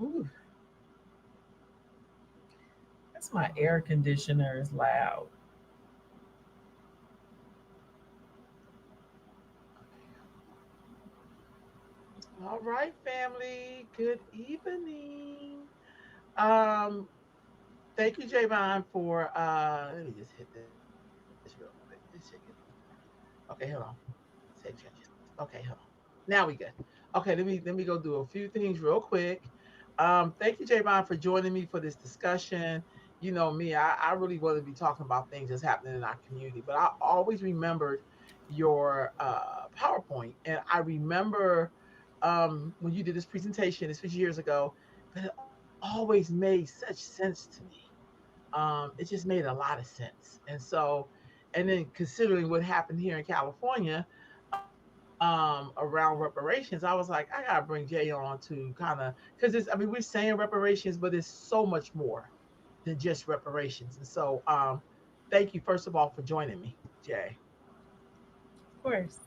Ooh, that's my air conditioner is loud. All right, family. Good evening. Um, Thank you, Javon, for let me just hit this real quick. This should get okay, hold on. Save changes. Okay, hold on. Now we good. Okay, let me go do a few things real quick. Thank you, Javon, for joining me for this discussion. You know me, I really want to be talking about things that's happening in our community, but I always remembered your PowerPoint. And I remember when you did this presentation, this was years ago, but it always made such sense to me. It just made a lot of sense. And then considering what happened here in California, around reparations, I was like, I gotta bring Jay on to kind of, because it's, I mean, we're saying reparations, but it's so much more than just reparations. And so, thank you first of all for joining me, Jay. Of course.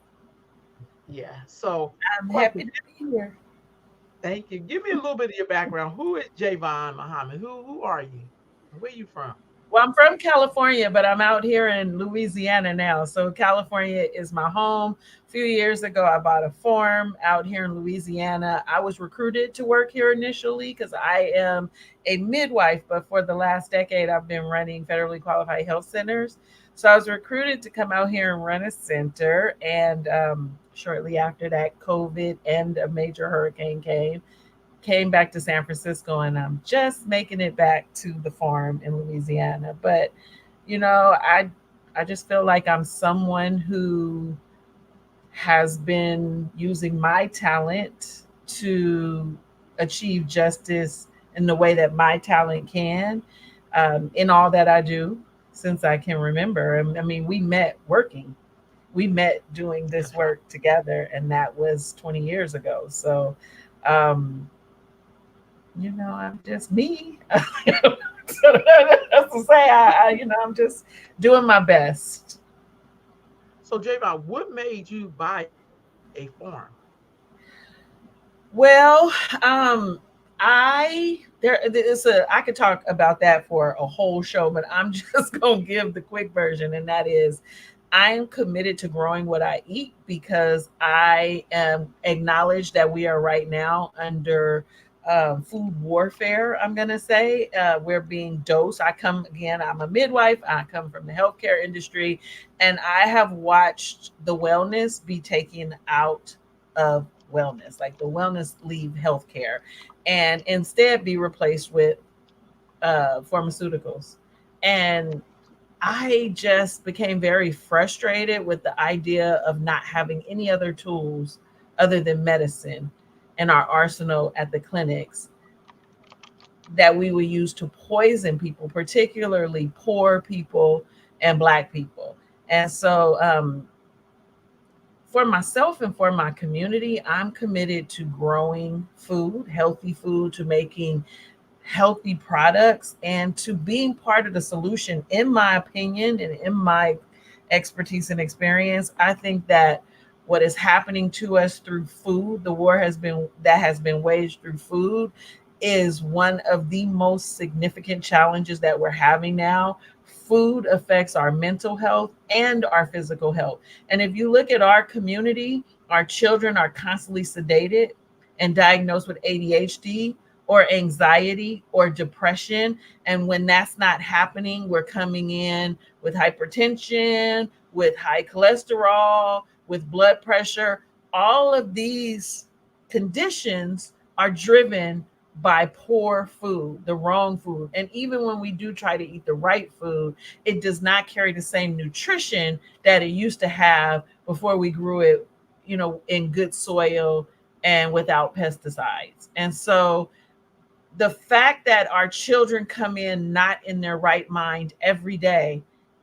Yeah. So, I'm happy question. to be here. Thank you. Give me a little bit of your background. Who is Javon Muhammad? Who are you? And where you from? Well, I'm from California, but I'm out here in Louisiana now. So California is my home. A few years ago, I bought a farm out here in Louisiana. I was recruited to work here initially because I am a midwife, but for the last decade, I've been running federally qualified health centers. So I was recruited to come out here and run a center. And shortly after that, COVID and a major hurricane came back to San Francisco, and I'm just making it back to the farm in Louisiana. But you know, I just feel like I'm someone who has been using my talent to achieve justice in the way that my talent can, in all that I do since I can remember. I mean, we met working. We met doing this That's right. work together, and that was 20 years ago. So, um, I'm just me. So that's to say, I'm just doing my best. So, Javon, what made you buy a farm? Well, um, I could talk about that for a whole show, but I'm just gonna give the quick version, and that is I am committed to growing what I eat because I am acknowledged that we are right now under food warfare. I'm gonna say we're being dosed. I come again. I'm a midwife. I come from the healthcare industry, and I have watched the wellness be taken out of wellness, like the wellness leave healthcare, and instead be replaced with pharmaceuticals. And I just became very frustrated with the idea of not having any other tools other than medicine in our arsenal at the clinics that we would use to poison people, particularly poor people and Black people. And so, for myself and for my community, I'm committed to growing food, healthy food, to making healthy products, and to being part of the solution. In my opinion and in my expertise and experience, I think that what is happening to us through food, the war has been waged through food, is one of the most significant challenges that we're having now. Food affects our mental health and our physical health. And if you look at our community, our children are constantly sedated and diagnosed with ADHD or anxiety or depression. And when that's not happening, we're coming in with hypertension, with high cholesterol, with blood pressure. All of these conditions are driven by poor food, the wrong food. And even when we do try to eat the right food, it does not carry the same nutrition that it used to have before we grew it, in good soil and without pesticides. And so the fact that our children come in not in their right mind every day,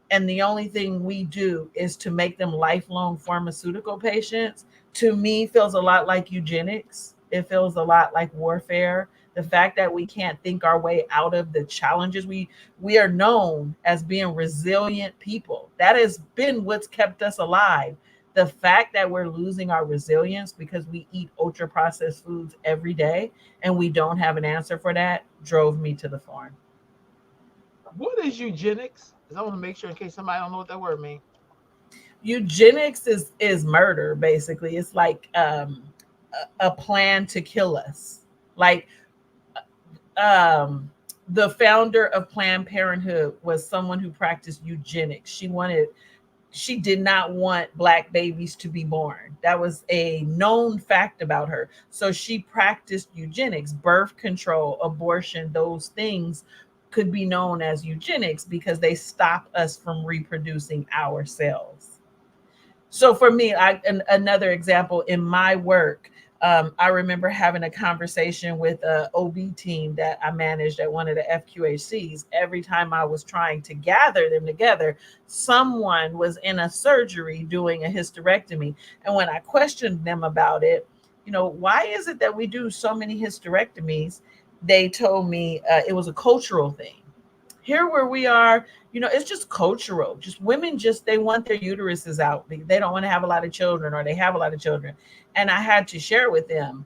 and the only thing we do is to make them lifelong pharmaceutical patients, to me feels a lot like eugenics. It feels a lot like warfare. The fact that we can't think our way out of the challenges, we are known as being resilient people. That has been what's kept us alive. the fact that we're losing our resilience because we eat ultra processed foods every day and we don't have an answer for that drove me to the farm. What is eugenics? Because I want to make sure in case somebody don't know what that word means. Eugenics is murder basically. It's like a plan to kill us. Like um the founder of Planned Parenthood was someone who practiced eugenics. She did not want black babies to be born. That was a known fact about her. So she practiced eugenics, birth control, abortion, those things could be known as eugenics because they stop us from reproducing ourselves. So for me, another example in my work, I remember having a conversation with a OB team that I managed at one of the FQHCs. Every time I was trying to gather them together, someone was in a surgery doing a hysterectomy. And when I questioned them about it, why is it that we do so many hysterectomies? They told me it was a cultural thing. Here where we are, it's just cultural. Just women, just they want their uteruses out. They don't want to have a lot of children, or they have a lot of children. And I had to share with them,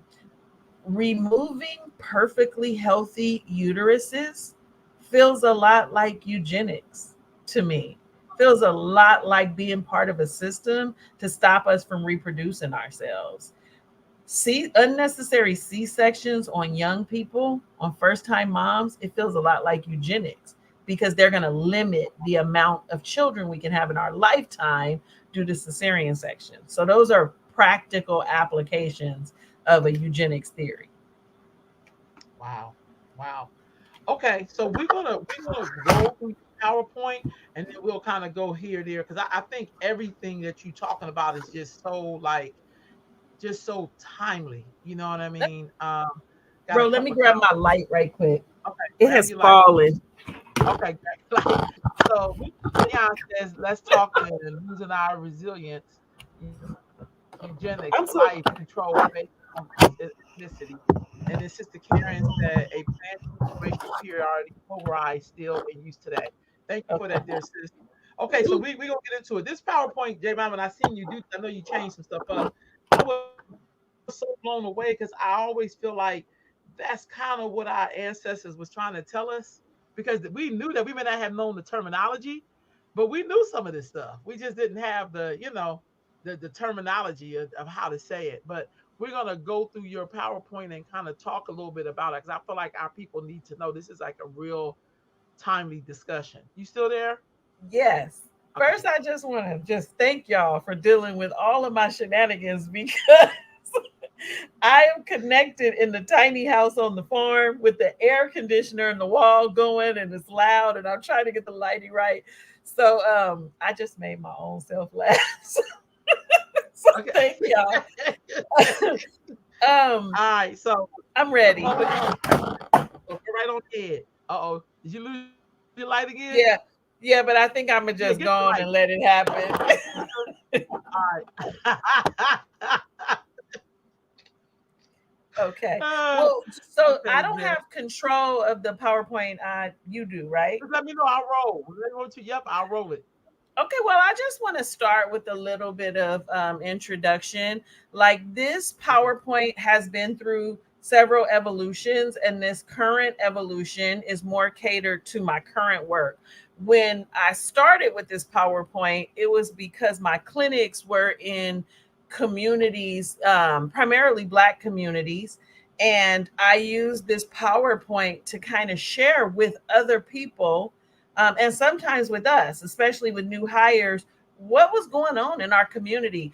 removing perfectly healthy uteruses feels a lot like eugenics to me. Feels a lot like being part of a system to stop us from reproducing ourselves. See, unnecessary C-sections on young people, on first-time moms, it feels a lot like eugenics because they're going to limit the amount of children we can have in our lifetime due to cesarean section. So those are practical applications of a eugenics theory. Wow. Wow. Okay, so we're gonna roll through your PowerPoint, and then we'll kind of go here there because I think everything that you're talking about is just so like just so timely. You know what I mean? Got a Bro, let me couple of grab my comments. light right quick. Okay, It grab has your light. fallen. Okay, grab your light. So Leon says, let's talk then. Losing our resilience, eugenics, life I'm control so based on race, ethnicity. And then Sister Karen said, a planned generational superiority override still in use today. Thank you for that, okay. dear sis. Okay, so we gonna get into it. This PowerPoint, J Mom, and I seen you do. I know you changed some stuff up. I was so blown away because I always feel like that's kind of what our ancestors was trying to tell us. Because we knew that we may not have known the terminology, but we knew some of this stuff. We just didn't have the terminology of how to say it. But we're gonna go through your PowerPoint and kind of talk a little bit about it because I feel like our people need to know this is like a real timely discussion. You still there? Yes. Okay. First, I just want to just thank y'all for dealing with all of my shenanigans because I am connected in the tiny house on the farm with the air conditioner and the wall going and it's loud and I'm trying to get the lighting right. So I just made my own self laugh. So Okay. thank y'all. All um right. So I'm the ready. mother tongue. So go right on ahead. Uh oh. Did you lose your light again? Yeah. Yeah, but I think I'm Yeah, gonna get your just go light. on and let it happen. You good? All right. Okay. Uh, Well, so I okay, don't Jen. have control of the PowerPoint. You do, right? Just let me know. I'll roll. Let me know to yep. I'll roll it. Okay, well, I just want to start with a little bit of introduction. Like this Okay. PowerPoint has been through several evolutions, and this current evolution is more catered to my current work. When I started with this PowerPoint, it was because my clinics were in communities, primarily Black communities. And I used this PowerPoint to kind of share with other people and sometimes with us, especially with new hires, what was going on in our community.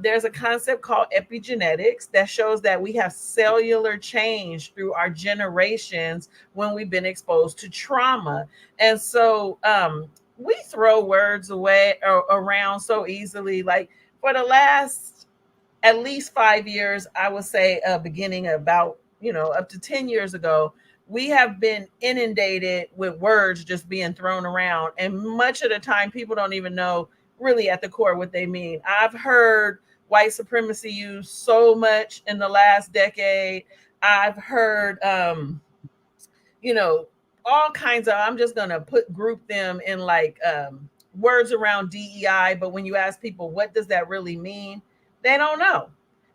There's a concept called epigenetics that shows that we have cellular change through our generations when we've been exposed to trauma. And so we throw words away or around so easily. Like for the last at least 5 years, I would say, beginning about, up to 10 years ago, we have been inundated with words just being thrown around. And much of the time, people don't even know really at the core what they mean. I've heard white supremacy used so much in the last decade. I've heard, you know, all kinds of, I'm just going to group them in like words around DEI, but when you ask people what does that really mean, they don't know.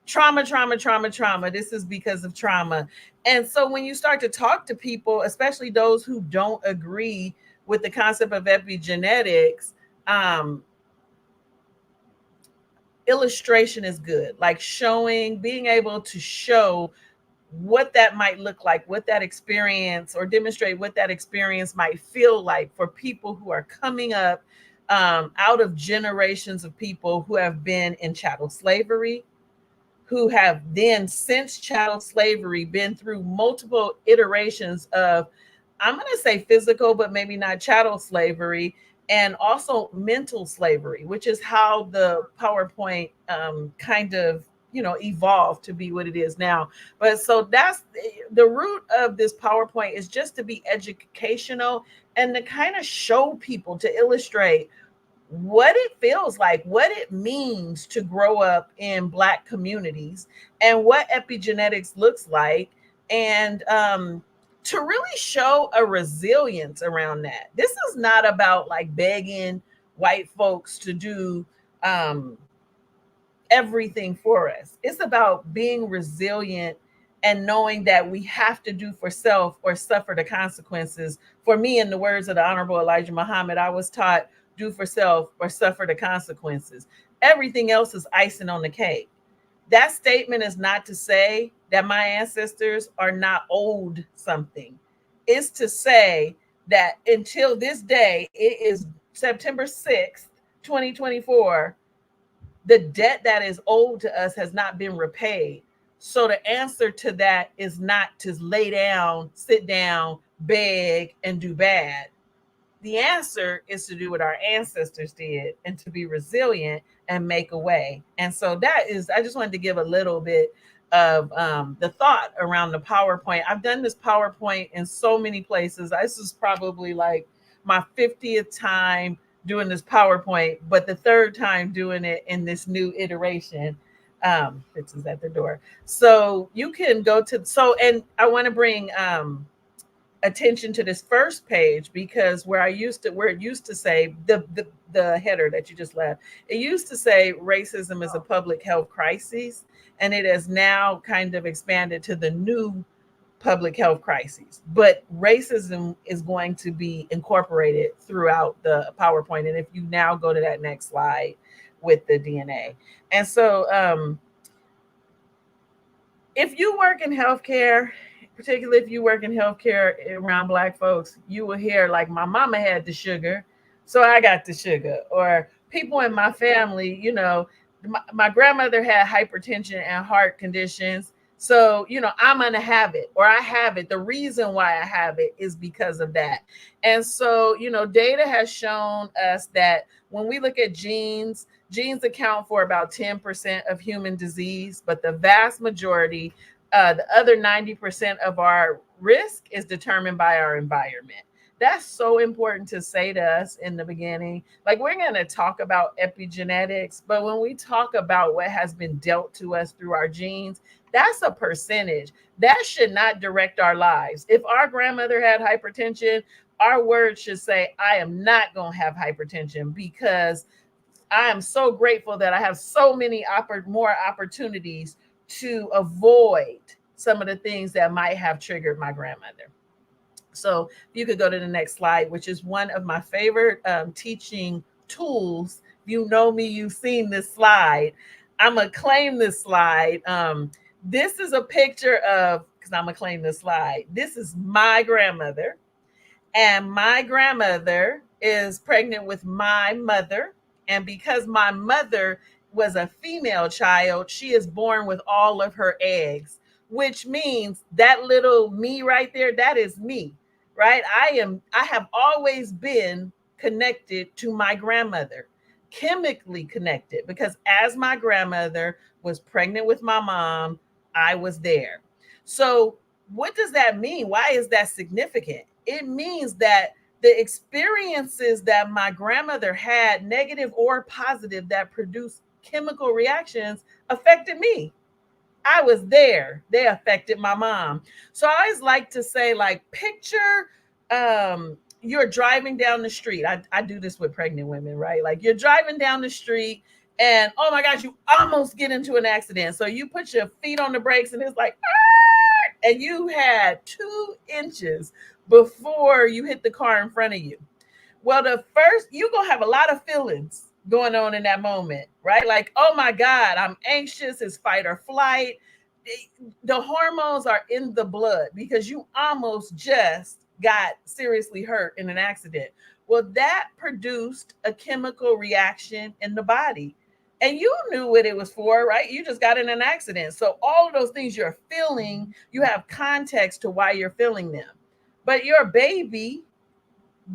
Trauma, trauma, trauma, trauma. This is because of trauma. And so when you start to talk to people, especially those who don't agree with the concept of epigenetics, um, illustration is good. Like showing, being able to show what that might look like, what that experience, or demonstrate what that experience might feel like for people who are coming up out of generations of people who have been in chattel slavery, who have then, since chattel slavery, been through multiple iterations of, I'm going to say physical, but maybe not chattel slavery, and also mental slavery, which is how the PowerPoint kind of, evolved to be what it is now. But so that's the root of this PowerPoint, is just to be educational and to kind of show people, to illustrate what it feels like, what it means to grow up in Black communities, and what epigenetics looks like, and to really show a resilience around that. This is not about like begging white folks to do um, everything for us. It's about being resilient and knowing that we have to do for self or suffer the consequences. For me, in the words of the Honorable Elijah Muhammad, I was taught do for self or suffer the consequences. Everything else is icing on the cake. That statement is not to say that my ancestors are not owed something. It's to say that until this day, it is September 6th, 2024, the debt that is owed to us has not been repaid. So the answer to that is not to lay down, sit down, beg, and do bad. The answer is to do what our ancestors did and to be resilient and make a way. And so that is, I just wanted to give a little bit of the thought around the PowerPoint. I've done this PowerPoint in so many places. This is probably like my 50th time doing this PowerPoint, but the third time doing it in this new iteration. Fitz is at the door. So you can go to, so, and I want to bring, attention to this first page, because where it used to say the header that you just left, it used to say racism is a public health crisis, and it has now kind of expanded to the new public health crises. But racism is going to be incorporated throughout the PowerPoint. And if you now go to that next slide with the DNA, and so if you work in healthcare, particularly if you work in healthcare around Black folks, you will hear like, my mama had the sugar, so I got the sugar. Or people in my family, my grandmother had hypertension and heart conditions. So, I'm going to have it, or I have it. The reason why I have it is because of that. And so, data has shown us that when we look at genes, genes account for about 10% of human disease, but the vast majority, the other 90% of our risk, is determined by our environment. That's so important to say to us in the beginning. Like, we're going to talk about epigenetics, but when we talk about what has been dealt to us through our genes, that's a percentage. That should not direct our lives. If our grandmother had hypertension, our words should say, I am not going to have hypertension, because I am so grateful that I have so many more opportunities to avoid some of the things that might have triggered my grandmother. So you could go to the next slide, which is one of my favorite teaching tools. If you know me, you've seen this slide. I'm going to claim this slide. This is a picture of, because I'm going to claim this slide. This is my grandmother. And my grandmother is pregnant with my mother. And because my mother was a female child, she is born with all of her eggs, which means that little me right there, that is me, right? I have always been connected to my grandmother, chemically connected, because as my grandmother was pregnant with my mom, I was there. So what does that mean? Why is that significant? It means that the experiences that my grandmother had, negative or positive, that produced chemical reactions, affected me. I was there. They affected my mom. So I always like to say, like, picture you're driving down the street. I do this with pregnant women, right? Like you're driving down the street and oh my gosh, you almost get into an accident. So you put your feet on the brakes and it's like, "Ah!" And you had 2 inches before you hit the car in front of you. Well, the first, you're going to have a lot of feelings going on in that moment, right? Like, oh my God, I'm anxious, it's fight or flight. The hormones are in the blood because you almost just got seriously hurt in an accident. Well, that produced a chemical reaction in the body. And you knew what it was for, right? You just got in an accident. So, all of those things you're feeling, you have context to why you're feeling them. But your baby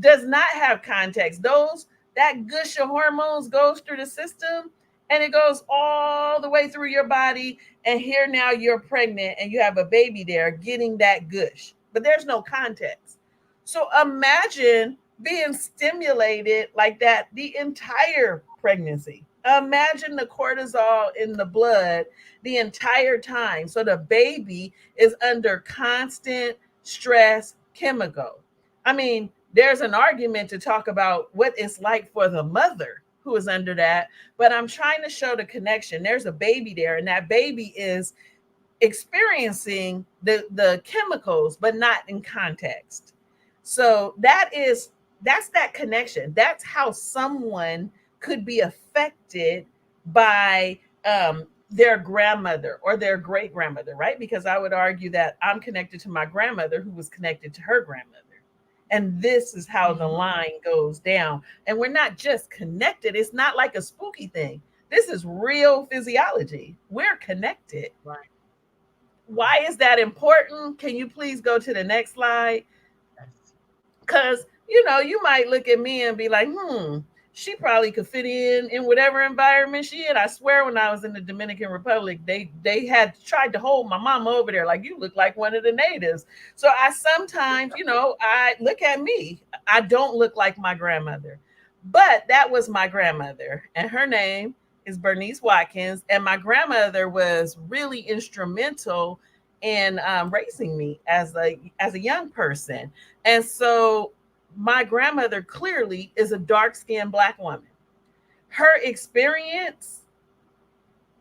does not have context. Those that gush of hormones goes through the system and it goes all the way through your body. And here now you're pregnant and you have a baby there getting that gush, but there's no context. So imagine being stimulated like that the entire pregnancy. Imagine the cortisol in the blood the entire time. So the baby is under constant stress chemical. I mean, there's an argument to talk about what it's like for the mother who is under that, but I'm trying to show the connection. There's a baby there, and that baby is experiencing the chemicals, but not in context. So that's that connection. That's how someone could be affected by their grandmother or their great grandmother, right? Because I would argue that I'm connected to my grandmother who was connected to her grandmother. And this is how the Mm-hmm. line goes down. And we're not just connected, it's not like a spooky thing. This is real physiology. We're connected. Right. Why Right. is that important? Can you please go to the next slide? Yes. Because, you know, you might look at me and be like, she probably could fit in whatever environment she in. I swear when I was in the Dominican Republic, they had tried to hold my mama over there like you look like one of the natives. So I sometimes, I look at me. I don't look like my grandmother. But that was my grandmother, and her name is Bernice Watkins. And my grandmother was really instrumental in raising me as a young person. And so my grandmother clearly is a dark skinned Black woman. Her experience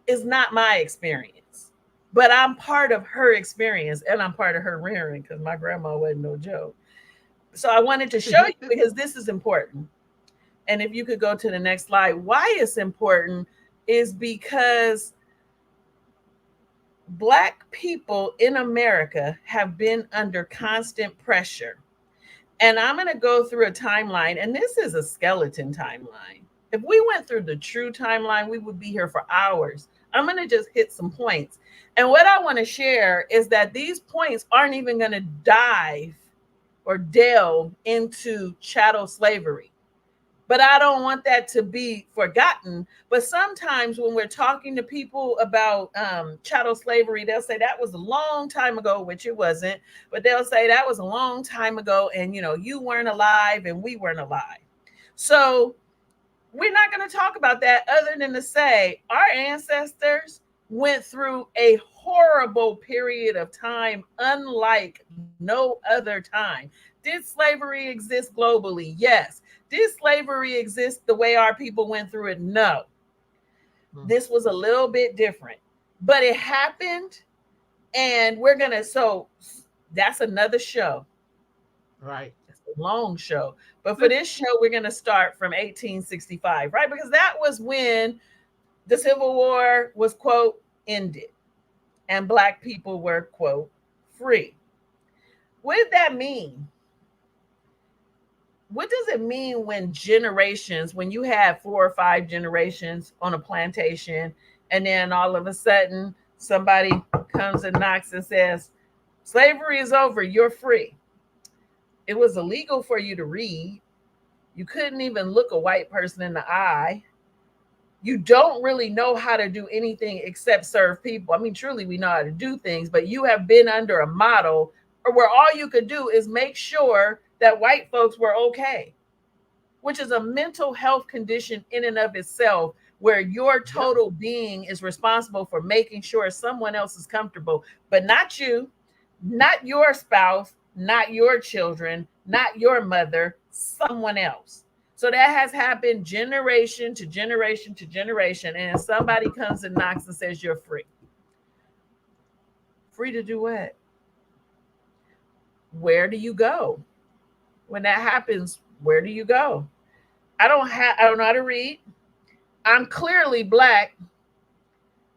is not my experience, but I'm part of her experience and I'm part of her rearing because my grandma wasn't no joke. So I wanted to show you because this is important. And if you could go to the next slide, why it's important is because Black people in America have been under constant pressure. And I'm going to go through a timeline, and this is a skeleton timeline. If we went through the true timeline, we would be here for hours. I'm going to just hit some points. And what I want to share is that these points aren't even going to dive or delve into chattel slavery. But I don't want that to be forgotten. But sometimes when we're talking to people about chattel slavery, they'll say that was a long time ago, which it wasn't. But they'll say that was a long time ago, and you weren't alive, and we weren't alive. So we're not going to talk about that other than to say our ancestors went through a horrible period of time, unlike no other time. Did slavery exist globally? Yes. Did slavery exist the way our people went through it? No. Mm. This was a little bit different, but it happened, and we're going to, so that's another show. Right. It's a long show. But for this show, we're going to start from 1865, right? Because that was when the Civil War was, quote, ended, and Black people were, quote, free. What did that mean? What does it mean when generations, when you have 4 or 5 generations on a plantation, and then all of a sudden somebody comes and knocks and says, slavery is over, you're free? It was illegal for you to read. You couldn't even look a white person in the eye. You don't really know how to do anything except serve people. I mean, truly, we know how to do things, but you have been under a model or where all you could do is make sure that white folks were okay, which is a mental health condition in and of itself, where your Yep. total being is responsible for making sure someone else is comfortable, but not you, not your spouse, not your children, not your mother, someone else. So that has happened generation to generation to generation. And somebody comes and knocks and says, you're free. Free to do what? Where do you go? When that happens, where do you go? I don't know how to read. I'm clearly black.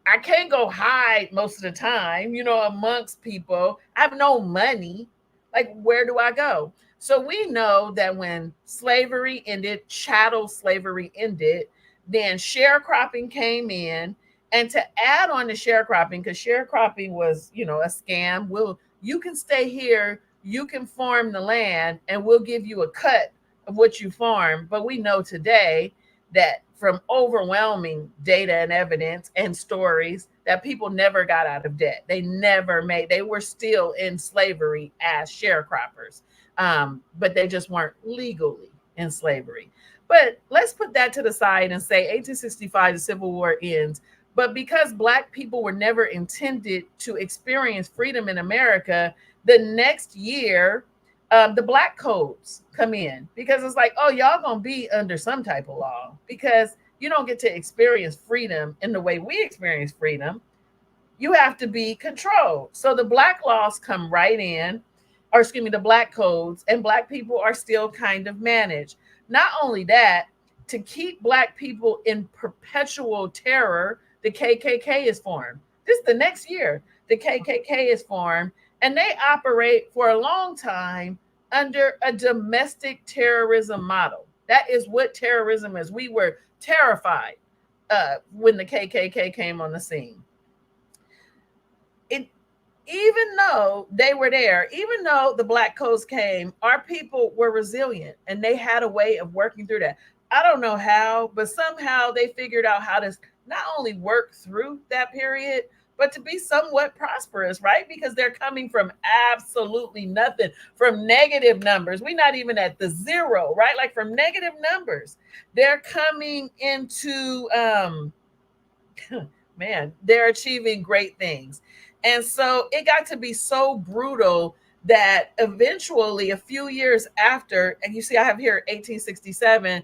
I can't go hide most of the time, amongst people. I have no money. Like, where do I go? So we know that when slavery ended, chattel slavery ended, then sharecropping came in. And to add on to sharecropping, because sharecropping was, a scam, you can stay here, you can farm the land, and we'll give you a cut of what you farm. But we know today that from overwhelming data and evidence and stories that people never got out of debt. They were still in slavery as sharecroppers, but they just weren't legally in slavery. But let's put that to the side and say 1865, the Civil War ends. But because Black people were never intended to experience freedom in America, the next year, the Black codes come in because it's like, oh, y'all gonna be under some type of law because you don't get to experience freedom in the way we experience freedom. You have to be controlled. So the Black laws come right in, or excuse me, the Black codes, and Black people are still kind of managed. Not only that, to keep Black people in perpetual terror, the KKK is formed. This is the next year. The KKK is formed, and they operate for a long time under a domestic terrorism model. That is what terrorism is. We were terrified when the KKK came on the scene. It Even though they were there, even though the Black codes came, our people were resilient and they had a way of working through that. I don't know how, but somehow they figured out how to not only work through that period, but to be somewhat prosperous, right? Because they're coming from absolutely nothing, from negative numbers. We're not even at the zero, right? Like from negative numbers. They're coming into man, they're achieving great things. And so it got to be so brutal that eventually, a few years after, and you see, I have here 1867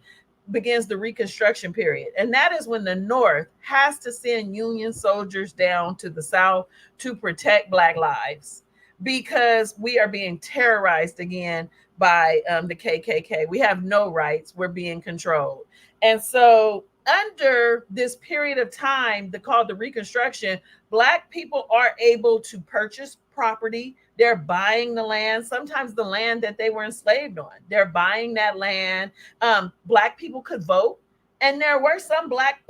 begins the Reconstruction period. And that is when the North has to send Union soldiers down to the South to protect Black lives because we are being terrorized again by the KKK. We have no rights, we're being controlled. And so under this period of time, called the Reconstruction, Black people are able to purchase property. They're buying the land, sometimes the land that they were enslaved on. They're buying that land. Black people could vote, and there were some Black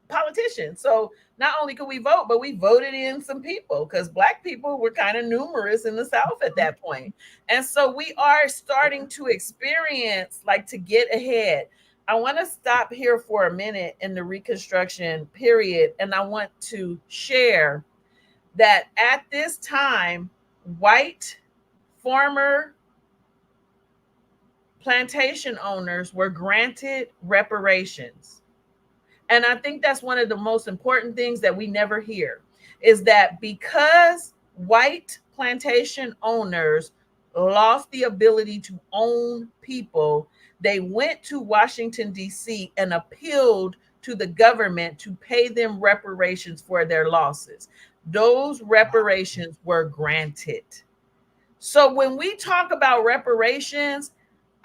politicians. So not only could we vote, but we voted in some people because Black people were kind of numerous in the South at that point. And so we are starting to experience, like, to get ahead. I want to stop here for a minute in the Reconstruction period, and I want to share that at this time, white former plantation owners were granted reparations. And I think that's one of the most important things that we never hear is that because white plantation owners lost the ability to own people, they went to Washington, D.C. and appealed to the government to pay them reparations for their losses. Those reparations were granted. So when we talk about reparations,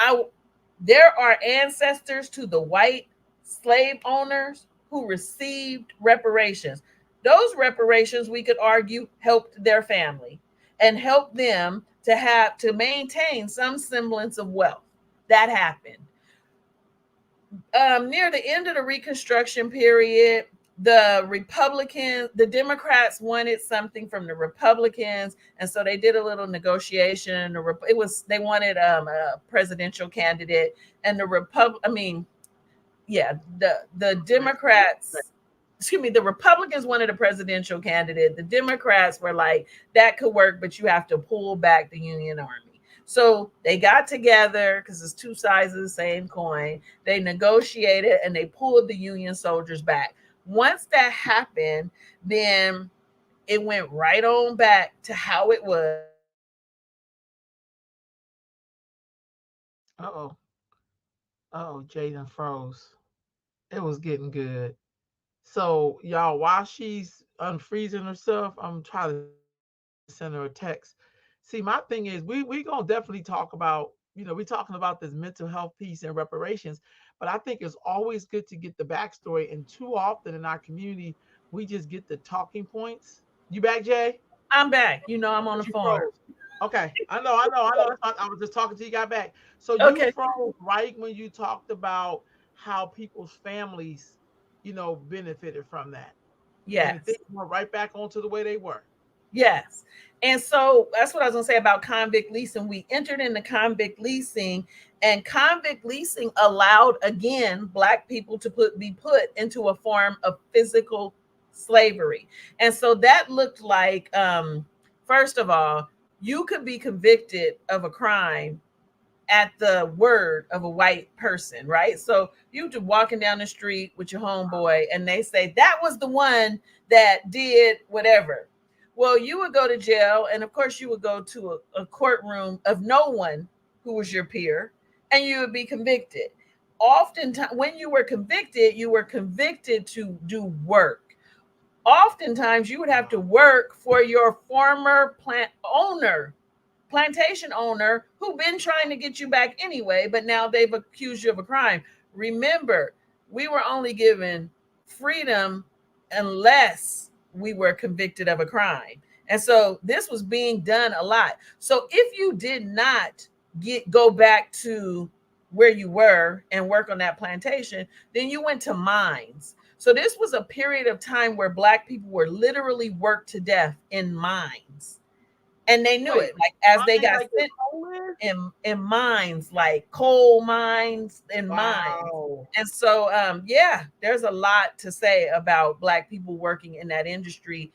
I there are ancestors to the white slave owners who received reparations. Those reparations, we could argue, helped their family and helped them to maintain some semblance of wealth. That happened. Near the end of the Reconstruction period, the Democrats wanted something from the Republicans, and so they did a little negotiation. They wanted a presidential candidate, and the Democrats, excuse me, the Republicans wanted a presidential candidate. The Democrats were like, that could work, but you have to pull back the Union Army. So they got together because it's two sides of the same coin. They negotiated and they pulled the Union soldiers back. Once that happened, then it went right on back to how it was. Uh-oh. Oh, Jaden froze. It was getting good. So y'all, while she's unfreezing herself, I'm trying to send her a text. See, my thing is, we gonna definitely talk about, we talking about this mental health piece and reparations, but I think it's always good to get the backstory. And too often in our community, we just get the talking points. You back, Jay? I'm back. You know, I'm on the But you farm. froze. Okay, I know. I was just talking to you. Got back. So you Okay. froze right when you talked about how people's families, benefited from that, and the things Yes. went right back onto the way they were. Yes. And so that's what I was going to say about convict leasing. We entered into convict leasing, and convict leasing allowed again black people to be put into a form of physical slavery. And so that looked like first of all, you could be convicted of a crime at the word of a white person, right? So you just walking down the street with your homeboy and they say that was the one that did whatever. Well, you would go to jail, and of course you would go to a courtroom of no one who was your peer, and you would be convicted. Oftentimes when you were convicted to do work. Oftentimes you would have to Wow. work for your former plantation owner who been trying to get you back anyway, but now they've accused you of a crime. Remember, we were only given freedom unless we were convicted of a crime. And so this was being done a lot. So if you did not go back to where you were and work on that plantation, then you went to mines. So this was a period of time where black people were literally worked to death in mines, and they knew Wait, it. Like as they mine got like the sent coal is? in mines, like coal mines and mines. Wow. And so yeah, there's a lot to say about black people working in that industry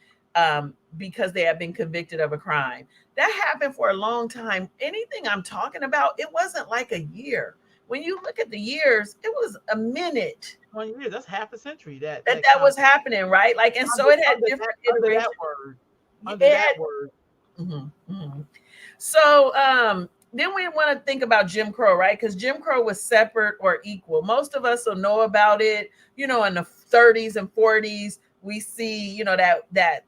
because they have been convicted of a crime. That happened for a long time. Anything I'm talking about, it wasn't like a year. When you look at the years, it was a minute 20 years. That's half a century. That that that that was convict happening, right? Like, and so under it had under that different under that iterations. word. It Under had that word. mhm, mhm. So then we want to think about Jim Crow, right? Because Jim Crow was separate or equal. Most of us will know about it. You know, in the 30s and 40s, we see, you know, that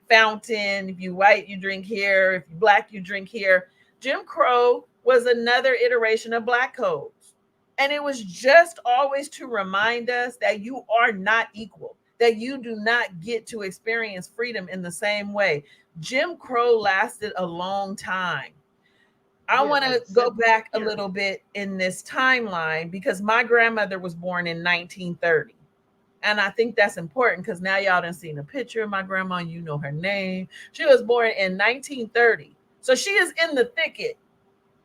fountain. If you white, you drink here. If you black, you drink here. Jim Crow was another iteration of black codes. And it was just always to remind us that you are not equal, that you do not get to experience freedom in the same way. Jim Crow lasted a long time. I Yeah, want like to go 70 back a years. little bit in this timeline because my grandmother was born in 1930. And I think that's important because now y'all done seen a picture of my grandma. You know her name. She was born in 1930. So she is in the thicket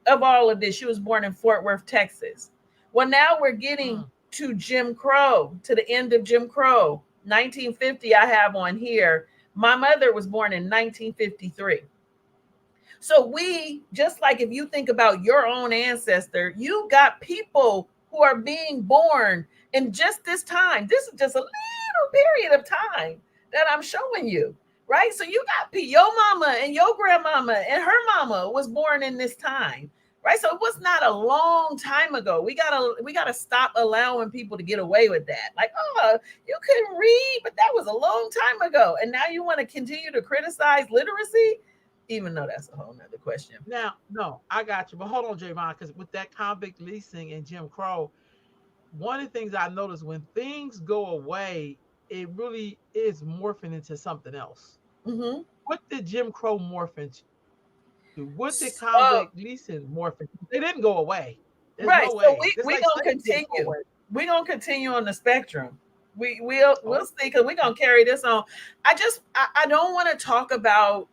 of all of this. She was born in Fort Worth, Texas. Well, now we're getting Mm. to Jim Crow, to the end of Jim Crow. 1950, I have on here. My mother was born in 1953. So we, just like if you think about your own ancestor, you got people who are being born in just this time. This is just a little period of time that I'm showing you, right? So you got your mama and your grandmama and her mama was born in this time, right? So it was not a long time ago. We gotta stop allowing people to get away with that. Like, oh, you couldn't read, but that was a long time ago, and now you want to continue to criticize literacy, even though that's a whole nother question. Now, no, I got you. But hold on, Javon, because with that convict leasing and Jim Crow, one of the things I noticed when things go away, it really is morphing into something else. Mm-hmm. What did Jim Crow morph into? What did convict So leasing morph into? They didn't go away. There's no way. right, Just so like we slavery gonna didn't go away. continue. We gonna continue on the spectrum. We'll Oh, see because we're gonna carry this on. I don't want to talk about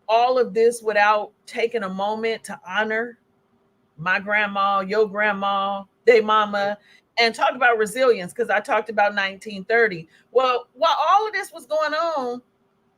all of this without taking a moment to honor my grandma, your grandma, they yeah. mama, and talk about resilience because I talked about 1930. Well, while all of this was going on,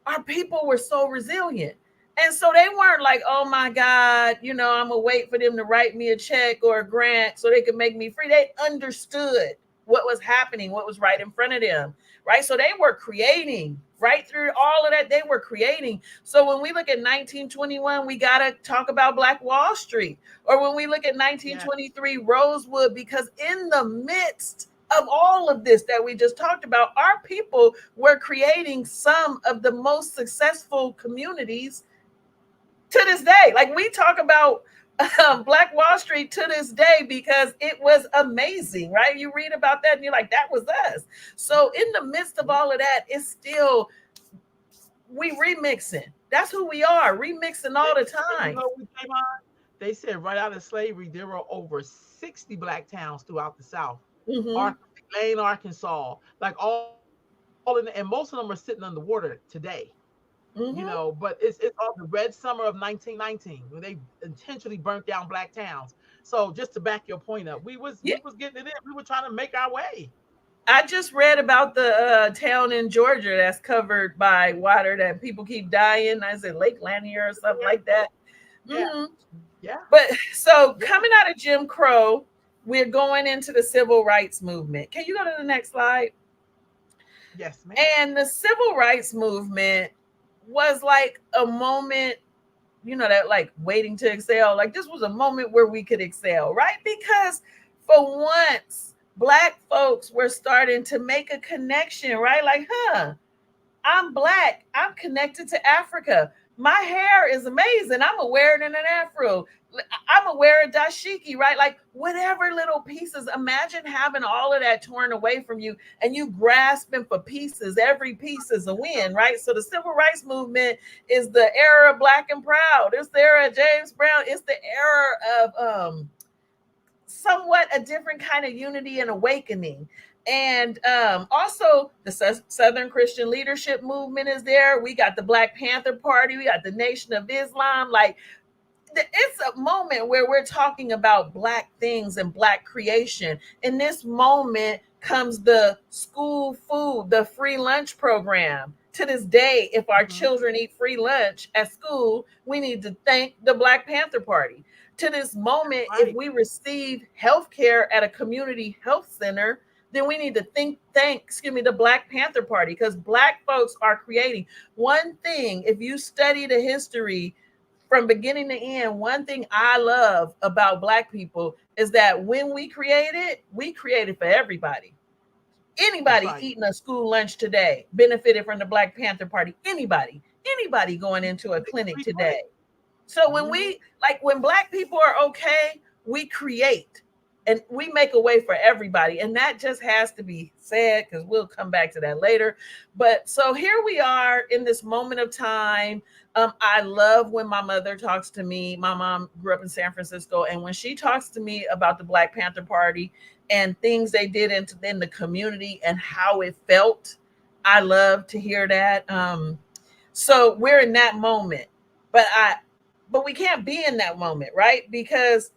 our people were so resilient. And so they weren't like, oh my God, I'm gonna wait for them to write me a check or a grant so they could make me free. They understood what was happening, what was right in front of them, right? So they were creating right through all of that they were creating. So when we look at 1921, we got to talk about Black Wall Street. Or when we look at Yeah. 1923 Rosewood, because in the midst of all of this that we just talked about, our people were creating some of the most successful communities to this day. Like we talk about Black Wall Street to this day because it was amazing, right? You read about that and you're like, that was us. So in the midst of Yeah. all of that, it's still we remixing. That's who we are, remixing all the And you time. know what, Javon? They said right out of slavery, there were over 60 black towns throughout the South. Mm-hmm. Lane, Arkansas, like all in, and most of them are sitting underwater today. Mm-hmm. But it's all the red summer of 1919 when they intentionally burnt down black towns. So just to back your point up, Yeah. we was getting it in. We were trying to make our way. I just read about the town in Georgia that's covered by water that people keep dying. I said Lake Lanier or something like that. Yeah, Hmm. yeah, But so yeah. coming out of Jim Crow, we're going into the civil rights movement. Can you go to the next slide? Yes, ma'am. And the civil rights movement was like a moment, that like waiting to excel. Like this was a moment where we could excel, right? Because for once, Black folks were starting to make a connection, right? Like, I'm Black. I'm connected to Africa. My hair is amazing. I'm gonna wear it in an afro. I'm gonna wear a dashiki, right? Like whatever little pieces. Imagine having all of that torn away from you and you grasping for pieces. Every piece is a win, right? So the civil rights movement is the era of Black and proud. It's the era of James Brown. It's the era of somewhat a different kind of unity and awakening. And also, the Southern Christian Leadership Movement is there. We got the Black Panther Party. We got the Nation of Islam. Like, it's a moment where we're talking about Black things and Black creation. In this moment comes the school food, the free lunch program. To this day, if our Hmm. children eat free lunch at school, we need to thank the Black Panther Party. To this moment, if Right. we receive health care at a community health center, then we need to excuse me, the Black Panther Party, because Black folks are creating one thing. If you study the history from beginning to end, one thing I love about Black people is that when we create it for everybody. That's Anybody right. eating a school lunch today benefited from the Black Panther Party. Anybody going into a clinic Free today. clinic. So Hmm. when Black people are okay, we create and we make a way for everybody. And that just has to be said because we'll come back to that later. But so here we are in this moment of time. I love when my mother talks to me. My mom grew up in San Francisco, and when she talks to me about the Black Panther Party and things they did in the community and how it felt, I love to hear that. So we're in that moment, but we can't be in that moment, right? Because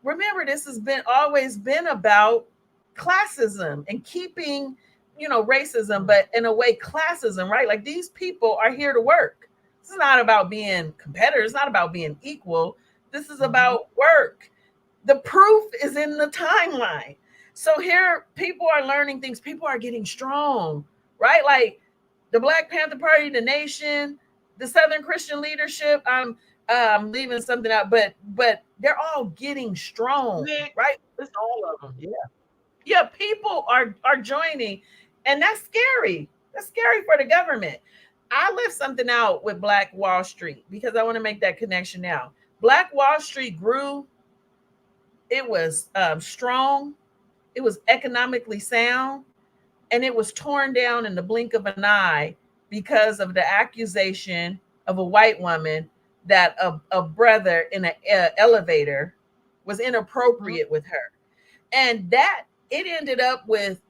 remember, this has been always been about classism and keeping, racism, Mm. but in a way, classism, right? Like these people are here to work. This is not about being competitors. It's not about being equal. This is Hmm. about work. The proof is in the timeline. So here, people are learning things. People are getting strong, right? Like the Black Panther Party, the Nation, the Southern Christian Leadership. I'm leaving something out, but they're all getting strong, Nick, right? it's all of them. Yeah. Yeah, people are joining, and that's scary. That's scary for the government. I left something out with Black Wall Street because I want to make that connection now. Black Wall Street grew. It was strong. It was economically sound, and it was torn down in the blink of an eye because of the accusation of a white woman that a brother in an elevator was Hmm. inappropriate with her. And that it ended up with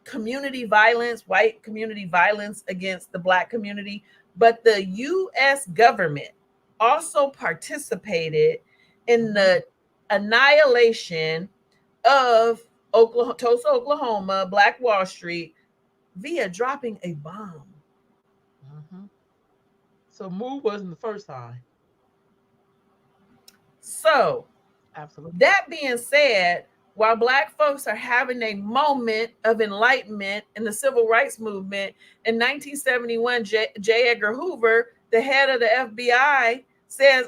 community violence, white community violence against the Black community. But the US government also participated in Hmm. the annihilation of Tulsa, Oklahoma, Black Wall Street via dropping a bomb. Hmm. So move wasn't the first time. So, Absolutely. that being said, while Black folks are having a moment of enlightenment in the civil rights movement in 1971, J. Edgar Hoover, the head of the FBI, says,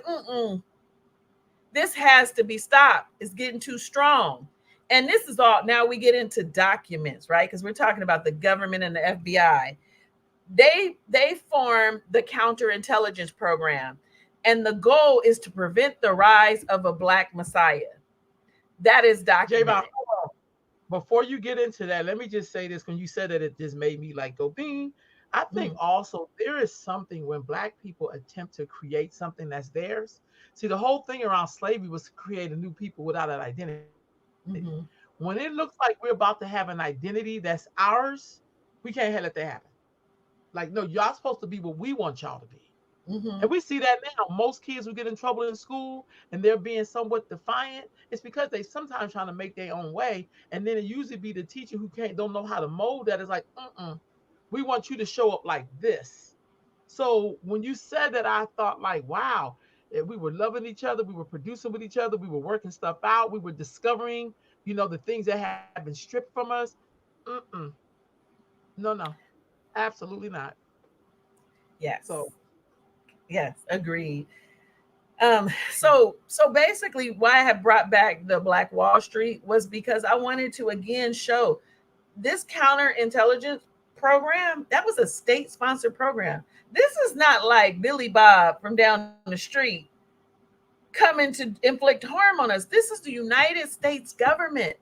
this has to be stopped. It's getting too strong. And this is all, now we get into documents, right? Because we're talking about the government and the FBI. They formed the counterintelligence program, and the goal is to prevent the rise of a Black messiah. That is Javon, documented. before you get into that, let me just say this. When you said that, it just made me like go bing. I think Mm-hmm. also there is something when Black people attempt to create something that's theirs. See, the whole thing around slavery was to create a new people without an identity. When it Mm-hmm. looks like we're about to have an identity that's ours, we can't let that happen. Like, no, y'all supposed to be what we want y'all to be. And we Mm-hmm. see that now. Most kids who get in trouble in school and they're being somewhat defiant, it's because they sometimes trying to make their own way. And then it usually be the teacher who can't don't know how to mold that. Is like, we want you to show up like this. So when you said that, I thought like, wow, we were loving each other, we were producing with each other, we were working stuff out, we were discovering, the things that had been stripped from us. Mm-mm, no, absolutely not. Yes. So, Yes. Agreed. So basically why I have brought back the Black Wall Street was because I wanted to again show this counterintelligence program, that was a state sponsored program. This is not like Billy Bob from down the street coming to inflict harm on us. This is the United States government,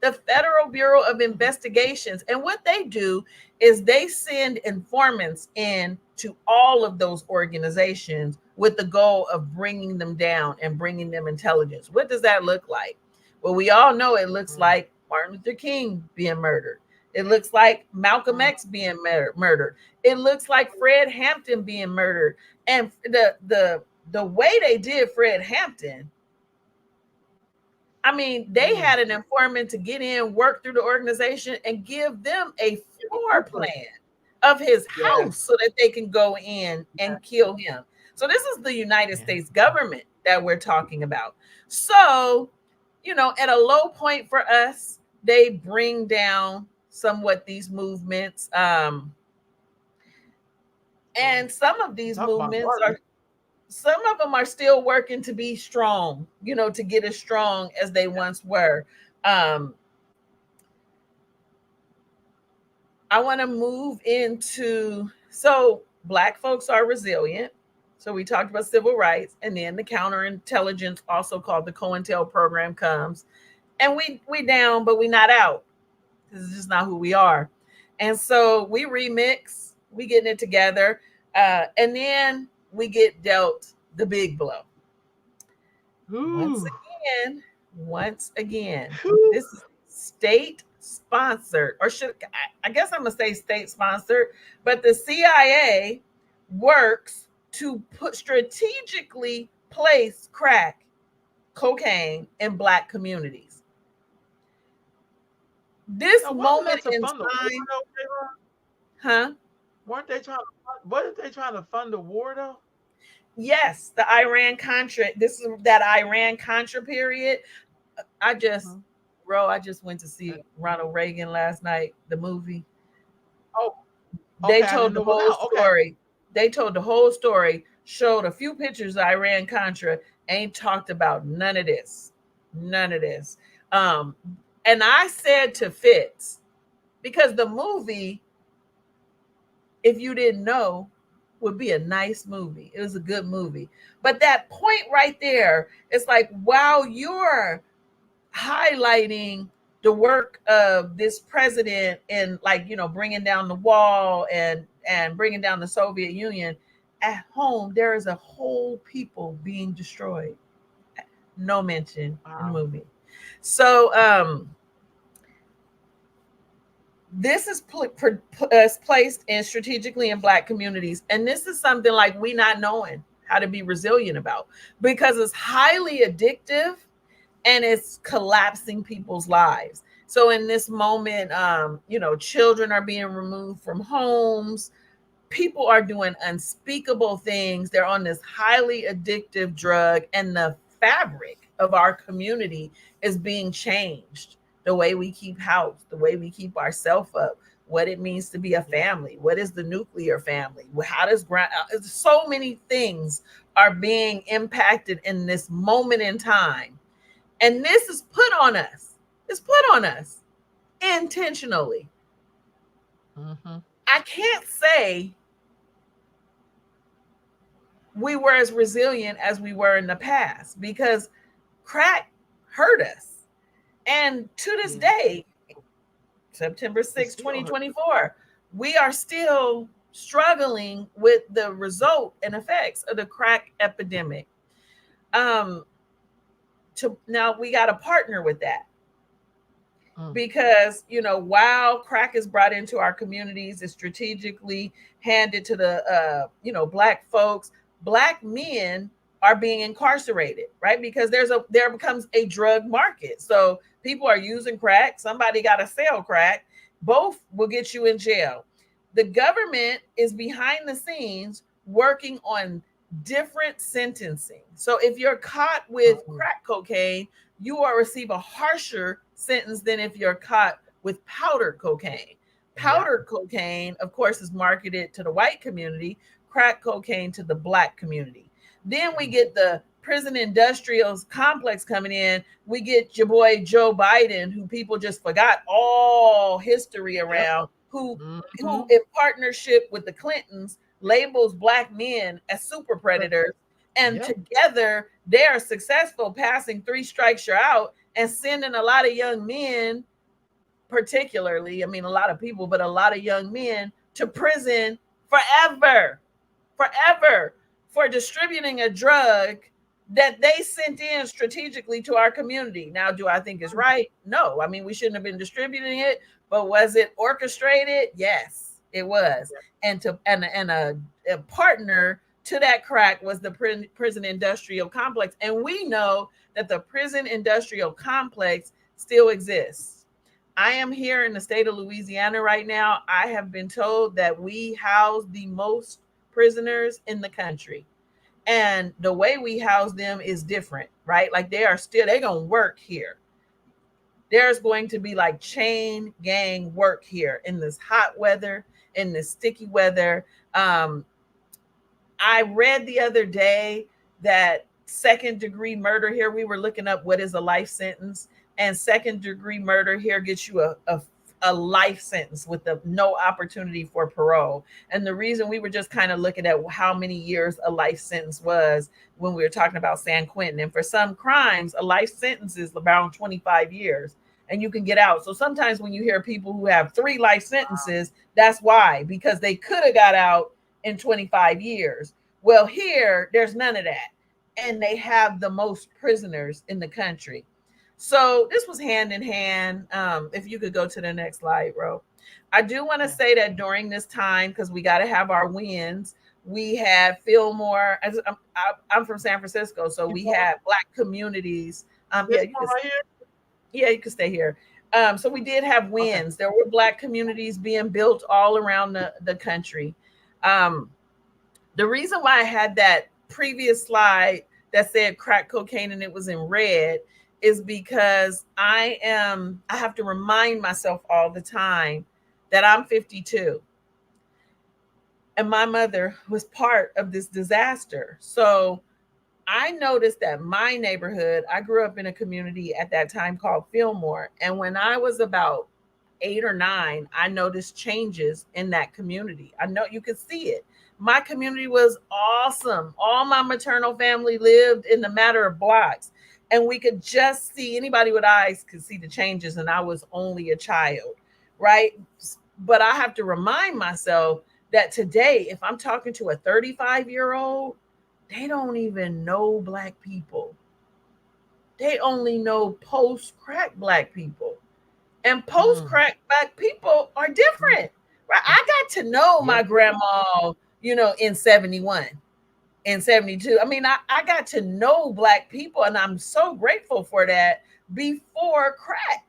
the Federal Bureau of mhm, Investigations. And what they do is they send informants in to all of those organizations with the goal of bringing them down and bringing them intelligence. What does that look like? Well, we all know it looks mhm, like Martin Luther King being murdered. It looks like Malcolm mhm, X being murdered. It looks like Fred Hampton being murdered. And the way they did Fred Hampton, I mean, they mm. had an informant to get in, work through the organization, and give them a Give a floor blueprint. plan of his Yes. house so that they can go in Yes. and kill him. So, this is the United Yeah. States government that we're talking about. So, at a low point for us, they bring down somewhat these movements. Mm. And some of these Talk about movements garden. are, some of them are still working to be strong, to get as strong as they Yeah. once were. Um, I want to move into, so Black folks are resilient. So we talked about civil rights, and then the counterintelligence, also called the COINTEL program, comes, and we down, but we not out. This is just not who we are. And so we remix, we getting it together, and then we get dealt the big blow. Once Ooh. again, once again, Whew. this is state sponsored, or should I guess I'm gonna say state sponsored, but the CIA works to put strategically place crack cocaine in Black communities. This Now, wasn't moment that to in fund the war time, though, Taylor? huh? Weren't they trying to wasn't they trying to fund the war though? Yes, the Iran Contra. This is that Iran Contra period. I just, Mhm. bro, I just went to Uh, see Ronald Reagan last night, the movie. Oh, They okay. I didn't told the know about whole that. Okay. story. They told the whole story, showed a few pictures of Iran Contra, ain't talked about none of this. None of this. Um, and I said to Fitz, because the movie, if you didn't know, would be a nice movie. It was a good movie. But that point right there, it's like, wow, you're highlighting the work of this president in, like, bringing down the wall and bringing down the Soviet Union. At home there is a whole people being destroyed, no mention in the Wow. movie. So this is placed in strategically in Black communities, and this is something like we not knowing how to be resilient about, because it's highly addictive and it's collapsing people's lives. So in this moment, children are being removed from homes. People are doing unspeakable things. They're on this highly addictive drug, and the fabric of our community is being changed. The way we keep house, the way we keep ourselves up, what it means to be a Yeah. family, what is the nuclear family, how does so many things are being impacted in this moment in time. And this is put on us. It's put on us intentionally. Mm-hmm. I can't say we were as resilient as we were in the past because crack hurt us. And to this Yeah. day, September It's 6th, still hurt. 2024, we are still struggling with the result and effects of the crack epidemic. Um, to now we got to partner with that Mm. because while crack is brought into our communities, it's strategically handed to the black folks. Black men are being incarcerated, right? Because there becomes a drug market, so people are using crack, somebody got to sell crack, both will get you in jail. The government is behind the scenes working on different sentencing. So if you're caught with Mm. crack cocaine, you will receive a harsher sentence than if you're caught with powdered cocaine. Yeah. Powdered cocaine, of course, is marketed to the white community, crack cocaine to the black community. Then we Mm. get the prison industrial complex coming in. We get your boy Joe Biden, who people just forgot all history Yep. around, who Mm-hmm. who in partnership with the Clintons labels black men as super predators, and Yep. together they are successful passing three strikes you're out and sending a lot of young men, particularly, I mean, a lot of people, but a lot of young men to prison forever, forever, for distributing a drug that they sent in strategically to our community. Now, do I think it's right? No. I mean, we shouldn't have been distributing it, but was it orchestrated? Yes, it was. Yep. And a partner to that crack was the prison industrial complex. And we know that the prison industrial complex still exists. I am here in the state of Louisiana right now. I have been told that we house the most prisoners in the country. And the way we house them is different, right? Like they're going to work here. There's going to be like chain gang work here in this hot weather, in this sticky weather. Um, I read the other day that second degree murder here, we were looking up what is a life sentence, and second degree murder here gets you a life sentence with no opportunity for parole. And the reason we were just kind of looking at how many years a life sentence was when we were talking about San Quentin. And for some crimes, a life sentence is around 25 years and you can get out. So sometimes when you hear people who have three life sentences, that's why, because they could have got out in 25 years. Well, here, there's none of that. And they have the most prisoners in the country. So this was hand in hand. If you could go to the next slide, Ro. I do want to Yeah. say that during this time, because we got to have our wins, we had Fillmore. I'm from San Francisco, so You we pause had Black communities. Yeah, this you one can. right here. Yeah, you can stay here. So we did have Okay. wins. There were Black communities being built all around the country. Um, the reason why I had that previous slide that said crack cocaine and it was in red is because I have to remind myself all the time that I'm 52 and my mother was part of this disaster. So I noticed that my neighborhood, I grew up in a community at that time called Fillmore. And when I was about 8 or 9, I noticed changes in that community. I know you could see it. My community was awesome. All my maternal family lived in the matter of blocks. And we could just see, anybody with eyes could see the changes. And I was only a child, right? But I have to remind myself that today, if I'm talking to a 35-year-old, they don't even know Black people. They only know post crack Black people. And post Mm. crack Black people are Mm. different. Right? I got to know my Yes, they are. grandma, in 71, in 72. I mean, I got to know Black people, and I'm so grateful for that before crack.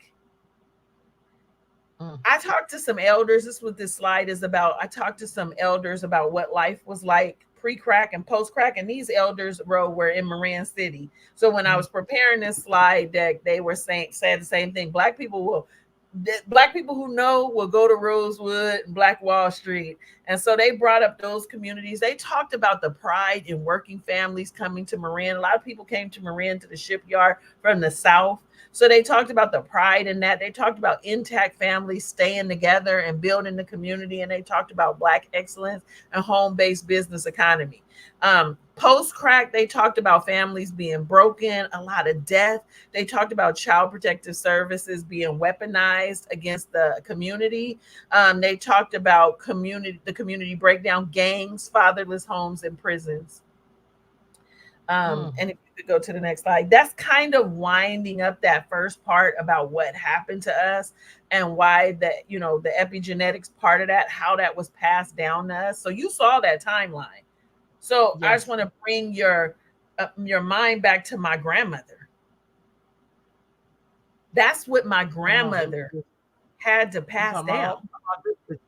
Mm. I talked to some elders. This is what this slide is about. I talked to some elders about what life was like pre-crack and post-crack, and these elders were in Marin City. So when I was preparing this slide deck, they were said the same thing. Black people who know will go to Rosewood and Black Wall Street. And so they brought up those communities. They talked about the pride in working families coming to Marin. A lot of people came to Marin, to the shipyard, from the South. So they talked about the pride in that. They talked about intact families staying together and building the community. And they talked about Black excellence and home-based business economy. Post crack, they talked about families being broken, a lot of death. They talked about child protective services being weaponized against the community. They talked about the community breakdown, gangs, fatherless homes, and prisons. And if you could go to the next slide, that's kind of winding up that first part about what happened to us and why that, the epigenetics part of that, how that was passed down to us. So you saw that timeline. So I just Yes. want to bring your mind back to my grandmother. That's what my Oh, grandmother had to you pass talking about down. all about this?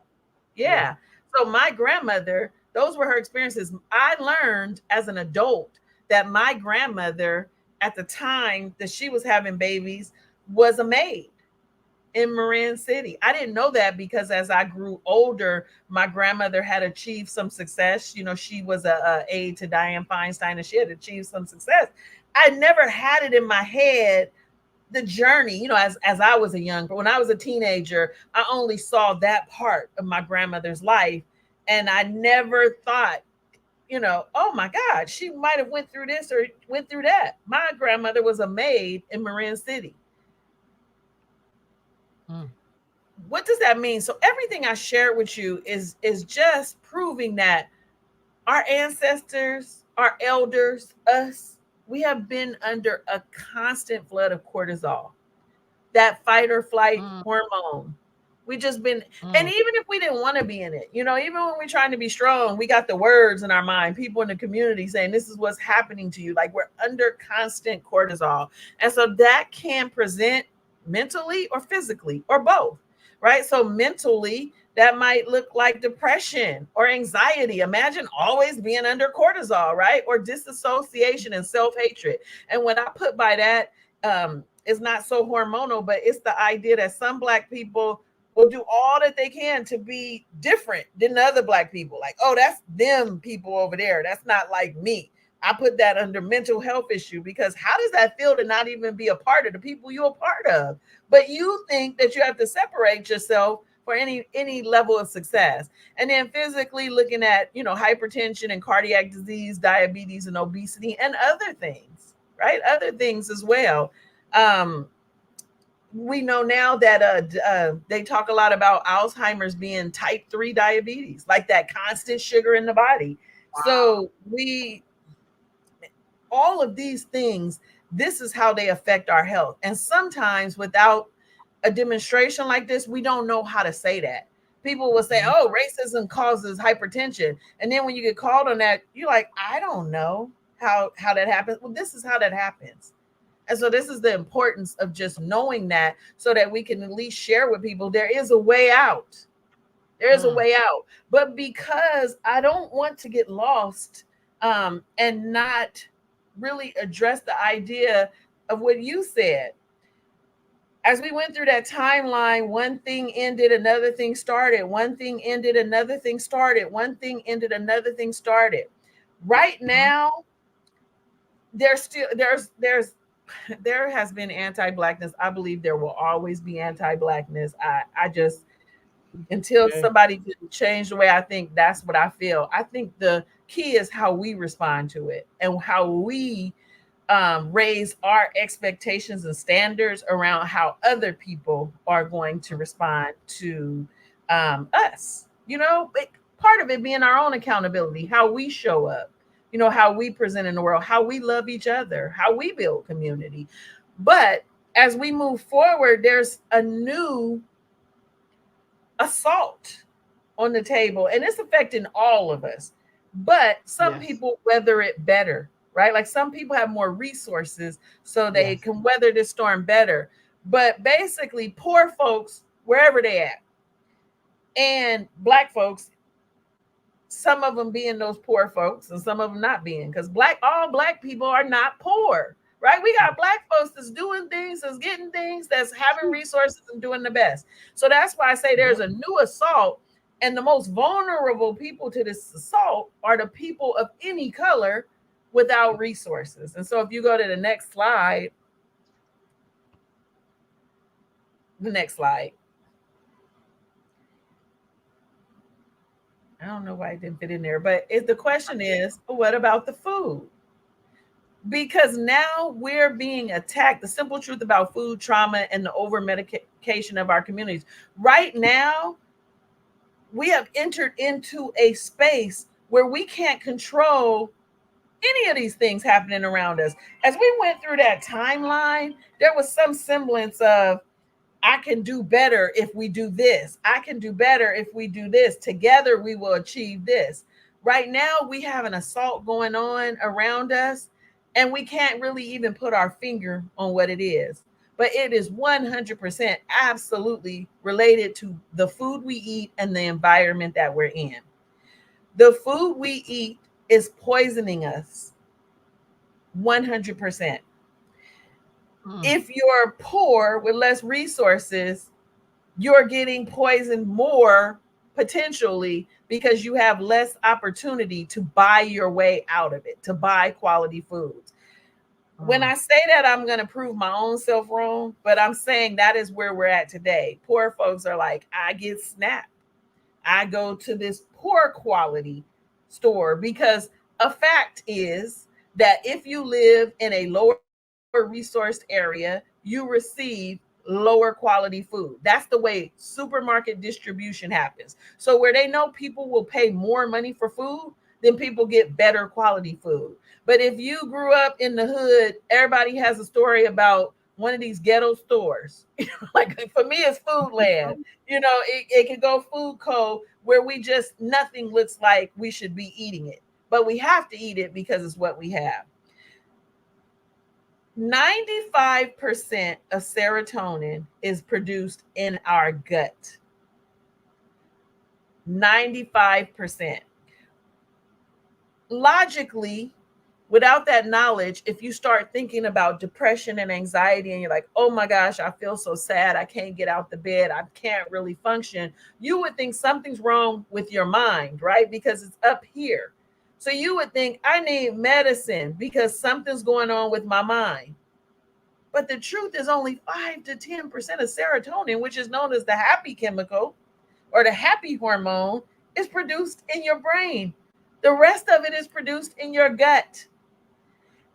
Yeah. Yeah. So my grandmother, those were her experiences. I learned as an adult that my grandmother, at the time that she was having babies, was a maid in Marin City. I didn't know that because as I grew older, my grandmother had achieved some success. She was a aide to Dianne Feinstein, and she had achieved some success. I never had it in my head, the journey, as I was a young, when I was a teenager, I only saw that part of my grandmother's life. And I never thought, oh my God, she might have went through this or went through that. My grandmother was a maid in Marin City. Mm, What does that mean? So everything I shared with you is just proving that our ancestors, our elders, us, we have been under a constant flood of cortisol, that fight or flight mm, hormone. We just been, and mm, even if we didn't want to be in it, even when we're trying to be strong, we got the words in our mind, people in the community saying this is what's happening to you. Like, we're under constant cortisol. And so that can present mentally or physically or both, right? So mentally, that might look like depression or anxiety. Imagine always being under cortisol, right? Or disassociation and self-hatred. And what I put by that, it's not so hormonal, but it's the idea that some Black people will do all that they can to be different than the other Black people. Like, oh, that's them people over there. That's not like me. I put that under mental health issue, because how does that feel to not even be a part of the people you're a part of? But you think that you have to separate yourself for any level of success. And then physically looking at, hypertension and cardiac disease, diabetes and obesity, and other things, right? Other things as well. Um, we know now that they talk a lot about Alzheimer's being type 3 diabetes, like that constant sugar in the body. So all of these things, this is how they affect our health. And sometimes without a demonstration like this, we don't know how to say that. People will say, mm, oh, racism causes hypertension. And then when you get called on that, you're like, I don't know how that happens. Well, this is how that happens. And so this is the importance of just knowing that, so that we can at least share with people there is a way out. There is a mm, way out. But because I don't want to get lost, and not really address the idea of what you said. As we went through that timeline, one thing ended, another thing started. One thing ended, another thing started. One thing ended, another thing started. Right mm. now, there has been anti-blackness. I believe there will always be anti-blackness. I just, until Okay. somebody can change the way I think, that's what I feel. I think the key is how we respond to it and how we raise our expectations and standards around how other people are going to respond to us. Part of it being our own accountability, how we show up, how we present in the world, how we love each other, how we build community. But as we move forward, there's a new assault on the table, and it's affecting all of us. But some Yes. people weather it better, right? Like, some people have more resources, so they Yes. can weather this storm better. But basically, poor folks, wherever they at, and Black folks, some of them being those poor folks and some of them not being, because all black people are not poor, right? We got black folks that's doing things, that's getting things, that's having resources and doing the best. So that's why I say there's Yep. a new assault, and the most vulnerable people to this assault are the people of any color without resources. And so if you go to the next slide, the next slide, I don't know why it didn't fit in there, but if the question is, what about the food? Because now we're being attacked. The simple truth about food trauma and the over medication of our communities. Right now, we have entered into a space where we can't control any of these things happening around us. As we went through that timeline, there was some semblance of, I can do better if we do this. I can do better if we do this. Together, we will achieve this. Right now, we have an assault going on around us, and we can't really even put our finger on what it is. But it is 100% absolutely related to the food we eat and the environment that we're in. The food we eat is poisoning us 100%. Mm. If you're poor with less resources, you're getting poisoned more potentially because you have less opportunity to buy your way out of it, to buy quality foods. When Mm. I say that, I'm going to prove my own self wrong, but I'm saying that is where we're at today. Poor folks are like, I get SNAP. I go to this poor quality store because a fact is that if you live in a lower resourced area, you receive lower quality food. That's the way supermarket distribution happens. So where they know people will pay more money for food, then people get better quality food. But if you grew up in the hood, everybody has a story about one of these ghetto stores. Like for me, it's Foodland. It can go food co where we just nothing looks like we should be eating it, but we have to eat it because it's what we have. 95% of serotonin is produced in our gut. 95%. Logically, without that knowledge, if you start thinking about depression and anxiety and you're like, oh my gosh, I feel so sad, I can't get out the bed, I can't really function, you would think something's wrong with your mind, right? Because it's up here. So you would think, I need medicine because something's going on with my mind. But the truth is, only 5 to 10% of serotonin, which is known as the happy chemical or the happy hormone, is produced in your brain. The rest of it is produced in your gut,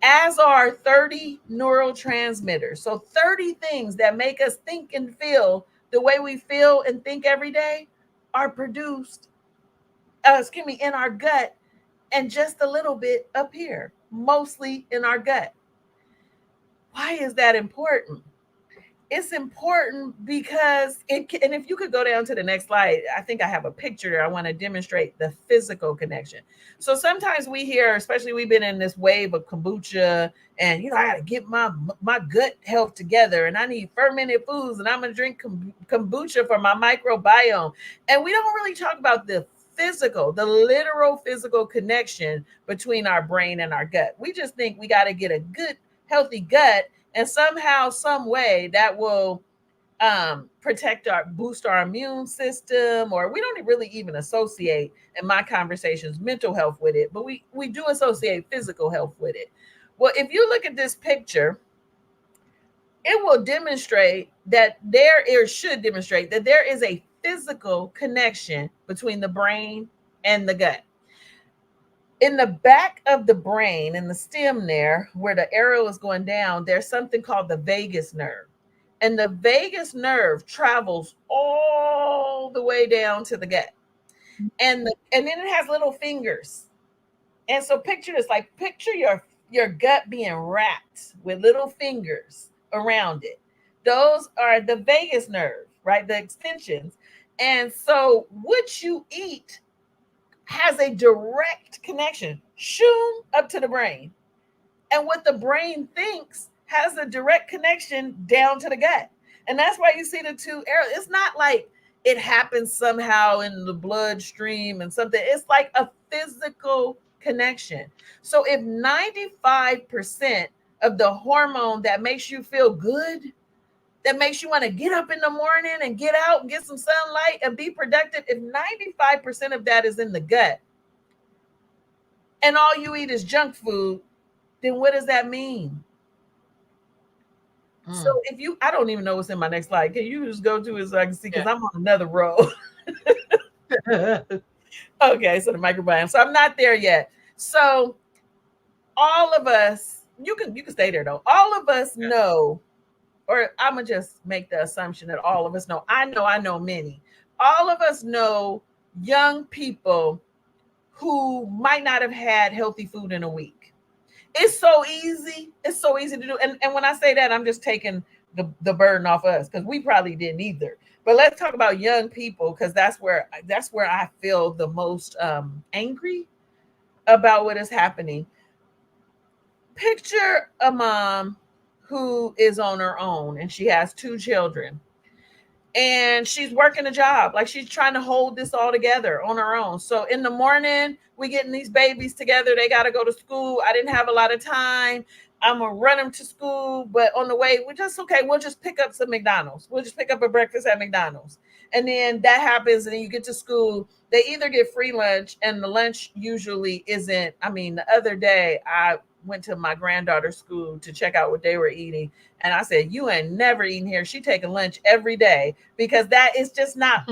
as are 30 neurotransmitters. So 30 things that make us think and feel the way we feel and think every day are produced, in our gut, and just a little bit up here, mostly in our gut. Why is that important? It's important because and if you could go down to the next slide, I think I have a picture. I want to demonstrate the physical connection. So sometimes we hear, especially we've been in this wave of kombucha, and I got to get my gut health together, and I need fermented foods, and I'm gonna drink kombucha for my microbiome. And we don't really talk about the literal physical connection between our brain and our gut. We just think we got to get a good, healthy gut, and somehow, some way that will boost our immune system, or we don't really even associate in my conversations mental health with it, but we do associate physical health with it. Well, if you look at this picture, it will demonstrate that it should demonstrate that there is a physical connection between the brain and the gut. In the back of the brain, in the stem there, where the arrow is going down, there's something called the vagus nerve. And the vagus nerve travels all the way down to the gut. And then it has little fingers. And so picture this, like picture your gut being wrapped with little fingers around it. Those are the vagus nerve, right? The extensions. And so what you eat has a direct connection, shoom, up to the brain. And what the brain thinks has a direct connection down to the gut. And that's why you see the two arrows. It's not like it happens somehow in the bloodstream and something. It's like a physical connection. So if 95% of the hormone that makes you feel good, that makes you want to get up in the morning and get out and get some sunlight and be productive, if 95% of that is in the gut and all you eat is junk food, then what does that mean? So Mm. if you, I don't even know what's in my next slide. Can you just go to it so I can see? Because Yeah. I'm on another row. Okay, so the microbiome. So I'm not there yet. So all of us, you can stay there though. All of us Yeah. know, or I'm gonna just make the assumption that all of us know. I know many. All of us know young people who might not have had healthy food in a week. It's so easy. It's so easy to do. And when I say that, I'm just taking the burden off us because we probably didn't either. But let's talk about young people because that's where I feel the most angry about what is happening. Picture a mom who is on her own and she has two children and she's working a job, like she's trying to hold this all together on her own. So in the morning we getting these babies together, they got to go to school. I didn't have a lot of time, I'm gonna run them to school, but on the way we're just okay, we'll just pick up some McDonald's, we'll just pick up a breakfast at McDonald's. And then that happens and then you get to school, they either get free lunch and the lunch usually isn't, I mean, the other day I went to my granddaughter's school to check out what they were eating, and I said, you ain't never eating here. She taking lunch every day because that is just not,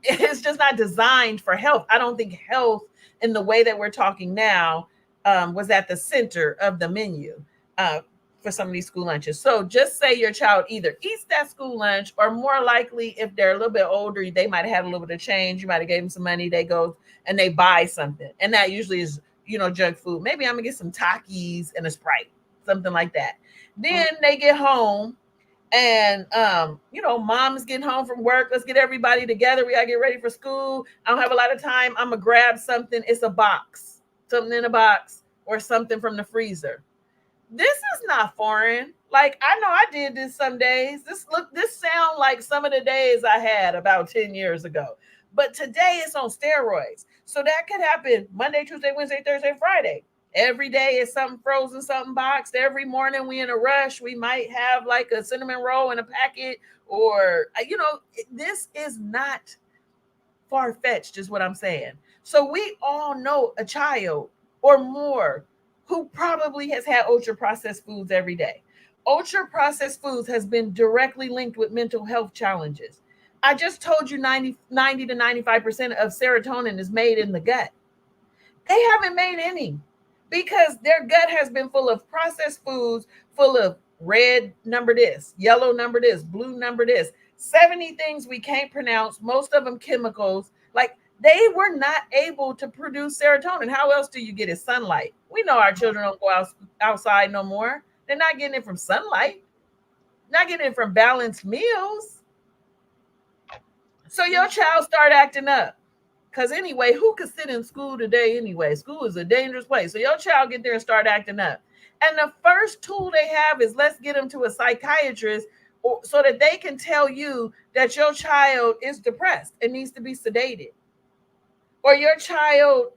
it's just not designed for health. I don't think health in the way that we're talking now was at the center of the menu uh, for some of these school lunches. So just say your child either eats that school lunch, or more likely, if they're a little bit older, they might have had a little bit of change. You might have gave them some money. They go and they buy something, and that usually is, junk food. Maybe I'm gonna get some Takis and a Sprite, something like that. Then they get home and mom's getting home from work, let's get everybody together, we gotta get ready for school, I don't have a lot of time, I'm gonna grab something, it's a box, something in a box or something from the freezer. This is not foreign. Like, I know I did this some days. This sound like some of the days I had about 10 years ago. But today it's on steroids. So that could happen Monday, Tuesday, Wednesday, Thursday, Friday. Every day is something frozen, something boxed. Every morning we in a rush. We might have like a cinnamon roll in a packet, or this is not far fetched, is what I'm saying. So we all know a child or more who probably has had ultra processed foods every day. Ultra processed foods has been directly linked with mental health challenges. I just told you 90 to 95% of serotonin is made in the gut. They haven't made any because their gut has been full of processed foods, full of red number this, yellow number this, blue number this, 70 things we can't pronounce, most of them chemicals. Like, they were not able to produce serotonin. How else do you get it? Sunlight. We know our children don't go outside no more. They're not getting it from sunlight, not getting it from balanced meals. So your child start acting up. Because anyway, who could sit in school today anyway? School is a dangerous place. So your child get there and start acting up. And the first tool they have is, let's get them to a psychiatrist, so that they can tell you that your child is depressed and needs to be sedated. Or your child,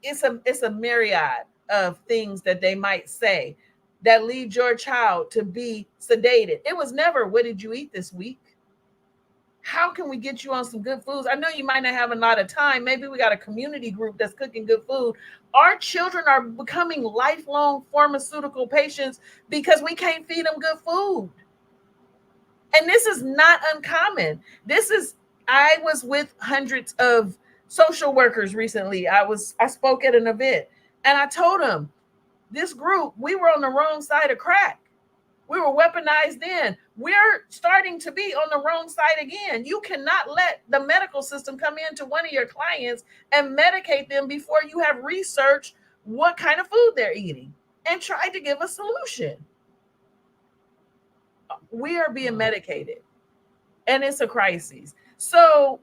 it's a myriad of things that they might say that lead your child to be sedated. It was never, what did you eat this week? How can we get you on some good foods? I know you might not have a lot of time. Maybe we got a community group that's cooking good food. Our children are becoming lifelong pharmaceutical patients because we can't feed them good food. And this is not uncommon. I was with hundreds of social workers recently. I spoke at an event and I told them, this group, we were on the wrong side of crack. We were weaponized then. We're starting to be on the wrong side again. You cannot let the medical system come into one of your clients and medicate them before you have researched what kind of food they're eating and try to give a solution. We are being medicated and it's a crisis. So,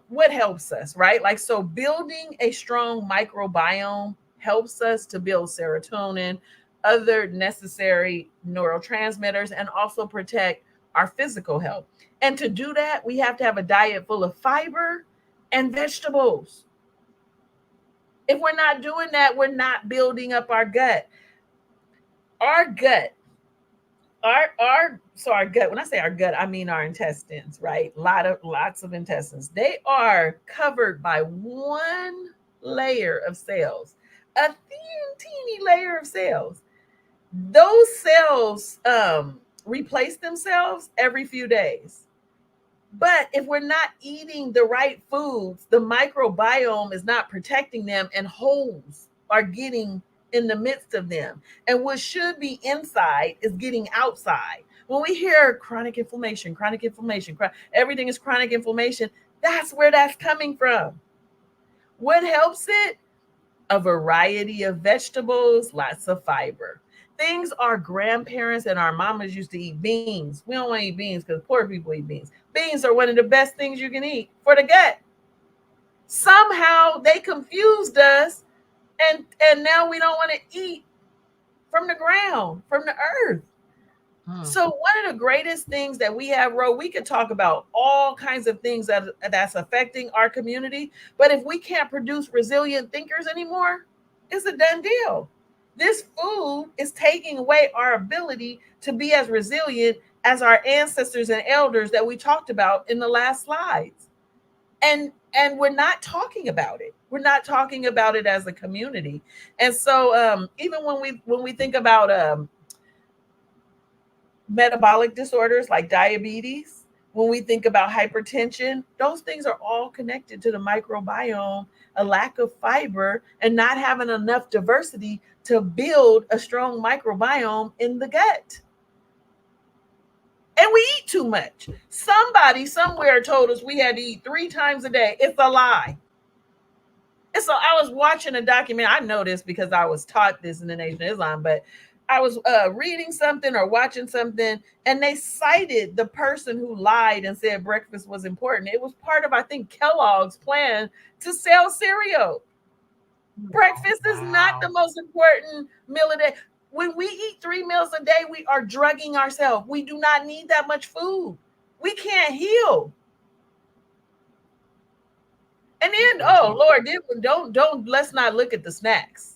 what helps us, right? Like, so building a strong microbiome helps us to build serotonin, other necessary neurotransmitters, and also protect our physical health. And to do that, we have to have a diet full of fiber and vegetables. If we're not doing that, we're not building up our gut. Our gut, our gut, when I say our gut, I mean our intestines, right? Lots of intestines. They are covered by one layer of cells, a teeny layer of cells. Those cells replace themselves every few days. But if we're not eating the right foods, the microbiome is not protecting them, and holes are getting in the midst of them. And what should be inside is getting outside. When we hear chronic inflammation, everything is chronic inflammation, that's where that's coming from. What helps it? A variety of vegetables, lots of fiber. Things our grandparents and our mamas used to eat: beans. We don't want to eat beans because poor people eat beans. Beans are one of the best things you can eat for the gut. Somehow they confused us, and now we don't want to eat from the ground, from the earth. Mm. So one of the greatest things that we have, Ro, we could talk about all kinds of things that's affecting our community, but if we can't produce resilient thinkers anymore, it's a done deal. This food is taking away our ability to be as resilient as our ancestors and elders that we talked about in the last slides. And we're not talking about it. We're not talking about it as a community. And so even when we think about metabolic disorders like diabetes, when we think about hypertension, those things are all connected to the microbiome, a lack of fiber, and not having enough diversity to build a strong microbiome in the gut. And we eat too much. Somebody somewhere told us we had to eat 3 times a day. It's a lie. And so I was watching a document. I know this because I was taught this in the Nation of Islam, but I was reading something or watching something, and they cited the person who lied and said breakfast was important. It was part of, I think, Kellogg's plan to sell cereal. Oh, Breakfast is not the wow. most important meal a day. When we eat 3 meals a day, we are drugging ourselves. We do not need that much food. We can't heal. And then, That's oh right. Lord, don't let's not look at the snacks.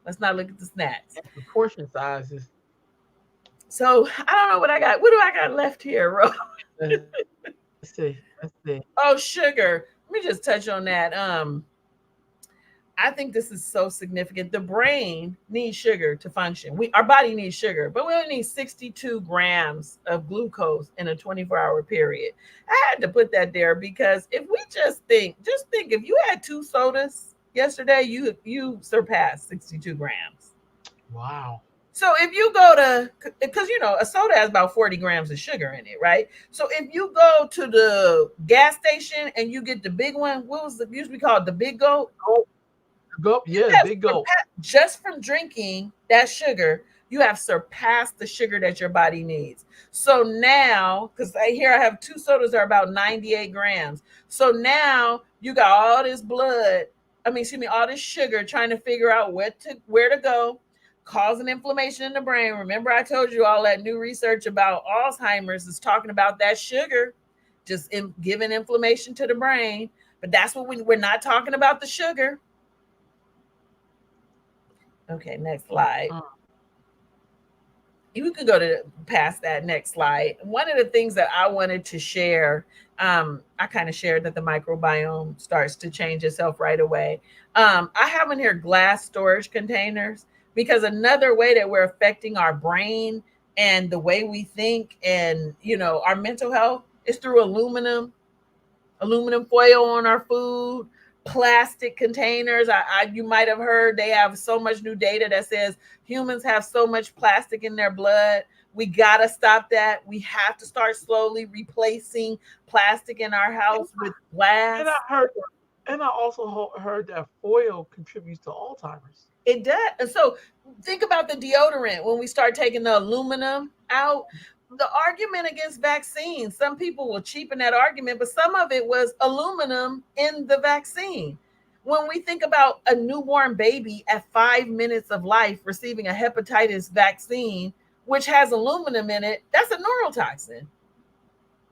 Let's not look at the snacks. And the portion sizes. So I don't know what I got. What do I got left here, Ro? Let's see. Let's see. Oh, sugar. Let me just touch on that. I think this is so significant. The brain needs sugar to function. Our body needs sugar, but we only need 62 grams of glucose in a 24-hour period. I had to put that there because if we just think if you had 2 sodas yesterday, you surpassed 62 grams. Wow. So if you go to, because a soda has about 40 grams of sugar in it, right? So if you go to the gas station and you get the big one, what was the used to be called, the big goat? Gulp. Gulp. You Yeah, the have big gulp. just from drinking that sugar, you have surpassed the sugar that your body needs. So now, because here I have 2 sodas are about 98 grams. So now you got all this blood, I mean, excuse me, all this sugar trying to figure out where to go, causing inflammation in the brain. Remember, I told you all that new research about Alzheimer's is talking about that sugar just giving inflammation to the brain. But that's what we're not talking about the sugar. Okay, next slide. Mm. You can go to past that next slide. One of the things that I wanted to share, I kind of shared that the microbiome starts to change itself right away. I have in here glass storage containers because another way that we're affecting our brain and the way we think and our mental health is through aluminum foil on our food, plastic containers. You might have heard they have so much new data that says humans have so much plastic in their blood. We got to stop that. We have to start slowly replacing plastic in our And, house with glass. and I heard that, and I also heard that foil contributes to Alzheimer's. It does. And so think about the deodorant when we start taking the aluminum out. The argument against vaccines, some people will cheapen that argument, but some of it was aluminum in the vaccine. When we think about a newborn baby at 5 minutes of life receiving a hepatitis vaccine, which has aluminum in it, that's a neurotoxin.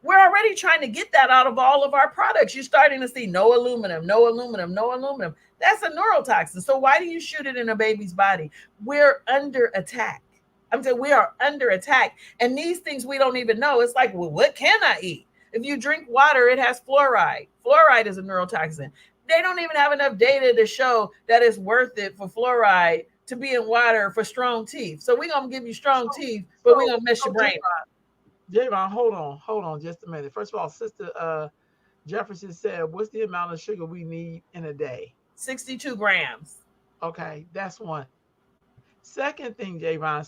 We're already trying to get that out of all of our products. You're starting to see no aluminum, no aluminum, no aluminum. That's a neurotoxin. So why do you shoot it in a baby's body? We're under attack. I'm saying we are under attack. And these things we don't even know. It's like, well, what can I eat? If you drink water, it has fluoride. Fluoride is a neurotoxin. They don't even have enough data to show that it's worth it for fluoride to be in water for strong teeth. So we're gonna give you strong So, teeth, but we're so, gonna mess so, your brain up. Javon, hold on just a minute. First of all, Sister Jefferson said, what's the amount of sugar we need in a day? 62 grams. Okay, that's one. Second thing, Javon.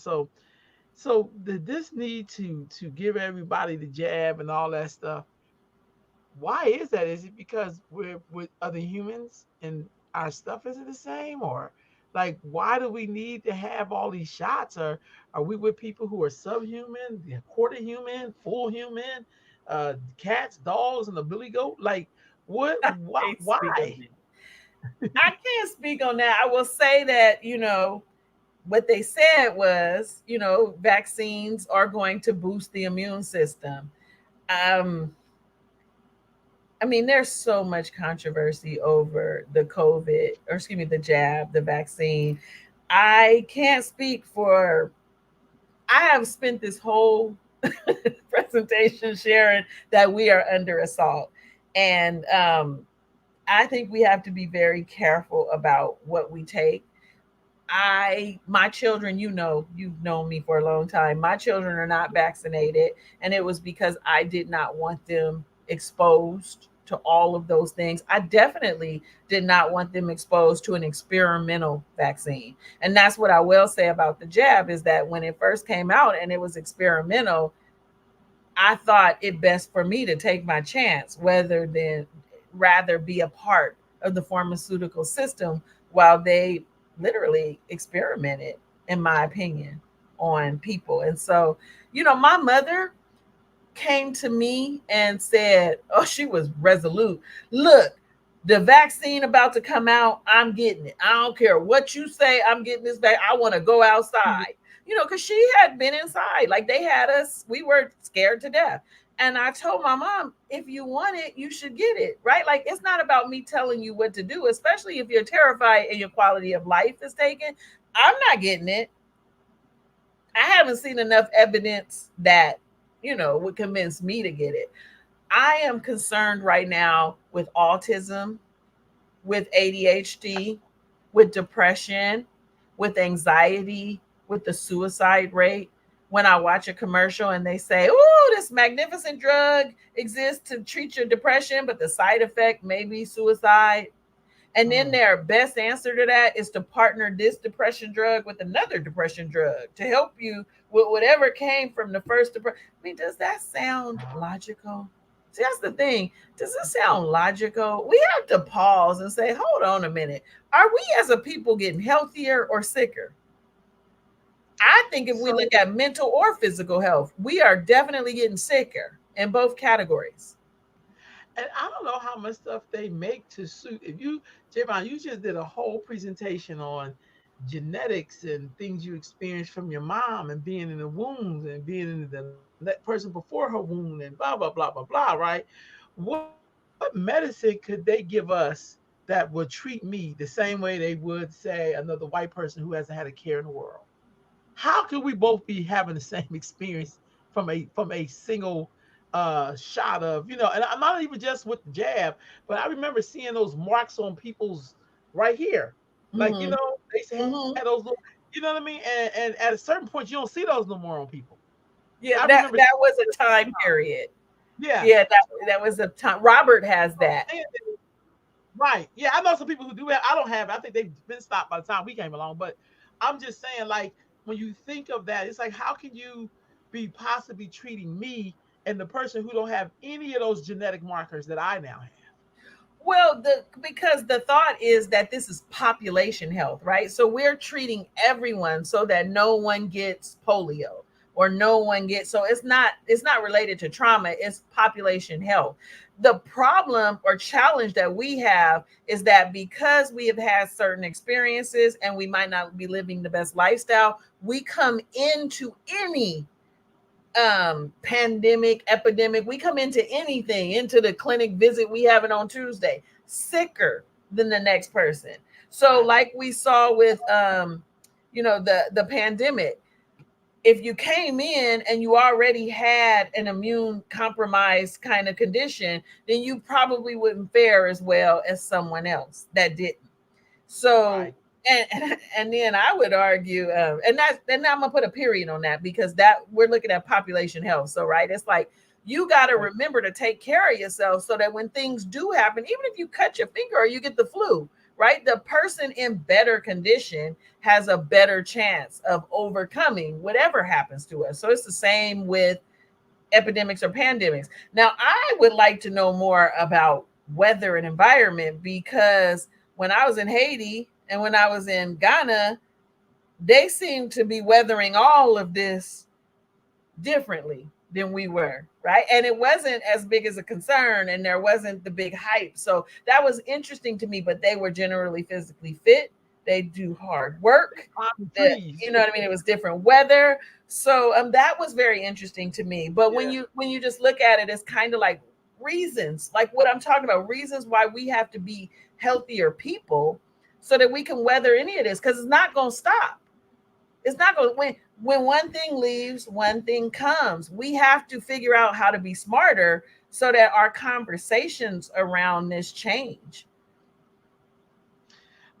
So did this need to give everybody the jab and all that stuff? Why is that? Is it because we're with other humans and our stuff isn't the same, or like why do we need to have all these shots? Or are we with people who are subhuman, quarter human, full human, cats, dogs, and a billy goat? Like what? I Why? can't speak on Why? that. I can't speak on that. I will say that, what they said was, vaccines are going to boost the immune system. Um, I mean, there's so much controversy over the COVID, or excuse me, the jab, the vaccine. I can't speak for, I have spent this whole presentation sharing that we are under assault. And I think we have to be very careful about what we take. My children, you've known me for a long time. My children are not vaccinated, and it was because I did not want them exposed to all of those things. I definitely did not want them exposed to an experimental vaccine. And that's what I will say about the jab is that when it first came out and it was experimental, I thought it best for me to take my chance rather be a part of the pharmaceutical system while they literally experimented, in my opinion, on people. And so, my mother came to me and said, oh, she was resolute. Look, the vaccine about to come out, I'm getting it. I don't care what you say, I'm getting this back. I want to go outside. Because she had been inside. Like they had us, we were scared to death. And I told my mom, if you want it, you should get it, right? Like it's not about me telling you what to do, especially if you're terrified and your quality of life is taken. I'm not getting it. I haven't seen enough evidence that, would convince me to get it. I am concerned right now with autism, with ADHD, with depression, with anxiety, with the suicide rate. When I watch a commercial and they say, oh, this magnificent drug exists to treat your depression, but the side effect may be suicide. And then Mm. their best answer to that is to partner this depression drug with another depression drug to help you with whatever came from the first depression. I mean, does that sound logical? See, that's the thing. Does this sound logical? We have to pause and say, hold on a minute. Are we as a people getting healthier or sicker? I think if we So look at mental or physical health, we are definitely getting sicker in both categories. and I don't know how much stuff they make to suit. If you, Javon, you just did a whole presentation on genetics and things you experienced from your mom and being in the wounds and being in the person before her wound and blah blah blah blah blah. Right? What medicine could they give us that would treat me the same way they would say another white person who hasn't had a care in the world? How could we both be having the same experience from a single shot of, and I'm not even just with the jab, but I remember seeing those marks on people's right here. Like, Mm-hmm. they used to have those Mm-hmm. little, you know what I mean? And at a certain point you don't see those no more on people. I Yeah, remember that was a time period. yeah. Yeah, that was a time. Robert has that. Saying that- Right. Yeah, I know some people who do have. I don't have it. I think they've been stopped by the time we came along. But I'm just saying, like, when you think of that, it's like, how can you be possibly treating me and the person who don't have any of those genetic markers that I now have? Well, the because the thought is that this is population health, right? So we're treating everyone so that no one gets polio. or no one gets. So it's not related to trauma, it's population health. The problem or challenge that we have is that because we have had certain experiences and we might not be living the best lifestyle, we come into any pandemic, epidemic, we come into anything, into the clinic visit we have it on Tuesday, sicker than the next person. So Right. like we saw with the pandemic, if you came in and you already had an immune compromised kind of condition, then you probably wouldn't fare as well as someone else that didn't. So, Right. and then I would argue, and I'm gonna put a period on that, because that we're looking at population health. So, right, it's like you got to Right. remember to take care of yourself so that when things do happen, even if you cut your finger or you get the flu, right, the person in better condition has a better chance of overcoming whatever happens to us. So it's the same with epidemics or pandemics. Now, I would like to know more about weather and environment, because when I was in Haiti and when I was in Ghana, they seemed to be weathering all of this differently than we were, right? And it wasn't as big as a concern and there wasn't the big hype. So that was interesting to me, but they were generally physically fit. They do hard work. Palm That, trees. you know what I mean? It was different weather. So that was very interesting to me. But when Yeah. you just look at it, it's kind of like reasons, like what I'm talking about, reasons why we have to be healthier people so that we can weather any of this, because it's not gonna stop. It's not going to, when one thing leaves, one thing comes. We have to figure out how to be smarter so that our conversations around this change.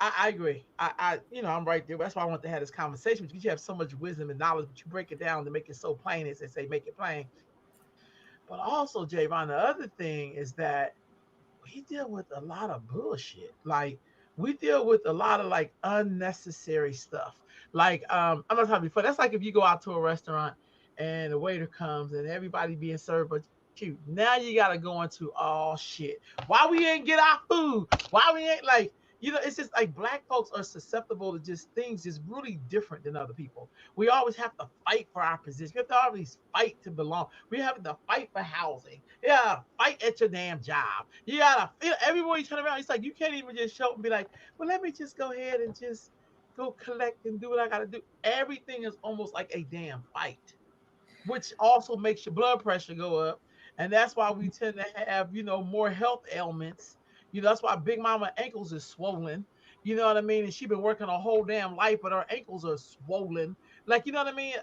I agree. I'm right there. That's why I want to have this conversation because you have so much wisdom and knowledge, but you break it down to make it so plain, as they say, make it plain. But also, Javon, the other thing is that we deal with a lot of bullshit. Like we deal with a lot of like unnecessary stuff. Like I'm not talking before. That's like if you go out to a restaurant and the waiter comes and everybody being served but you. Now you gotta go into all shit. Why we ain't get our food? Why we ain't like it's just like black folks are susceptible to just things just really different than other people. We always have to fight for our position. We have to always fight to belong. We have to fight for housing. Yeah, fight at your damn job. You gotta feel everywhere you turn around. It's like you can't even just show up and be like, well, let me just go ahead and just go collect and do what I gotta do. Everything is almost like a damn fight, which also makes your blood pressure go up. And that's why we tend to have, more health ailments. That's why Big Mama ankles is swollen. You know what I mean? And she been working a whole damn life, but her ankles are swollen. Like, you know what I mean?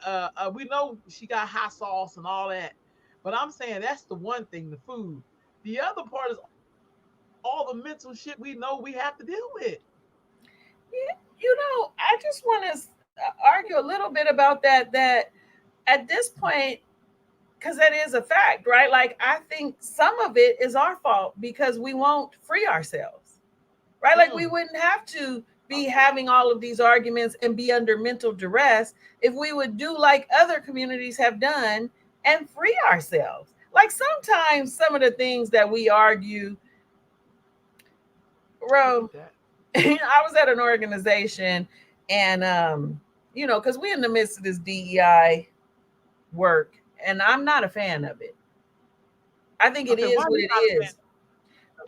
We know she got hot sauce and all that. But I'm saying that's the one thing, the food. The other part is all the mental shit we know we have to deal with. I just want to argue a little bit about that. That at this point, because that is a fact, right? Like I think some of it is our fault because we won't free ourselves, right? Like we Mm, wouldn't have to be okay. having all of these arguments and be under mental duress if we would do like other communities have done and free ourselves. Like sometimes some of the things that we argue, I bro, get that. I was at an organization and because we're in the midst of this DEI work and I'm not a fan of it. I think it Okay, why is are what you it not a fan is. of it?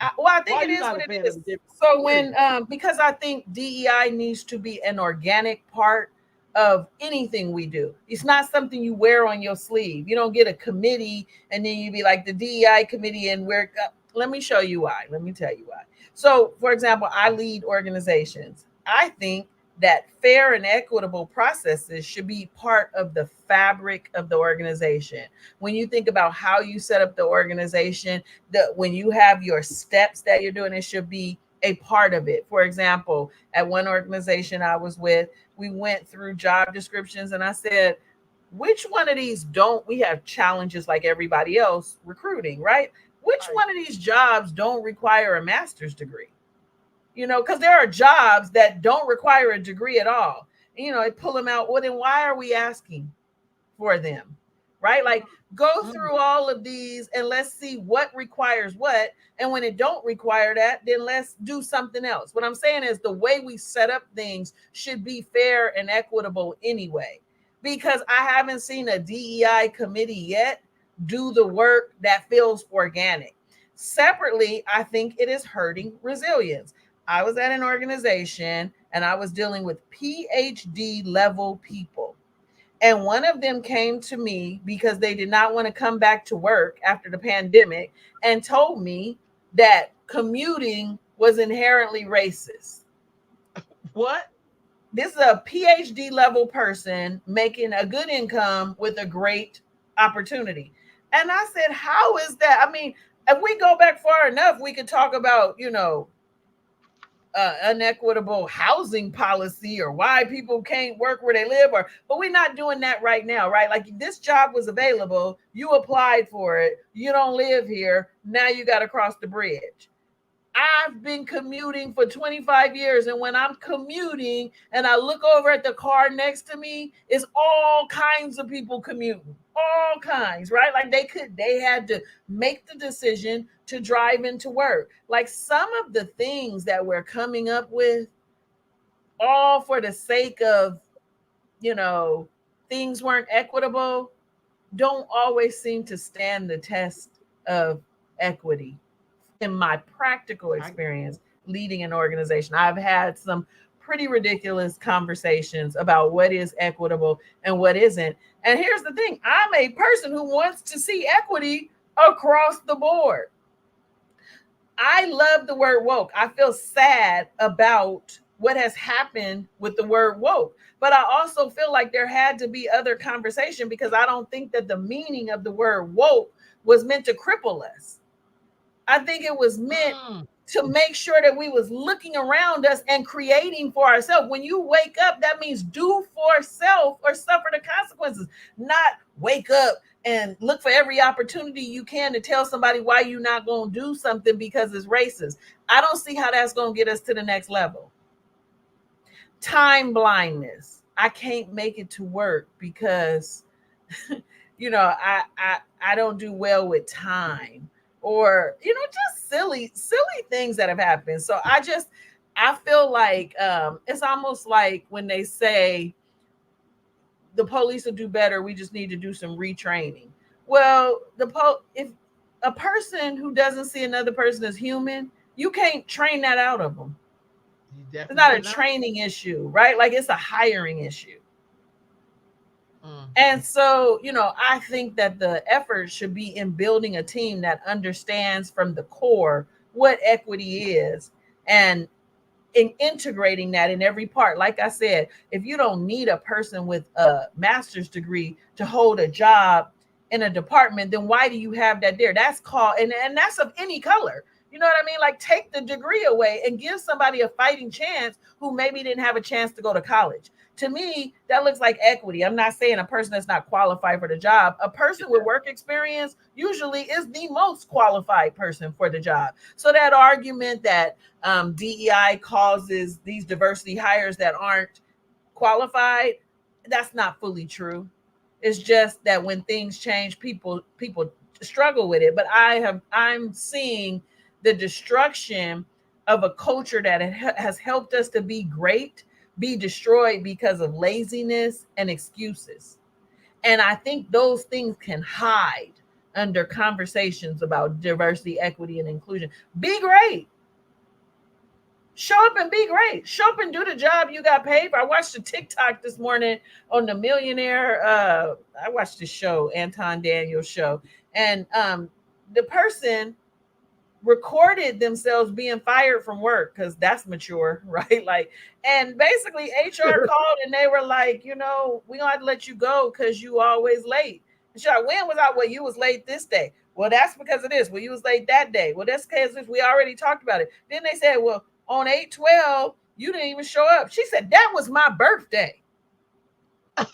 I Why think are it you is not what a it fan of is. it, Jay? So Period. when because I think DEI needs to be an organic part of anything we do. It's not something you wear on your sleeve. You don't get a committee and then you be like the DEI committee and we're let me show you why. Let me tell you why. So, for example, I lead organizations. I think that fair and equitable processes should be part of the fabric of the organization. When you think about how you set up the organization, when you have your steps that you're doing, it should be a part of it. For example, at one organization I was with, we went through job descriptions and I said, which one of these don't we have challenges like everybody else recruiting, right? Which Right. one of these jobs don't require a master's degree? Because there are jobs that don't require a degree at all. They pull them out. Well, then why are we asking for them? Right? Like go Mm, through all of these and let's see what requires what. And when it don't require that, then let's do something else. What I'm saying is the way we set up things should be fair and equitable anyway. because I haven't seen a DEI committee yet do the work that feels organic. Separately, I think it is hurting resilience. I was at an organization and I was dealing with PhD level people. And one of them came to me because they did not want to come back to work after the pandemic and told me that commuting was inherently racist. What? This is a PhD level person making a good income with a great opportunity. And I said, how is that? I mean, if we go back far enough, we could talk about, unequitable housing policy or why people can't work where they live, or but we're not doing that right now, right? Like this job was available, you applied for it, you don't live here, now you got to cross the bridge. I've been commuting for 25 years, and when I'm commuting and I look over at the car next to me, it's all kinds of people commuting, all kinds, right? Like they had to make the decision to drive into work. Like some of the things that we're coming up with, all for the sake of, you know, things weren't equitable, don't always seem to stand the test of equity. In my practical I experience leading an organization, I've had some pretty ridiculous conversations about what is equitable and what isn't. And here's the thing, I'm a person who wants to see equity across the board. I love the word woke. I feel sad about what has happened with the word woke. But I also feel like there had to be other conversation because I don't think that the meaning of the word woke was meant to cripple us. I think it was meant mm, to make sure that we was looking around us and creating for ourselves. When you wake up, that means do for self or suffer the consequences, not wake up and look for every opportunity you can to tell somebody why you're not going to do something because it's racist. I don't see how that's going to get us to the next level. Time blindness. I can't make it to work because I don't do well with time, or just silly things that have happened. So I feel like it's almost like when they say the police will do better, we just need to do some retraining. Well, if a person who doesn't see another person as human, you can't train that out of them. you It's definitely not a cannot. training issue, right? Like it's a hiring issue. Mm, And so, I think that the effort should be in building a team that understands from the core what equity is, and in integrating that in every part. Like I said, if you don't need a person with a master's degree to hold a job in a department, then why do you have that there? That's called, and that's of any color. You know what I mean? Like take the degree away and give somebody a fighting chance who maybe didn't have a chance to go to college. To me, that looks like equity. I'm not saying a person that's not qualified for the job. A person with work experience usually is the most qualified person for the job. So that argument that DEI causes these diversity hires that aren't qualified, that's not fully true. It's just that when things change, people struggle with it. But I'm seeing the destruction of a culture that has helped us to be great be destroyed because of laziness and excuses. And I think those things can hide under conversations about diversity, equity, and inclusion. Be great. Show up and be great. Show up and do the job you got paid for. I watched a TikTok this morning on the millionaire. I watched the show, Anton Daniels show, and the person recorded themselves being fired from work because that's mature, right? Like, and basically HR called and they were like, we gonna have to let you go because you always late. And she's like, when was I? Well, you was late this day. Well, that's because of this. Well, you was late that day. Well, that's because we already talked about it. Then they said, well, on 8/12, you didn't even show up. She said, that was my birthday. Come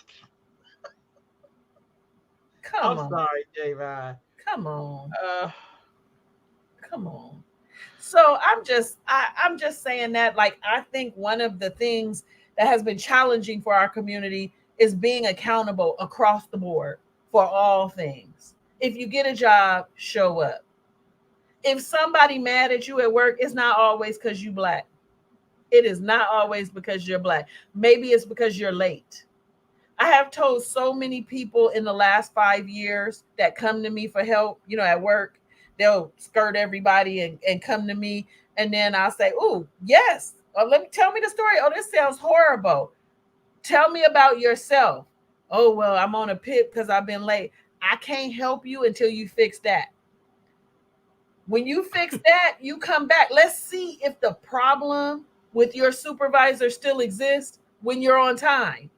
I'm on. sorry, Javon. Come on. Uh, Come on. So I'm just saying that, like, I think one of the things that has been challenging for our community is being accountable across the board for all things. If you get a job, show up. If somebody mad at you at work, it's not always because you black. It is not always because you're black. Maybe it's because you're late. I have told so many people in the last 5 years that come to me for help, at work, they'll skirt everybody and come to me. And then I'll say, oh, yes. Tell me the story. Oh, this sounds horrible. Tell me about yourself. Oh, well, I'm on a pit because I've been late. I can't help you until you fix that. When you fix that, you come back. Let's see if the problem with your supervisor still exists when you're on time.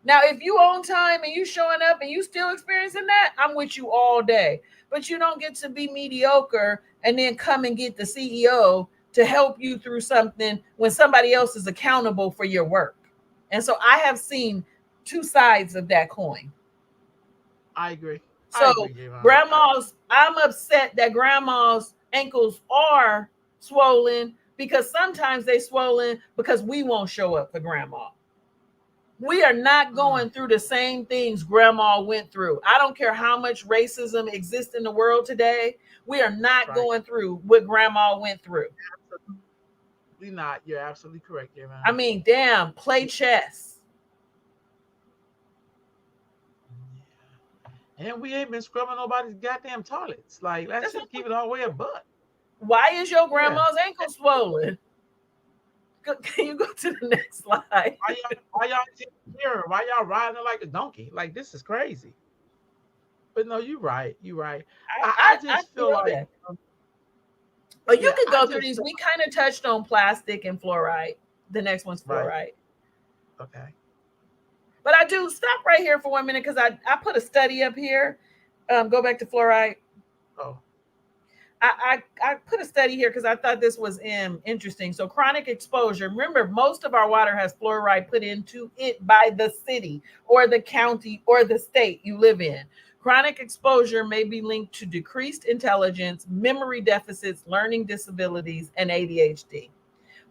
Now, if you on time and you showing up and you still experiencing that, I'm with you all day. But you don't get to be mediocre and then come and get the CEO to help you through something when somebody else is accountable for your work. And so I have seen two sides of that coin. I agree. I So agree, Javon. I'm upset that grandma's ankles are swollen because sometimes they swollen because we won't show up for grandma. We are not going through the same things grandma went through. I don't care how much racism exists in the world today. We are not Right. going through what grandma went through. Absolutely not. You're absolutely correct, Javon. I mean, damn, play chess. And we ain't been scrubbing nobody's goddamn toilets. Like, let's That's just keep it all the way a butt. why is your Yeah. grandma's ankle swollen? Can you go to the next slide? Why y'all taking care of her? Why y'all riding her like a donkey? Like, this is crazy. But no, you're right. You're right. I I just feel feel like, that. Oh, you yeah, could I go through just these. feel We kind of touched on plastic and fluoride. The next one's right. fluoride. Okay. But I do stop right here for 1 minute because I put a study up here. Go back to fluoride. Oh, I put a study here because I thought this was interesting. So chronic exposure. Remember, most of our water has fluoride put into it by the city or the county or the state you live in. Chronic exposure may be linked to decreased intelligence, memory deficits, learning disabilities, and ADHD.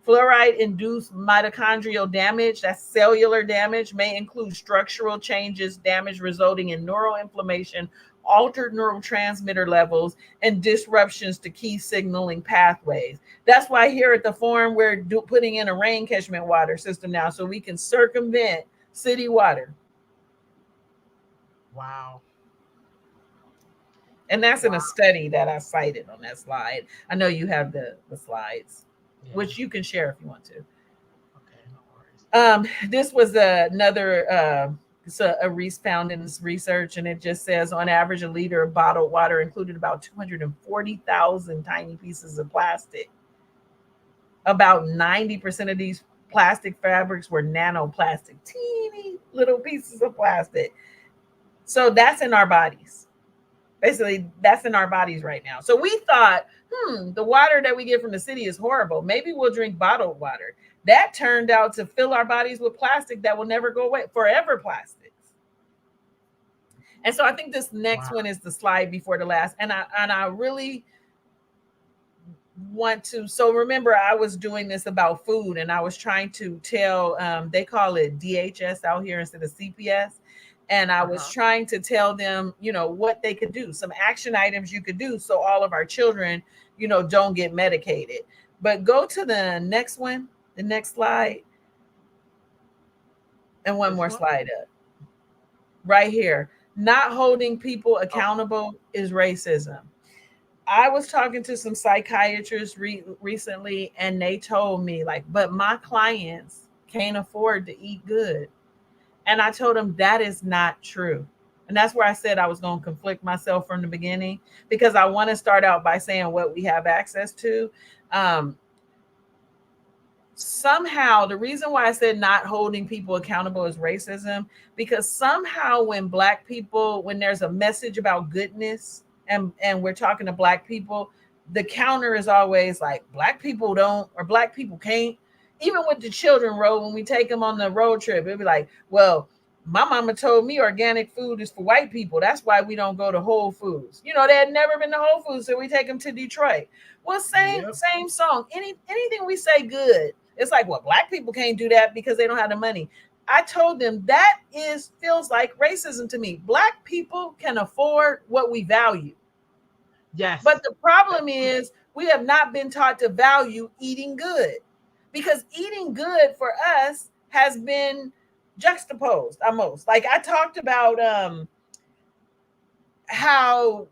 Fluoride induced mitochondrial damage, that's cellular damage, may include structural changes, damage resulting in neural inflammation, altered neurotransmitter levels, and disruptions to key signaling pathways. That's why here at the farm, we're putting in a rain catchment water system now so we can circumvent city water. wow. And that's in a Wow. study that I cited on that slide. I know you have the slides, Yeah. which you can share if you want to. Okay. No worries. This was another so a Reese found in this research, and it just says on average, a liter of bottled water included about 240,000 tiny pieces of plastic. About 90% of these plastic fabrics were nanoplastic, teeny little pieces of plastic. So that's in our bodies. Basically, that's in our bodies right now. So we thought, the water that we get from the city is horrible. Maybe we'll drink bottled water. That turned out to fill our bodies with plastic that will never go away, forever plastics. And so I think this next Wow. one is the slide before the last. And I really want to. So remember, I was doing this about food, and I was trying to tell. They call it DHS out here instead of CPS. And I Uh was huh. trying to tell them, what they could do, some action items you could do so all of our children, don't get medicated. But go to the next one, the next slide, and one This more one. slide up. Right here. Not holding people Oh, accountable is racism. I was talking to some psychiatrists recently, and they told me, like, but my clients can't afford to eat good. And I told them that is not true. And that's where I said I was going to conflict myself from the beginning because I want to start out by saying what we have access to. Um, Somehow, the reason why I said not holding people accountable is racism, because somehow when black people, when there's a message about goodness and we're talking to black people, the counter is always like black people don't or black people can't. Even with the children road, when we take them on the road trip, it'd be like, well, my mama told me organic food is for white people. That's why we don't go to Whole Foods. They had never been to Whole Foods, so we take them to Detroit. Well, same yep. same song. Anything we say good, it's like, well, black people can't do that because they don't have the money. I told them that is feels like racism to me. Black people can afford what we value. But Yes. the That's problem true. is we have not been taught to value eating good because eating good for us has been juxtaposed almost. Like I talked about how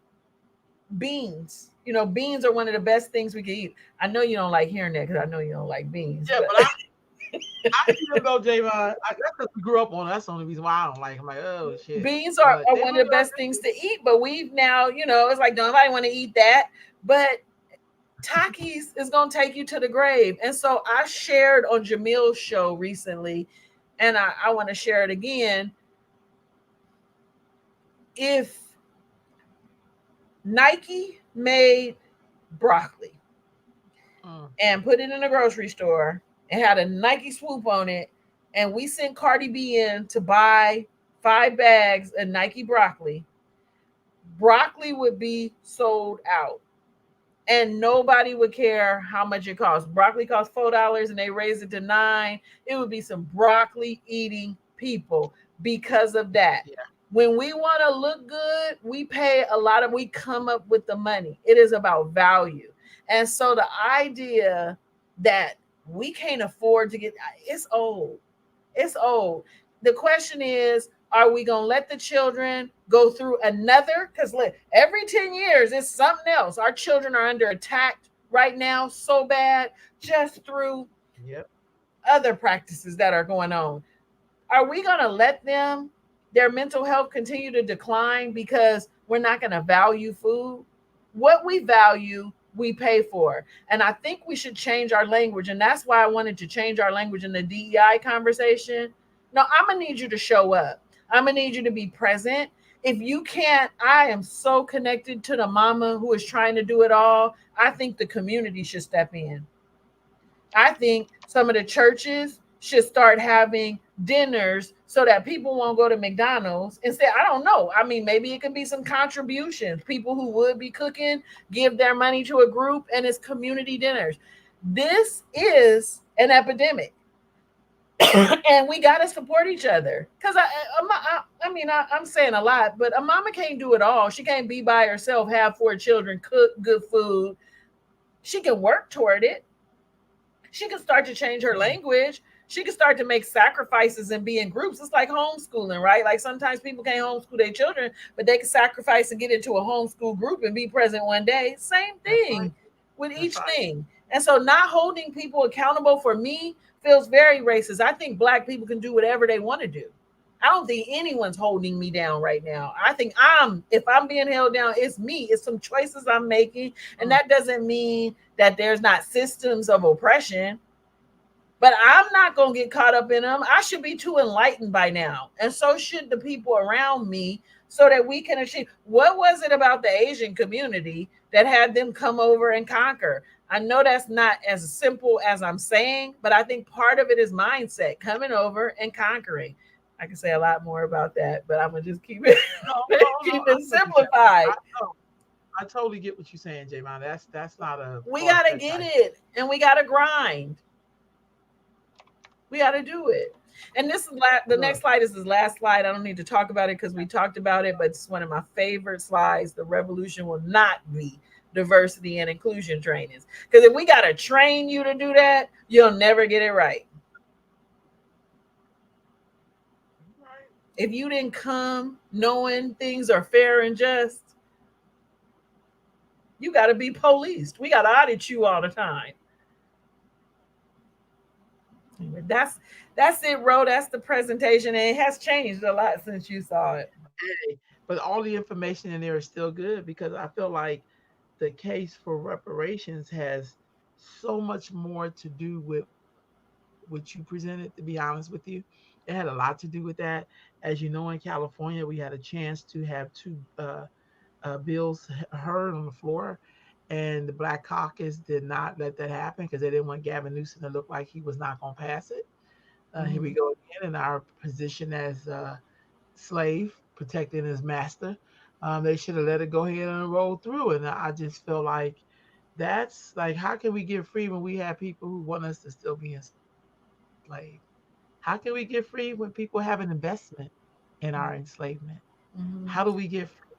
beans, beans are one of the best things we can eat. I know you don't like hearing that because I know you don't like beans, Yeah, but but I even though Javon, that's because we grew up on it. That's the only reason why I don't like. I'm like, oh shit. beans are But one they of the look best like things to eat. But we've now, it's like, don't nobody want to eat that. But Takis is gonna take you to the grave. And so I shared on Jamil's show recently, and I want to share it again. If Nike made broccoli and put it in a grocery store and had a Nike swoop on it, and we sent Cardi B in to buy 5 bags of Nike broccoli would be sold out and nobody would care how much it costs. Broccoli costs $4 and they raise it to 9. It would be some broccoli eating people because of that. yeah, When we want to look good, we pay a lot of we come up with the money. It is about value. And so the idea that we can't afford to get it's old. It's old. The question is, are we going to let the children go through another? Because every 10 years, it's something else. Our children are under attack right now so bad just through yep. other practices that are going on. Are we going to let their mental health continue to decline because we're not going to value food? What we value, we pay for. And I think we should change our language. And that's why I wanted to change our language in the DEI conversation. No, I'm going to need you to show up. I'm going to need you to be present. If you can't, I am so connected to the mama who is trying to do it all. I think the community should step in. I think some of the churches should start having dinners so that people won't go to McDonald's. Instead, I don't know. I mean, maybe it could be some contributions. People who would be cooking give their money to a group and it's community dinners. This is an epidemic. And we got to support each other. Because I'm saying a lot, but a mama can't do it all. She can't be by herself, have 4 children, cook good food. She can work toward it. She can start to change her language. She can start to make sacrifices and be in groups. It's like homeschooling, right? Like sometimes people can't homeschool their children, but they can sacrifice and get into a homeschool group and be present one day. Same That's right. thing with That's each right. thing. And so not holding people accountable for me feels very racist. I think black people can do whatever they want to do. I don't think anyone's holding me down right now. I think if I'm being held down, it's me. It's some choices I'm making. And Mm, that doesn't mean that there's not systems of oppression, but I'm not going to get caught up in them. I should be too enlightened by now. And so should the people around me so that we can achieve. What was it about the Asian community that had them come over and conquer? I know that's not as simple as I'm saying, but I think part of it is mindset coming over and conquering. I can say a lot more about that, but I'm going to just keep it no, no, no. keep I it get what you're saying. simplified. I know. I totally get what you're saying, Javon. That's not a We far got to fetched get idea. it and we got to grind. We got to do it. And this is the next Look, slide is the last slide. I don't need to talk about it because we talked about it, but it's one of my favorite slides. The revolution will not be diversity and inclusion trainings. Because if we got to train you to do that, you'll never get it right. right? If you didn't come knowing things are fair and just, you got to be policed. We got to audit you all the time. That's it, Ro. That's the presentation, and it has changed a lot since you saw it. Hey, but all the information in there is still good because I feel like the case for reparations has so much more to do with what you presented. To be honest with you, it had a lot to do with that. As you know, in California, we had a chance to have two bills heard on the floor, and the Black Caucus did not let that happen because they didn't want Gavin Newsom to look like he was not going to pass it. Here we Mhm. go again in our position as slave protecting his master. They should have let it go ahead and roll through. And I just feel like that's like, how can we get free when we have people who want us to still be enslaved? How can we get free when people have an investment in our enslavement? How do we Mhm. get free?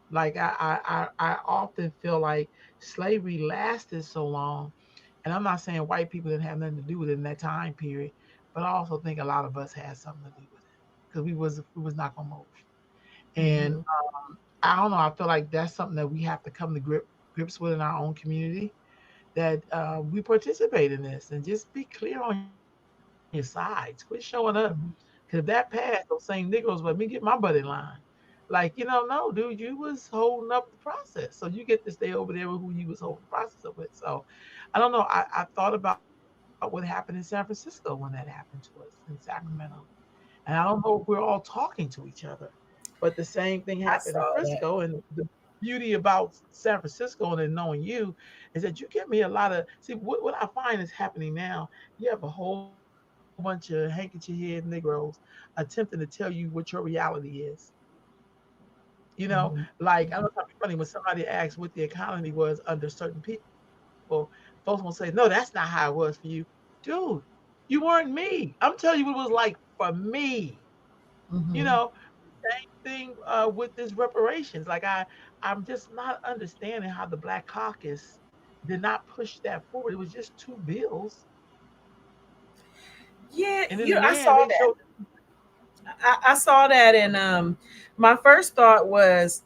Like I often feel like slavery lasted so long, and I'm not saying white people didn't have nothing to do with it in that time period, but I also think a lot of us had something to do with it. because we was not gonna move. And Mm-hmm. I don't know. I feel like that's something that we have to come to grips with in our own community. That we participate in this and just be clear on your sides. Quit showing up. Because if that passed, those same Negroes let me get my butt in line. Like, no, dude, you was holding up the process. So you get to stay over there with who you was holding the process up with. So I don't know. I thought about what happened in San Francisco when that happened to us in Sacramento. And I don't know if we're all talking to each other. But the same thing happened in I Frisco. saw And that. the beauty about San Francisco and then knowing you is that you get me a lot of see what I find is happening now. You have a whole bunch of handkerchief head Negroes attempting to tell you what your reality is. Mm-hmm. Like I know it's not funny when somebody asks what the economy was under certain people, folks gonna say, "No, that's not how it was for you, dude. You weren't me. I'm telling you what it was like for me." You Mm-hmm. know, same thing with this reparations. I'm just not understanding how the Black Caucus did not push that forward. It was just two bills, Yeah, and in the I end, saw they that. showed. I saw that, and my first thought was,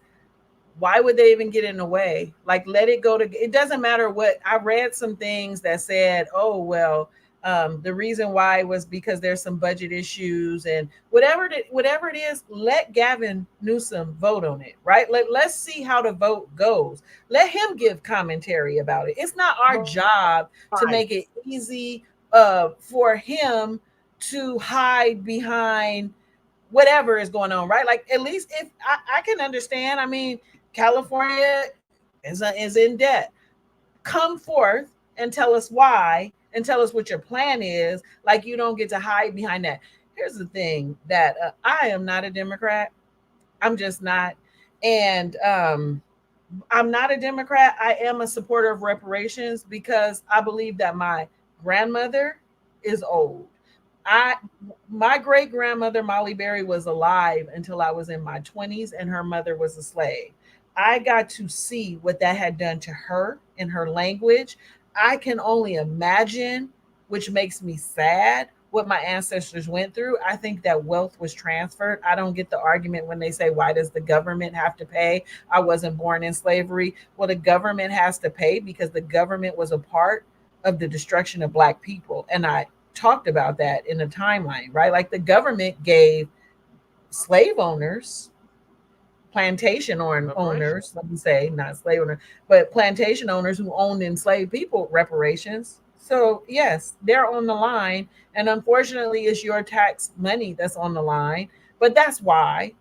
why would they even get in the way? Like, let it go to. It doesn't matter what. I read some things that said, oh well, the reason why was because there's some budget issues and whatever it is. Let Gavin Newsom vote on it, right? Let's see how the vote goes. Let him give commentary about it. It's not our job Right. to make it easy for him to hide behind whatever is going on, right? Like, at least if I can understand. I mean, California is in debt. Come forth and tell us why and tell us what your plan is. Like, you don't get to hide behind that. Here's the thing that I am not a Democrat. I'm just not. And I'm not a Democrat. I am a supporter of reparations because I believe that my grandmother is old. I My great grandmother Molly Berry was alive until I was in my 20s, and her mother was a slave. I got to see what that had done to her in her language. I can only imagine, which makes me sad, what my ancestors went through. I think that wealth was transferred. I don't get the argument when they say, why does the government have to pay? I wasn't born in slavery. Well, the government has to pay because the government was a part of the destruction of Black people. And I talked about that in the timeline, right? Like, the government gave slave owners, plantation Reparations. owners, let me say, not slave owners, but plantation owners who owned enslaved people, reparations. So, yes, they're on the line. And unfortunately, it's your tax money that's on the line. But that's why,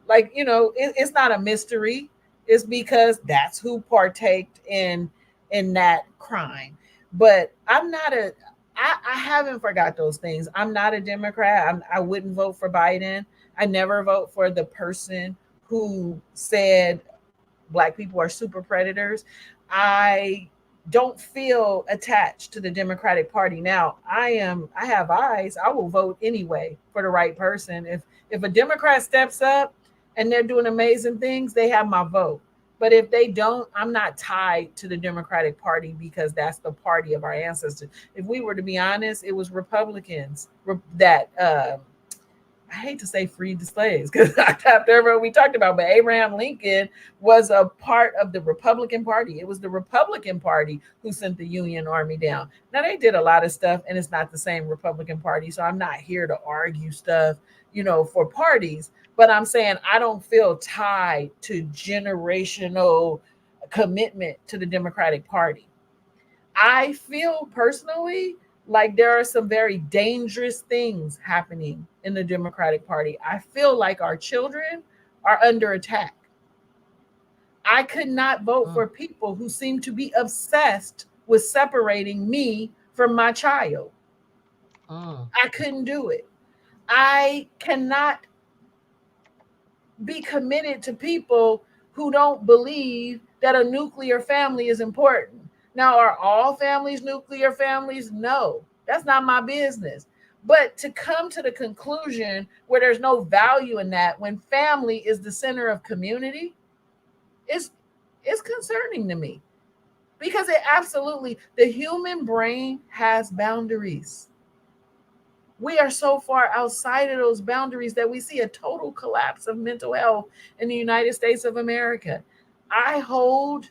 like, it's not a mystery. It's because that's who partaked in that crime. But I haven't forgot those things. I'm not a Democrat. I wouldn't vote for Biden. I never vote for the person who said Black people are super predators. I don't feel attached to the Democratic Party. Now, I have eyes. I will vote anyway for the right person. If a Democrat steps up and they're doing amazing things, they have my vote. But if they don't, I'm not tied to the Democratic Party because that's the party of our ancestors. If we were to be honest, it was Republicans that I hate to say freed the slaves because after everyone we talked about, but Abraham Lincoln was a part of the Republican Party. It was the Republican Party who sent the Union Army down. Now, they did a lot of stuff, and it's not the same Republican Party. So I'm not here to argue stuff, for parties. But I'm saying I don't feel tied to generational commitment to the Democratic Party. I feel personally like there are some very dangerous things happening in the Democratic Party. I feel like our children are under attack. I could not vote Mm, for people who seem to be obsessed with separating me from my child. mm, I couldn't do it. I cannot be committed to people who don't believe that a nuclear family is important. Now, are all families nuclear families? No, that's not my business. But to come to the conclusion where there's no value in that when family is the center of community is concerning to me because it absolutely the human brain has boundaries. We are so far outside of those boundaries that we see a total collapse of mental health in the United States of America. I hold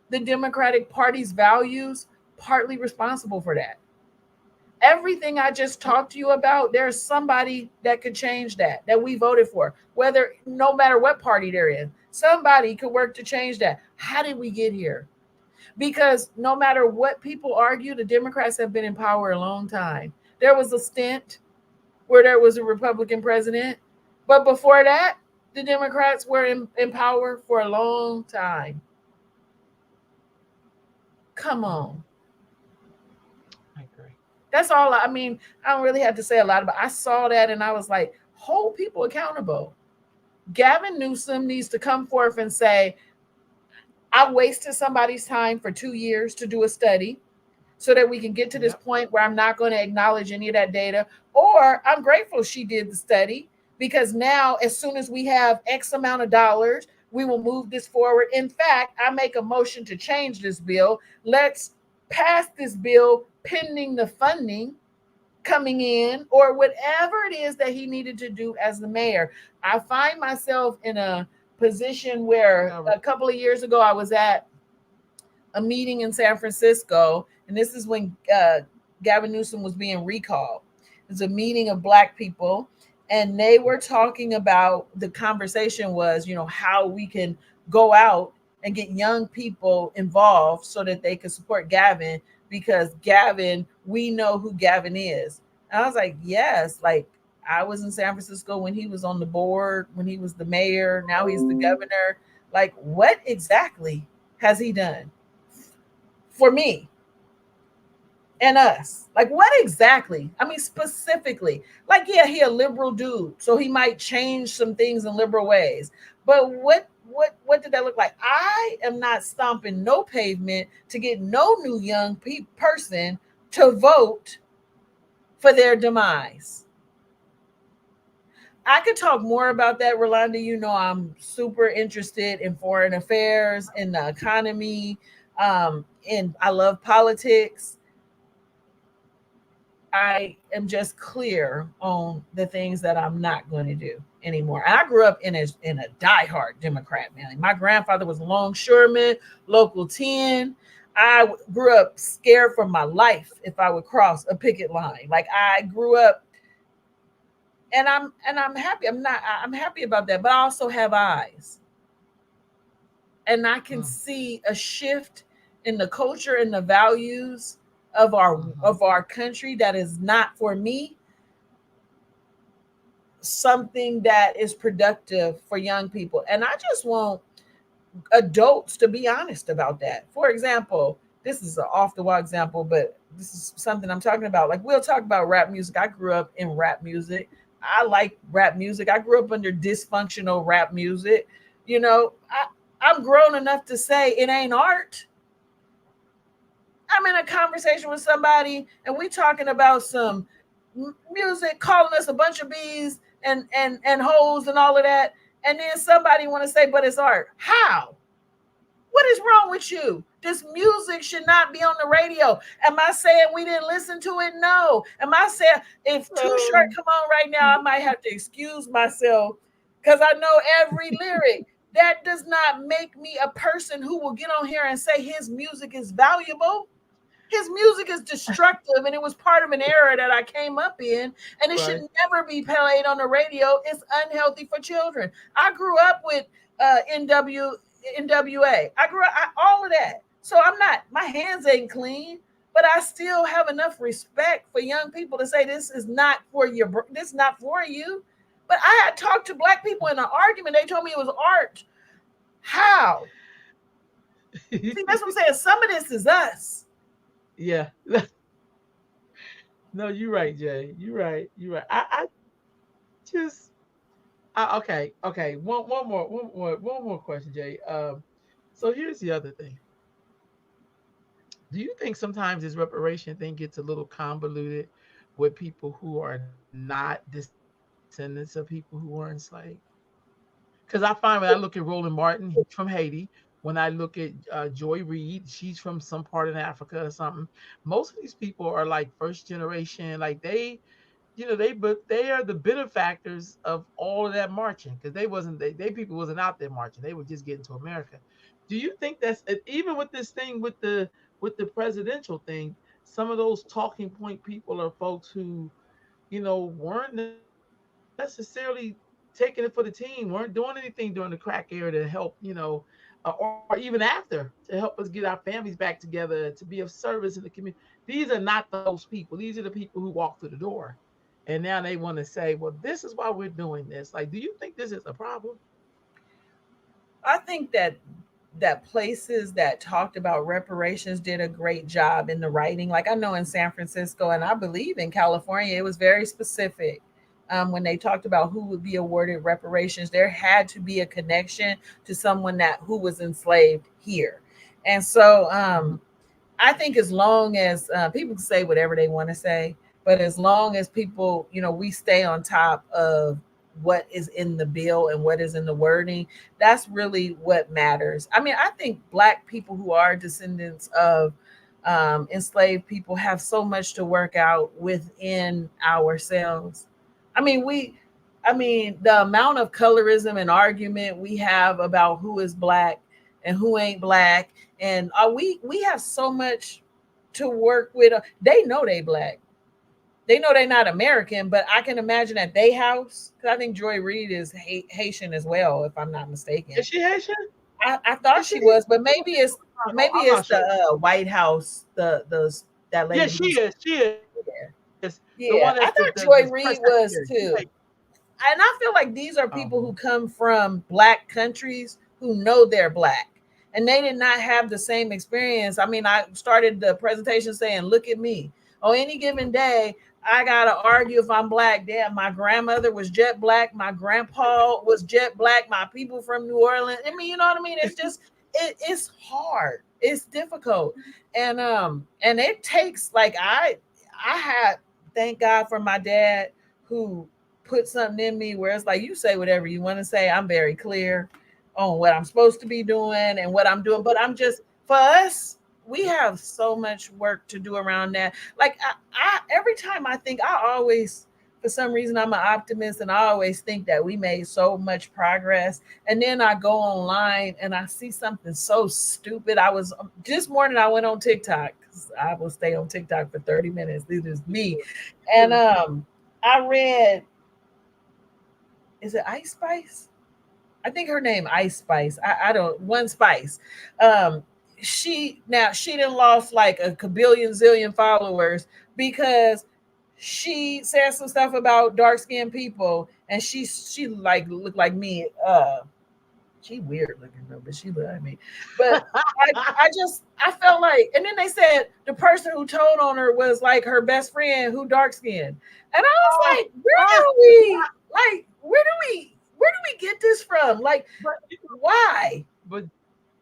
the Democratic Party's values partly responsible for that. Everything I just talked to you about, there's somebody that could change that we voted for, whether no matter what party they're in. Somebody could work to change that. How did we get here? Because no matter what people argue, the Democrats have been in power a long time. There was a stint where there was a Republican president, but before that, the Democrats were in power for a long time. Come Mhm. on. I agree. That's all. I mean, I don't really have to say a lot about it. I saw that and I was like, hold people accountable. Gavin Newsom needs to come forth and say, I wasted somebody's time for 2 years to do a study so that we can get to this Yep. point where I'm not going to acknowledge any of that data. Or I'm grateful she did the study because now, as soon as we have X amount of dollars, we will move this forward. In fact, I make a motion to change this bill. Let's pass this bill pending the funding coming in or whatever it is that he needed to do as the mayor. I find myself in a position where Covered. a couple of years ago I was at a meeting in San Francisco, and this is when Gavin Newsom was being recalled. It's a meeting of Black people, and they were talking about the conversation was, how we can go out and get young people involved so that they can support Gavin because Gavin, we know who Gavin is. And I was like, yes, like I was in San Francisco when he was on the board, when he was the mayor, now he's the governor. Like, what exactly has he done for me and us? Like, what exactly? I mean, specifically, like, yeah, he a liberal dude, so he might change some things in liberal ways. But what did that look like? I am not stomping no pavement to get no new young person to vote for their demise. I could talk more about that, Rolanda. I'm super interested in foreign affairs, in the economy, and I love politics. I am just clear on the things that I'm not going to do anymore. And I grew up in a diehard Democrat, man. My grandfather was a longshoreman, local 10. I grew up scared for my life if I would cross a picket line. Like I grew up, and I'm happy. I'm happy about that, but I also have eyes. And I can Mm. see a shift in the culture and the values of our Mm-hmm. of our country that is not for me something that is productive for young people. And I just want adults to be honest about that. For example, this is an off the wall example, but this is something I'm talking about. Like, we'll talk about rap music. I grew up in rap music. I like rap music. I grew up under dysfunctional rap music. I'm grown enough to say it ain't art. I'm in a conversation with somebody and we talking about some music, calling us a bunch of bees and hoes and all of that, and then somebody want to say, but it's art. How? What is wrong with you? This music should not be on the radio. Am I saying we didn't listen to it? No. Am I saying if Too Short Um, come on right now, I might have to excuse myself because I know every lyric. That does not make me a person who will get on here and say his music is valuable. His music is destructive, and it was part of an era that I came up in, and it should right. never be played on the radio. It's unhealthy for children. I grew up with NWA. I grew up all of that, so I'm not. My hands ain't clean, but I still have enough respect for young people to say this is not for your. This is not for you. But I had talked to Black people in an argument. They told me it was art. How? See, that's what I'm saying. Some of this is us. Yeah. No, you're right, Jay. You're right. You're right. I just okay, okay. One more question, Jay. So here's the other thing. Do you think sometimes this reparation thing gets a little convoluted with people who are not descendants of people who were enslaved? Because I find when I look at Roland Martin, he's from Haiti. When I look at Joy Reid, she's from some part in Africa or something. Most of these people are like first generation, like but they are the benefactors of all of that marching because they people wasn't out there marching. They were just getting to America. Do you think that's even with this thing with the presidential thing? Some of those talking point people are folks who weren't necessarily taking it for the team, weren't doing anything during the crack era to help, or even after to help us get our families back together, to be of service in the community. These are not those people. These are the people who walk through the door. And now they want to say, well, this is why we're doing this. Like, do you think this is a problem? I think that places that talked about reparations did a great job in the writing. Like I know in San Francisco and I believe in California, it was very specific. When they talked about who would be awarded reparations, there had to be a connection to someone that who was enslaved here. And so I think as long as people can say whatever they want to say, but as long as people, we stay on top of what is in the bill and what is in the wording, that's really what matters. I mean, I think Black people who are descendants of enslaved people have so much to work out within ourselves. I mean, the amount of colorism and argument we have about who is Black and who ain't Black, and we have so much to work with. They know they Black. They know they're not American, but I can imagine at they house, because I think Joy Reid is Haitian as well, if I'm not mistaken. Is she Haitian? I thought Is she? she was, but maybe I'm it's not the sure. White House, the that Yeah, lady she who's is. She is. The one that's yeah. the I thought press Joy secretary. Reid She's was like, too. And I feel like these are people who come from Black countries who know they're Black. And they did not have the same experience. I mean, I started the presentation saying, look at me. On any given day, I got to argue if I'm Black. Damn, my grandmother was jet Black. My grandpa was jet Black. My people from New Orleans. I mean, you know what I mean? It's just, it's hard. It's difficult. And it takes, like, I had, thank God for my dad who put something in me where it's like you say whatever you want to say. I'm very clear on what I'm supposed to be doing and what I'm doing. But I'm just for us, we have so much work to do around that. Like I every time I think I always for some reason I'm an optimist and I always think that we made so much progress. And then I go online and I see something so stupid. I was this morning I went on TikTok. I will stay on TikTok for 30 minutes. This is me. And I read, is it Ice Spice? I think her name Ice Spice. I don't One Spice. Um, she didn't lost like a kabillion zillion followers because she said some stuff about dark skinned people and she like looked like me. She weird looking though, but she looked like me. But I felt like, and then they said the person who told on her was like her best friend who dark skinned, and I was oh, like, where oh, do we like where do we get this from? Like, but why? but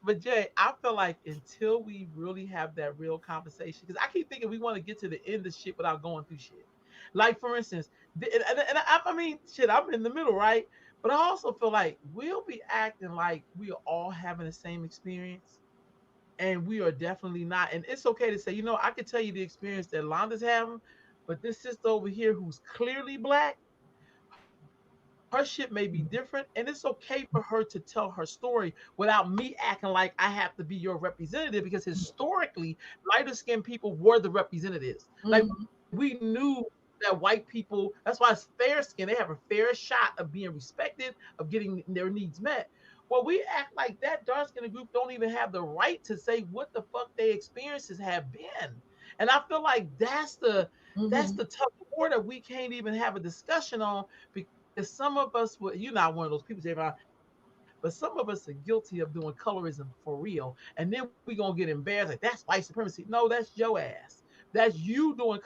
but Jay, I feel like until we really have that real conversation, because I keep thinking we want to get to the end of shit without going through shit. Like for instance, I mean, shit, I'm in the middle, right? But I also feel like we'll be acting like we are all having the same experience, and we are definitely not. And it's okay to say, I could tell you the experience that Londa's having, but this sister over here who's clearly Black, her shit may be different, and it's okay for her to tell her story without me acting like I have to be your representative because historically, lighter skinned people were the representatives. Like we knew that white people, that's why it's fair skin, they have a fair shot of being respected, of getting their needs met. Well, we act like that dark skinned group don't even have the right to say what the fuck their experiences have been. And I feel like that's the Mm-hmm. tough war that we can't even have a discussion on because some of us would, you're not one of those people, Javon, but some of us are guilty of doing colorism for real. And then we're gonna get embarrassed like that's white supremacy. No, that's your ass. That's you doing colorism.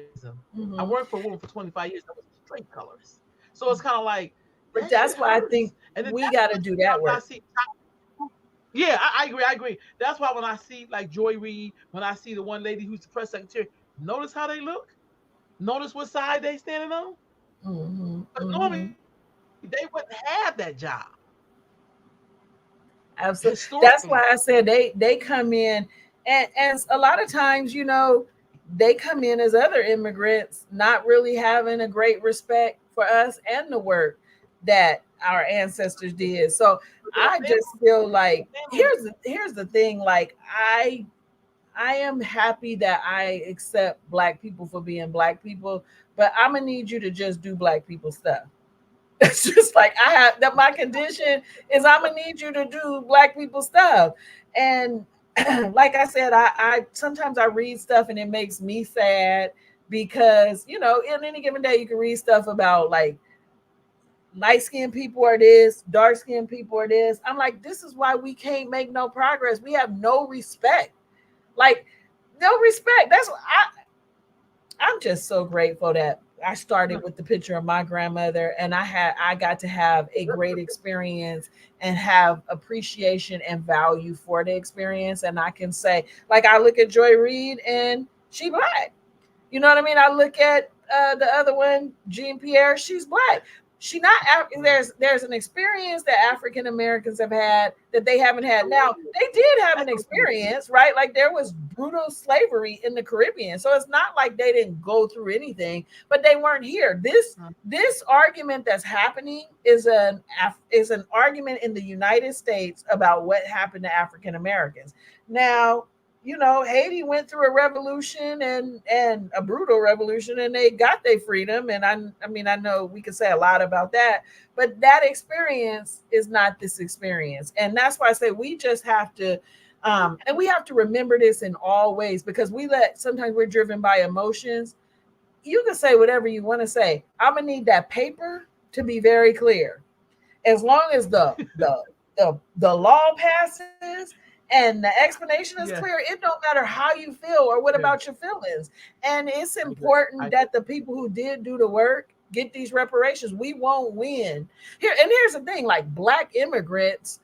I worked for a woman for Mm-hmm. 25 years that was a straight colorist. So it's kind of like that shit But hurts. that's why I And then think that's what we sometimes got when to I do see that work. yeah, I agree. I agree. That's why when I see like Joy Reid, when I see the one lady who's the press secretary, notice how they look. Notice what side they standing on. Mm-hmm. Because Mm-hmm. normally they wouldn't have that job Absolutely. historically. That's why I said they come in, and a lot of times, they come in as other immigrants, not really having a great respect for us and the work that our ancestors did. So I just feel like here's the thing. Like I am happy that I accept black people for being black people, but I'm gonna need you to just do black people stuff. It's just like I have that my condition is I'm gonna need you to do black people stuff. And like I said, I sometimes I read stuff and it makes me sad because in any given day you can read stuff about like light skinned people are this, dark skinned people are this. I'm like, this is why we can't make no progress. We have no respect. Like, no respect. That's what I'm just so grateful that I started with the picture of my grandmother and I got to have a great experience and have appreciation and value for the experience. And I can say, like, I look at Joy Reid and she black. You know what I mean? I look at the other one, Jean Pierre. She's black. She not there's an experience that African Americans have had that they haven't had. Now they did have an experience, right? Like there was brutal slavery in the Caribbean, so it's not like they didn't go through anything, but they weren't here. This argument that's happening is an argument in the United States about what happened to African Americans. Now Haiti went through a revolution and a brutal revolution, and they got their freedom. And I mean, I know we could say a lot about that, but that experience is not this experience, and that's why I say we just have to, and we have to remember this in all ways because sometimes we're driven by emotions. You can say whatever you want to say. I'm gonna need that paper to be very clear as long as the law passes and the explanation is clear, Yes, it don't matter how you feel or what about your yes, feelings. And it's I agree. important that the people who did do the work get these reparations. We won't win here. And here's the thing: like black immigrants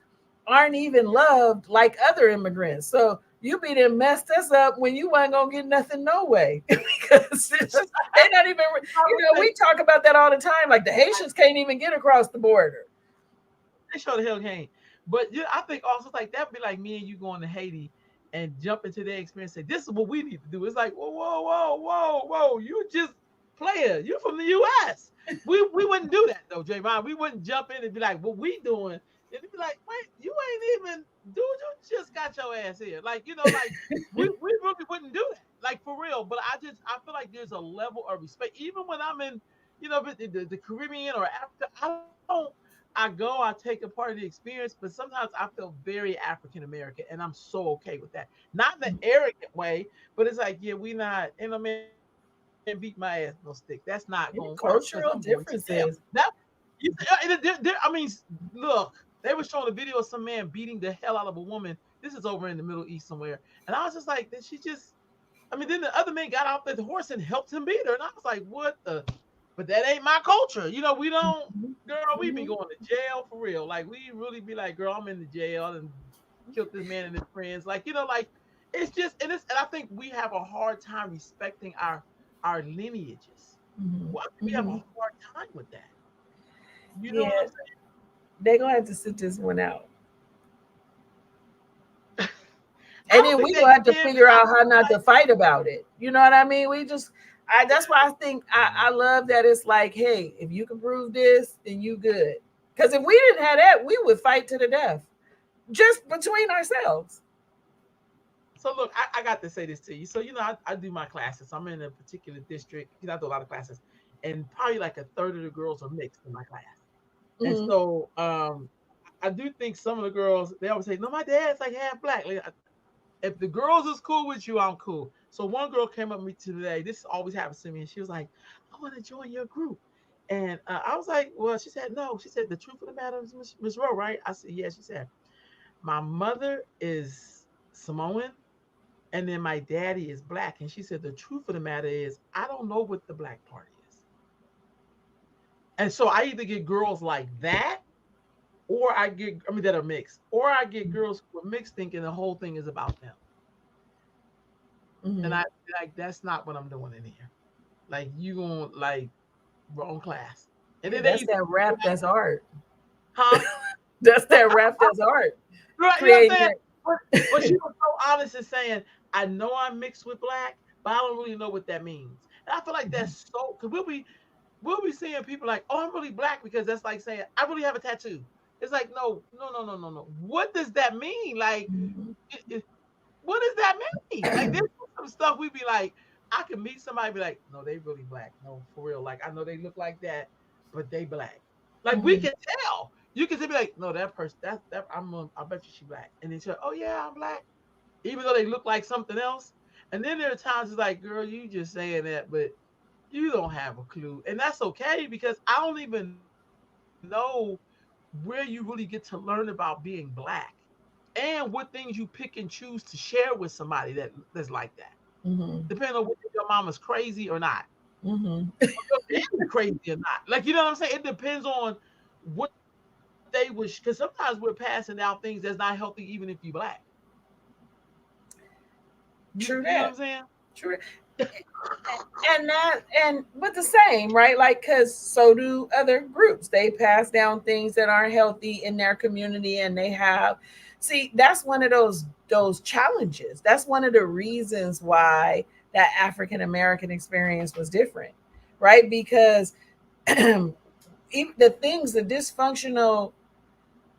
aren't even loved like other immigrants. So you be them messed us up when you ain't gonna get nothing no way because it's just they not even. I would We say talk about that all the time. Like the Haitians can't even get across the border. they sure the hell can't. But yeah, I think also like that'd be like me and you going to Haiti and jump into their experience. And say this is what we need to do. It's like whoa, whoa, whoa, whoa, whoa. You just player. You from the U.S. We wouldn't do that though, Javon. We wouldn't jump in and be like, what we doing? And it'd be like, wait, you ain't even, dude. You just got your ass here. Like like we really wouldn't do that. Like for real. But I feel like there's a level of respect. Even when I'm in, the Caribbean or Africa, I go, I take a part of the experience, but sometimes I feel very African American, and I'm so okay with that. Not in an arrogant way, but it's like, yeah, we not, and a man beat my ass no stick. That's not gonna work because I'm going to jail. Cultural That differences. I mean, look, they were showing a video of some man beating the hell out of a woman. This is over in the Middle East somewhere, and I was just like, did she just? I mean, then the other man got off the horse and helped him beat her, and I was like, what the? But that ain't my culture. We don't, Mhm. girl, we be Mhm. going to jail for real. Like we really be like, girl, I'm in the jail and killed this man and his friends. Like, like it's just and I think we have a hard time respecting our lineages. Mhm. Well, I think we have a Mhm. hard time with that. You know what Yeah, I'm they're gonna have to sit this one out, saying? I and don't then think we they gonna have to can figure because out I how feel not to like fight about it. You know what I mean? We just, that's why I think I love that it's like, hey, if you can prove this, then you good. Because if we didn't have that, we would fight to the death, just between ourselves. so. Look, I got to say this to you. So I do my classes. I'm in a particular district. I do a lot of classes, and probably like a third of the girls are mixed in my class. And Hmm. so I do think some of the girls they always say, "No, my dad's like half black." Like, if the girls is cool with you, I'm cool. So one girl came up to me today. This always happens to me, and she was like, "I want to join your group." And I was like, "Well," she said, "No." She said, "The truth of the matter is, Miss Rowe, right?" I said, "Yeah." She said, "My mother is Samoan, and then my daddy is black." And she said, "The truth of the matter is, I don't know what the black part is." And so I either get girls like that or I mean, that are mixed, or I get girls who are mixed thinking the whole thing is about them. And Hmm. I like that's not what I'm doing in here. Like you going like wrong class. And Yeah, then they that's used to that rap. That's art. huh? That's that rap. That's art. Right, you know what I'm Creating saying? that. But she was so honest in saying, I know I'm mixed with black, but I don't really know what that means. And I feel like Mhm. that's so because we'll be seeing people like, oh, I'm really black because that's like saying I really have a tattoo. It's like no, no, no, no, no, no. What does that mean? Like, Mhm. what does that mean? Like, there's some stuff we be like, I can meet somebody and be like, no, they really black. No, for real. Like, I know they look like that, but they black. Like, we Mhm. can tell. You can be like, no, that person, that I bet you she black. And then she's like, oh yeah, I'm black, even though they look like something else. And then there are times it's like, girl, you just saying that, but you don't have a clue, and that's okay because I don't even know where you really get to learn about being black and what things you pick and choose to share with somebody that's like that, Mhm. depending on whether your mama's crazy or not, Mhm. your daddy crazy or not. Like, you know what I'm saying? It depends on what they wish, because sometimes we're passing out things that's not healthy, even if you black. You True know what I'm that. saying? True. And that, and but the same, right? Like, because so do other groups. They pass down things that aren't healthy in their community, and they have, see, that's one of those challenges. That's one of the reasons why that African American experience was different, right? Because the things, the dysfunctional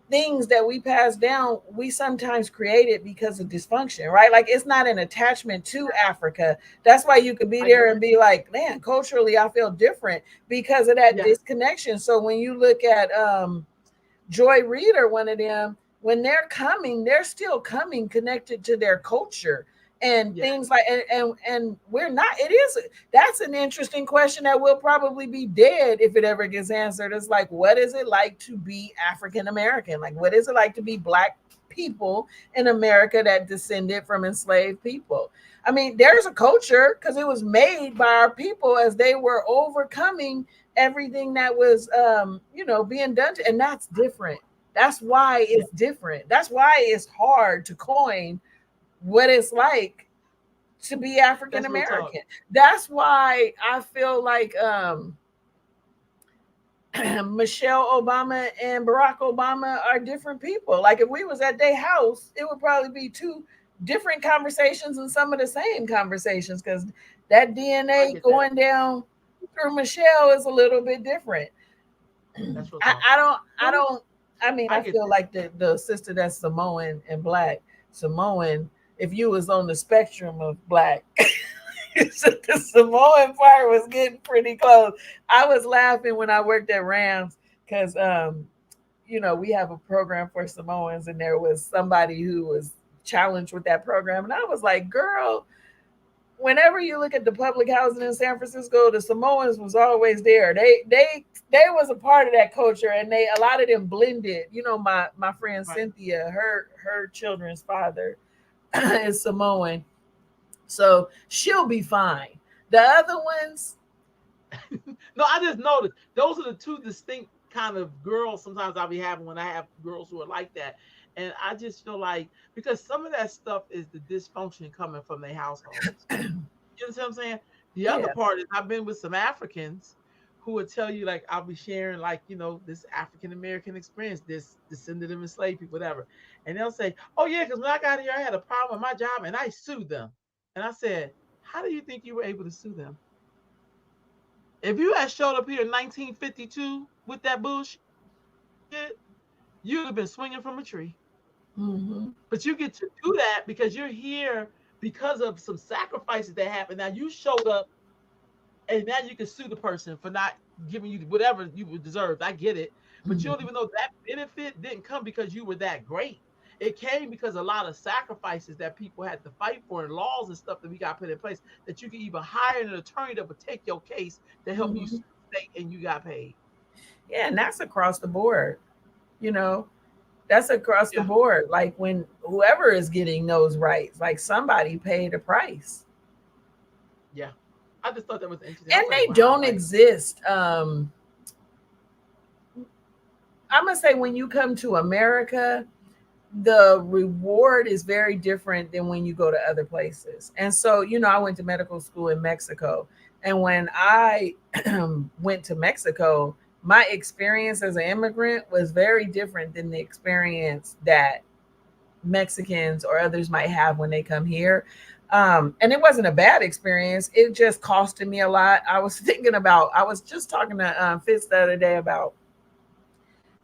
things that we pass down, we sometimes create it because of dysfunction, right? Like, it's not an attachment to Africa. That's why you could be I get there it. and be like, man, culturally, I feel different because of that Yeah, disconnection. So when you look at Joy Reid or one of them, when they're coming, they're still coming connected to their culture and yeah, things like, and we're not. It is, that's an interesting question that will probably be dead if it ever gets answered. It's like, what is it like to be African American? Like, what is it like to be black people in America that descended from enslaved people? I mean, there's a culture because it was made by our people as they were overcoming everything that was being done to, and that's different. That's why yeah. it's different. That's why it's hard to coin what it's like to be African That's real talk. American. That's why I feel like Michelle Obama and Barack Obama are different people. Like, if we was at their house, it would probably be two different conversations and some of the same conversations because that I DNA get that. going down through Michelle is a little bit different. That's real I, talk. I don't I No, don't I mean, I I get feel that. like the sister that's Samoan and black. Samoan, if you was on the spectrum of black, the Samoan part was getting pretty close. I was laughing when I worked at Rams because we have a program for Samoans, and there was somebody who was challenged with that program, and I was like, girl, whenever you look at the public housing in San Francisco, the Samoans was always there. They was a part of that culture, and they, a lot of them blended. My friend Right. Cynthia, her children's father is Samoan, so she'll be fine. The other ones, No, I just noticed those are the two distinct kind of girls sometimes I'll be having when I have girls who are like that. And I just feel like because some of that stuff is the dysfunction coming from their households. You understand what I'm saying? The other yeah. part is I've been with some Africans who would tell you, like, I'll be sharing, like, this African American experience, this descendant of enslaved people, whatever. And they'll say, oh, yeah, because when I got here, I had a problem with my job and I sued them. And I said, how do you think you were able to sue them? If you had showed up here in 1952 with that bullshit, you'd have been swinging from a tree. Mm-hmm. But you get to do that because you're here because of some sacrifices that happened. Now you showed up and now you can sue the person for not giving you whatever you deserved. I get it. But you don't Mm-hmm. even know that benefit didn't come because you were that great. It came because a lot of sacrifices that people had to fight for and laws and stuff that we got put in place that you can even hire an attorney that would take your case to help you Mm-hmm. sue the state and you got paid. Yeah, and that's across the board. You know, that's across the Yeah. board. Like, when whoever is getting those rights, like, somebody paid a price, Yeah. I just thought that was interesting. I and was like, they wow, don't like, exist. I'm gonna say, when you come to America, the reward is very different than when you go to other places. And so, I went to medical school in Mexico, and when I went to Mexico, my experience as an immigrant was very different than the experience that Mexicans or others might have when they come here. And it wasn't a bad experience. It just costed me a lot. I was thinking about, I was just talking to Fitz the other day about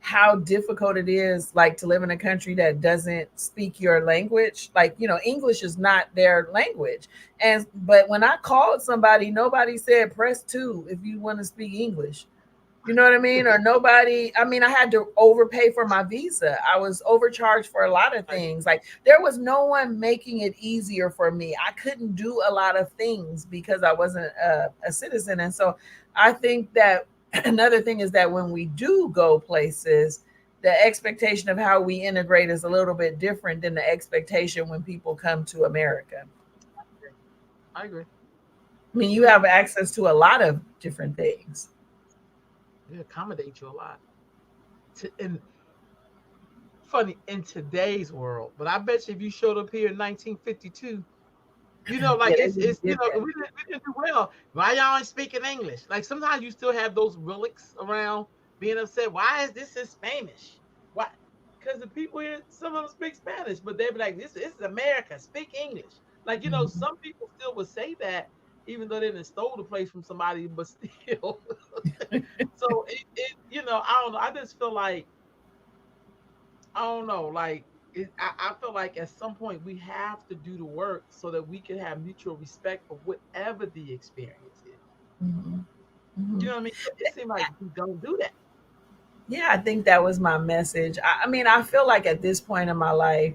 how difficult it is, like, to live in a country that doesn't speak your language. Like, English is not their language. And but when I called somebody, nobody said press 2 if you want to speak English. You know what I mean? Or nobody, I mean, I had to overpay for my visa. I was overcharged for a lot of I, things. Like, there was no one making it easier for me. I couldn't do a lot of things because I wasn't a citizen. And so I think that another thing is that when we do go places, the expectation of how we integrate is a little bit different than the expectation when people come to America. agree. I agree. I mean, you Yeah, have access to a lot of different things. they accommodate you a lot. And funny in today's world, but I bet you if you showed up here in 1952, Yeah, like they wouldn't give that. we didn't do well. Why y'all ain't speaking English? Like sometimes you still have those relics around being upset. Why is this in Spanish? Why? Because the people here, some of them speak Spanish, but they be like, this is America. Speak English. Like Mhm. some people still would say that, even though they didn't stole the place from somebody, but still. So I don't know. I just feel like I don't know. Like I feel like at some point we have to do the work so that we can have mutual respect for whatever the experience is. Mhm. You Mhm. know what I mean? But it seems like we don't do that. Yeah, I think that was my message. I mean, I feel like at this point in my life,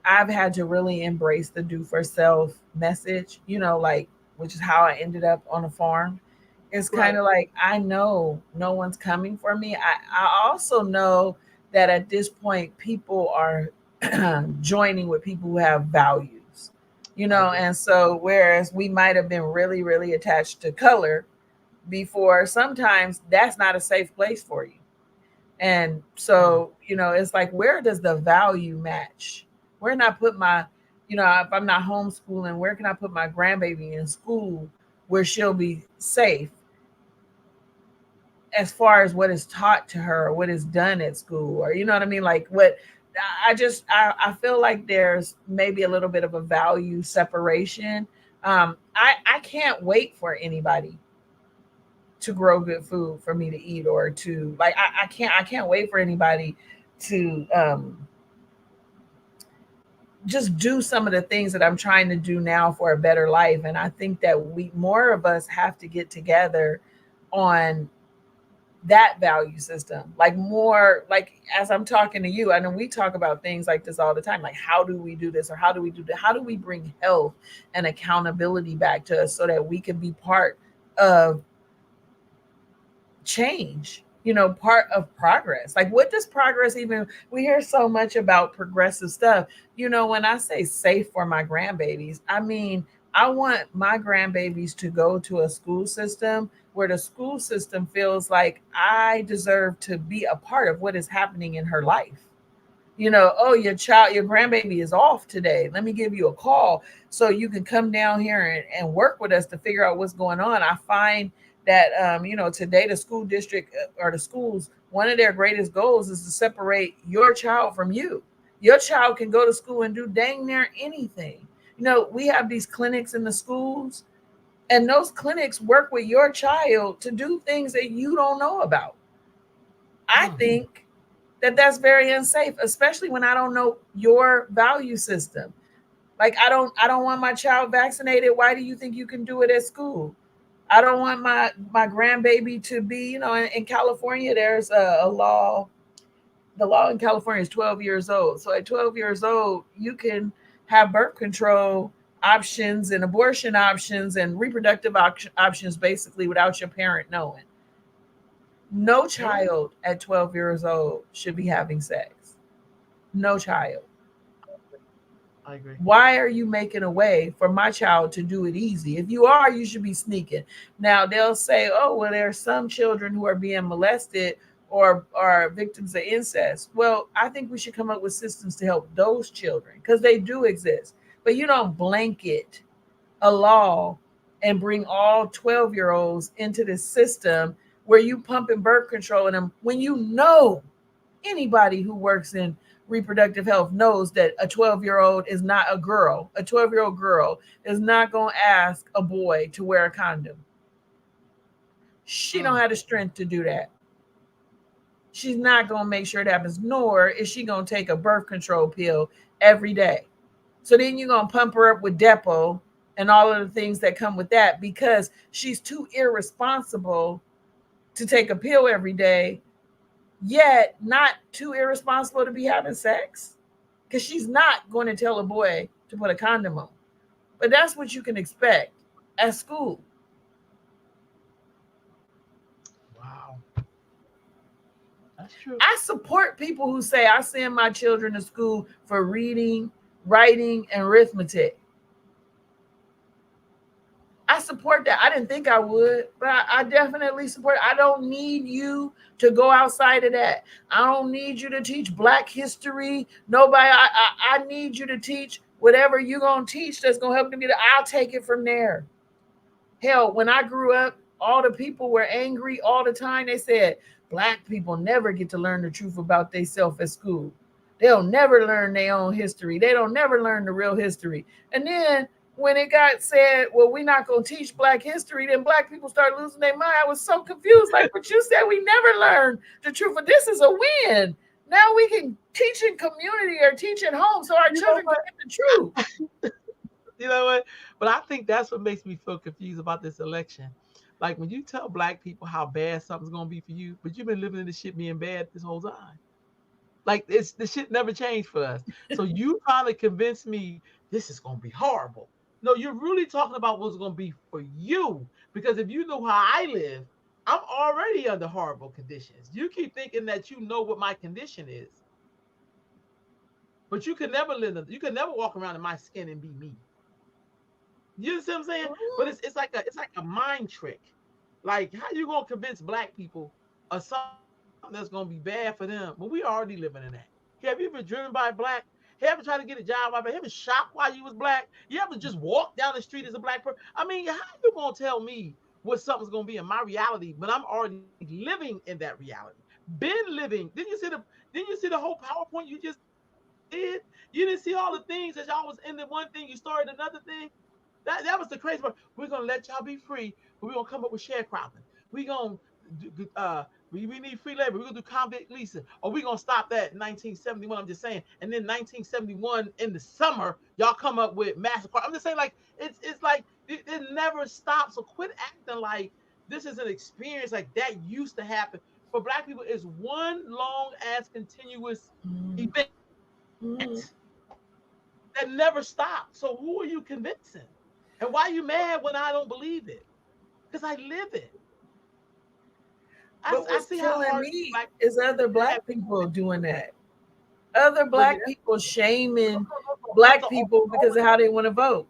I've had to really embrace the do for self message, like, which is how I ended up on a farm. It's kind Right. of like, I know no one's coming for me. I also know that at this point, people are joining with people who have values, I agree. and so whereas we might have been really, really attached to color before, sometimes that's not a safe place for you. And Mm, so, it's like, where does the value match? Where can I put my, if I'm not homeschooling, where can I put my grandbaby in school where she'll be safe as far as what is taught to her or what is done at school? Or, you know what I mean? Like, what I feel like there's maybe a little bit of a value separation. I can't wait for anybody to grow good food for me to eat, or to, like, I can't wait for anybody to just do some of the things that I'm trying to do now for a better life. And I think that we more of us have to get together on that value system. Like, more like, as I'm talking to you, I know we talk about things like this all the time. Like, how do we do this, or how do we do that? How do we bring health and accountability back to us so that we can be part of change, part of progress? Like, what does progress even, we hear so much about progressive stuff. When I say safe for my grandbabies, I mean, I want my grandbabies to go to a school system where the school system feels like I deserve to be a part of what is happening in her life. Oh, your grandbaby is off today. Let me give you a call so you can come down here and work with us to figure out what's going on. I find that, today the school district, or the schools, one of their greatest goals is to separate your child from you. Your child can go to school and do dang near anything. We have these clinics in the schools, and those clinics work with your child to do things that you don't know about. I mm, think that that's very unsafe, especially when I don't know your value system. Like, I don't want my child vaccinated. Why do you think you can do it at school? I don't want my grandbaby to be, in California, there's a law. The law in California is 12 years old. So at 12 years old, you can have birth control options and abortion options and reproductive options, basically, without your parent knowing. No really? child at 12 years old should be having sex. No child. I agree. Why are you making a way for my child to do it easy? If you are, you should be sneaking. Now they'll say, oh, well, there are some children who are being molested or are victims of incest. Well, I think we should come up with systems to help those children, because they do exist. But you don't blanket a law and bring all 12-year-olds into this system where you pumping birth control in them, when anybody who works in reproductive health knows that a 12-year-old is not a girl. A 12-year-old girl is not going to ask a boy to wear a condom. She don't have the strength to do that. She's not going to make sure it happens, nor is she going to take a birth control pill every day. So then you're going to pump her up with Depo and all of the things that come with that because she's too irresponsible to take a pill every day, yet not too irresponsible to be having sex. Because she's not going to tell a boy to put a condom on. But that's what you can expect at school. Wow, that's true. I support people who say I send my children to school for reading, writing, and arithmetic. I support that. I didn't think I would, but I definitely support. I don't need you to go outside of that. I don't need you to teach Black history. Nobody. I need you to teach whatever you're gonna teach that's gonna help them get it. I'll take it from there. Hell, when I grew up, all the people were angry all the time. They said Black people never get to learn the truth about themselves at school. They'll never learn their own history. They don't never learn the real history. And then when it got said, well, we're not going to teach Black history, then Black people started losing their mind. I was so confused. Like, but you said we never learned the truth, but this is a win. Now we can teach in community or teach at home so our You know children can what? get the truth. You know what? But I think that's what makes me feel confused about this election. Like when you tell black people how bad something's gonna be for you, but you've been living in this shit being bad this whole time. Like it's the shit never changed for us. So you trying to convince me this is gonna be horrible. No, you're really talking about what's gonna be for you. Because if you know how I live, I'm already under horrible conditions. You keep thinking that you know what my condition is, but you can never live. You can never walk around in my skin and be me. You know what I'm saying? But it's like a mind trick. Like how you gonna convince black people of something that's gonna be bad for them? But we already living in that. Have you ever driven by black? Have you ever tried to get a job by black? Have you ever shopped while you was black? You ever just walk down the street as a black person? I mean, how you gonna tell me what something's gonna be in my reality when I'm already living in that reality? Been living. Didn't you see the whole PowerPoint you just did? You didn't see all the things that y'all was in the one thing, you started another thing. That was the crazy part. We're gonna let y'all be free, but we're gonna come up with sharecropping. We gonna we need free labor. We're gonna do convict leasing, or we gonna stop that in 1971. I'm just saying, and then 1971 in the summer, y'all come up with massacre. I'm just saying, like it's like it never stops. So quit acting like this is an experience like that used to happen. For black people, it's one long ass continuous Mm, event mm. that never stopped. So who are you convincing? And why are you mad when I don't believe it? Because I live it. I But see what's how hard killing black me people is other have Black people doing that. Other but Black people shaming that's the Black people because of how they want to vote.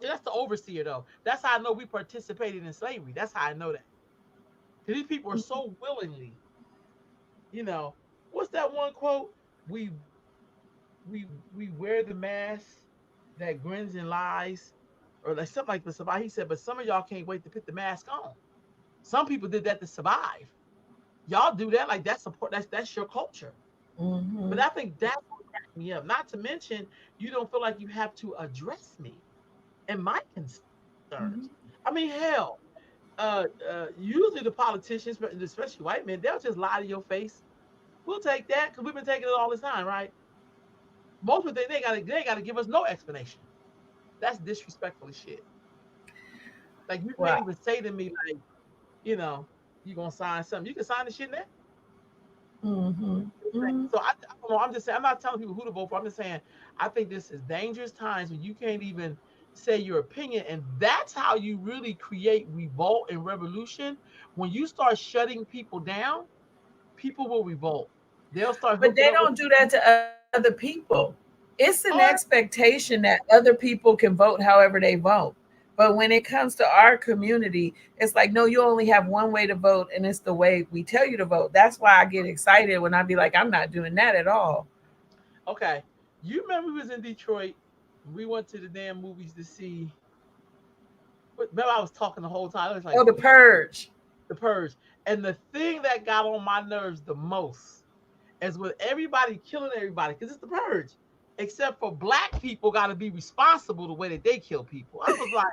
that's the overseer though. That's how I know we participated in slavery. That's how I know that. Because these people are so willingly, you know, what's that one quote? We wear the mask that grins and lies, or like something like this about. He said, but some of y'all can't wait to put the mask on. Some people did that to survive. Y'all do that like that's support. That's your culture. But Mm-hmm. I think that's what cracked me up. Not to mention, you don't feel like you have to address me and my concerns. I Mm-hmm. mean, hell, usually the politicians, especially white men, they'll just lie to your face. We'll take that because we've been taking it all this time, right? Most of the they gotta give us no explanation. That's disrespectful as shit. Like you can't Wow. even say to me like, you know, you gonna sign something. You can sign the shit now. Mm-hmm. Mm-hmm. So I don't know. I'm just saying. I'm not telling people who to vote for. I'm just saying. I think this is dangerous times when you can't even say your opinion, and that's how you really create revolt and revolution. When you start shutting people down, people will revolt. They'll start But hooking they up with don't do that to other people. It's an art. expectation that other people can vote however they vote. But when it comes to our community, it's like, no, you only have one way to vote, and it's the way we tell you to vote. That's why I get excited when I be like, I'm not doing that at all. Okay, you remember we was in Detroit. We went to the damn movies to see. Remember, I was talking the whole time. It was like Oh, the purge. the Purge, and the thing that got on my nerves the most as with everybody killing everybody because it's the purge, except for black people got to be responsible the way that they kill people. I was like,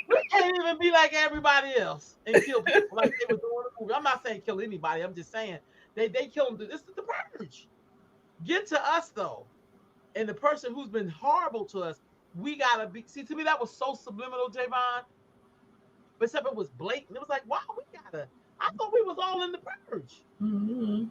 we can't even be like everybody else and kill people like they were doing in the movie. I'm not saying kill anybody. I'm just saying they kill them. This is the purge. Get to us though, and the person who's been horrible to us, we gotta be. See, to me that was so subliminal, Javon. But except it was blatant. It was like, wow, we gotta. I thought we was all in the purge. Mm-hmm.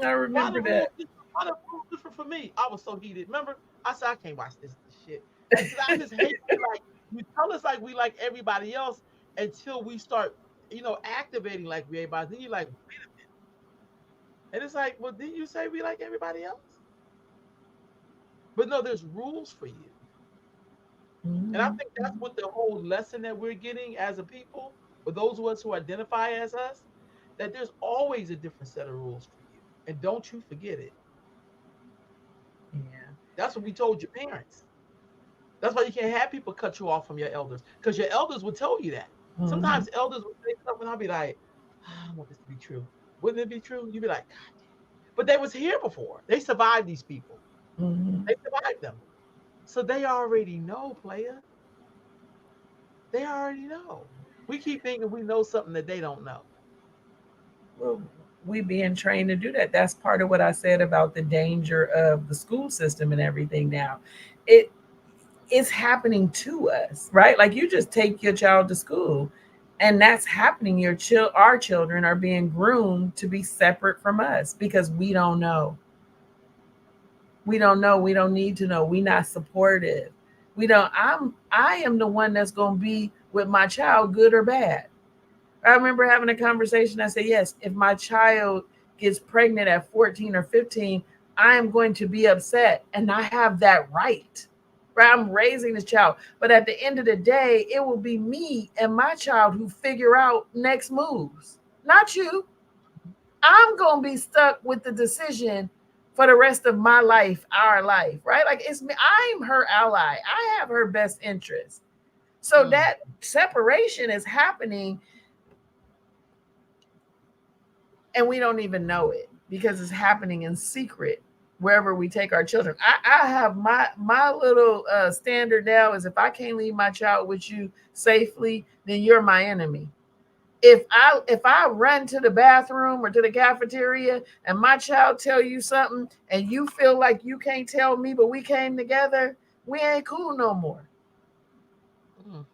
I Why remember the rules that. different? Why the rules different for me? I was so heated. Remember, I said I can't watch this shit. Like, cause I just hate like you tell us like we like everybody else until we start, activating like we everybody. Then you're like, and it's like, well, didn't you say we like everybody else? But no, there's rules for you. And I Mm-hmm. think that's what the whole lesson that we're getting as a people, for those of us who identify as us, that there's always a different set of rules for you. And don't you forget it. Yeah. That's what we told your parents. That's why you can't have people cut you off from your elders, because your elders will tell you that. Mm-hmm. Sometimes elders will say stuff, and I'll be like, "Ah, I want this to be true. Wouldn't it be true?" You'd be like, God damn. But they was here before. They survived these people. Mm-hmm. They survived them. So they already know, player. They already know. We keep thinking we know something that they don't know. Well, we being trained to do that. That's part of what I said about the danger of the school system and everything now. It is happening to us, right? Like you just take your child to school and that's happening. Our children are being groomed to be separate from us because we don't know. We don't know. We don't need to know. We not supportive. We don't I am the one that's going to be with my child good or bad. I remember having a conversation. I said, yes, if my child gets pregnant at 14 or 15, I am going to be upset and I have that right. Right? I'm raising this child. But at the end of the day, it will be me and my child who figure out next moves, not you. I'm going to be stuck with the decision for the rest of my life, our life, right? Like it's me. I'm her ally. I have her best interest. So Mm, that separation is happening and we don't even know it because it's happening in secret wherever we take our children. I have my little standard now is if I can't leave my child with you safely, then you're my enemy. If I run to the bathroom or to the cafeteria and my child tell you something and you feel like you can't tell me but we came together, we ain't cool no more. mm.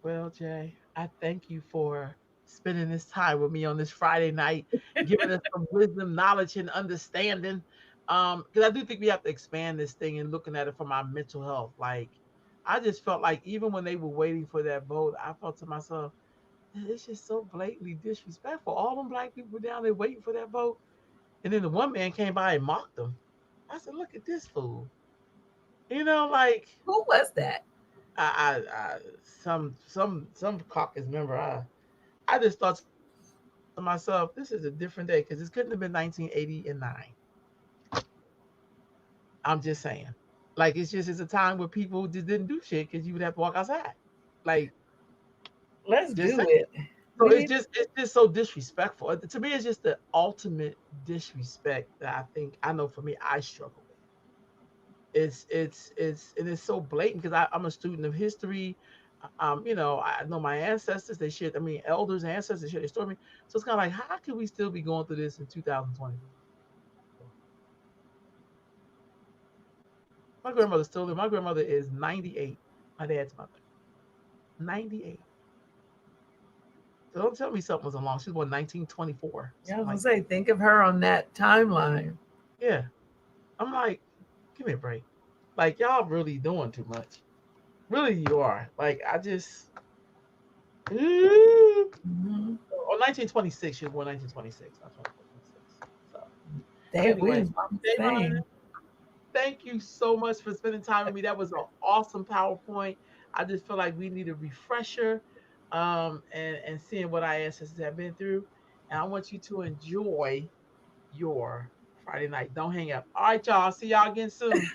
Well, Jay, I thank you for spending this time with me on this Friday night, giving us some wisdom, knowledge, and understanding. Because I do think we have to expand this thing and looking at it from our mental health. Like, I just felt like even when they were waiting for that vote, I felt to myself, "Man, it's just so blatantly disrespectful. All them black people down there waiting for that vote, and then the one man came by and mocked them. I said, look at this fool. Like Who was that? some caucus member. I just thought to myself, this is a different day because it couldn't have been 1989. I'm just saying. Like it's a time where people just didn't do shit because you would have to walk outside. Like Let's just do saying. it. So We it's need. just so disrespectful. To me, it's just the ultimate disrespect that I think I know for me I struggle with. It's so blatant because I'm a student of history. I know my ancestors. They shared. I mean, elders, ancestors shared their story. So it's kind of like, how can we still be going through this in 2024? My grandmother's still there. My grandmother is 98. My dad's mother, 98. So don't tell me something was along. She was born 1924, Yeah, I was something gonna like say, that. think of her on that timeline. Yeah, I'm like, give me a break. Like y'all really doing too much. Really, you are. Like I just. Mm-hmm. Or 1926. She was born 1926, not 24, 26. So That we anyway, was on the Davon, same. thank you so much for spending time with me. That was an awesome PowerPoint. I just feel like we need a refresher, and seeing what our ancestors have been through. And I want you to enjoy your Friday night. Don't hang up. All right, y'all. See y'all again soon.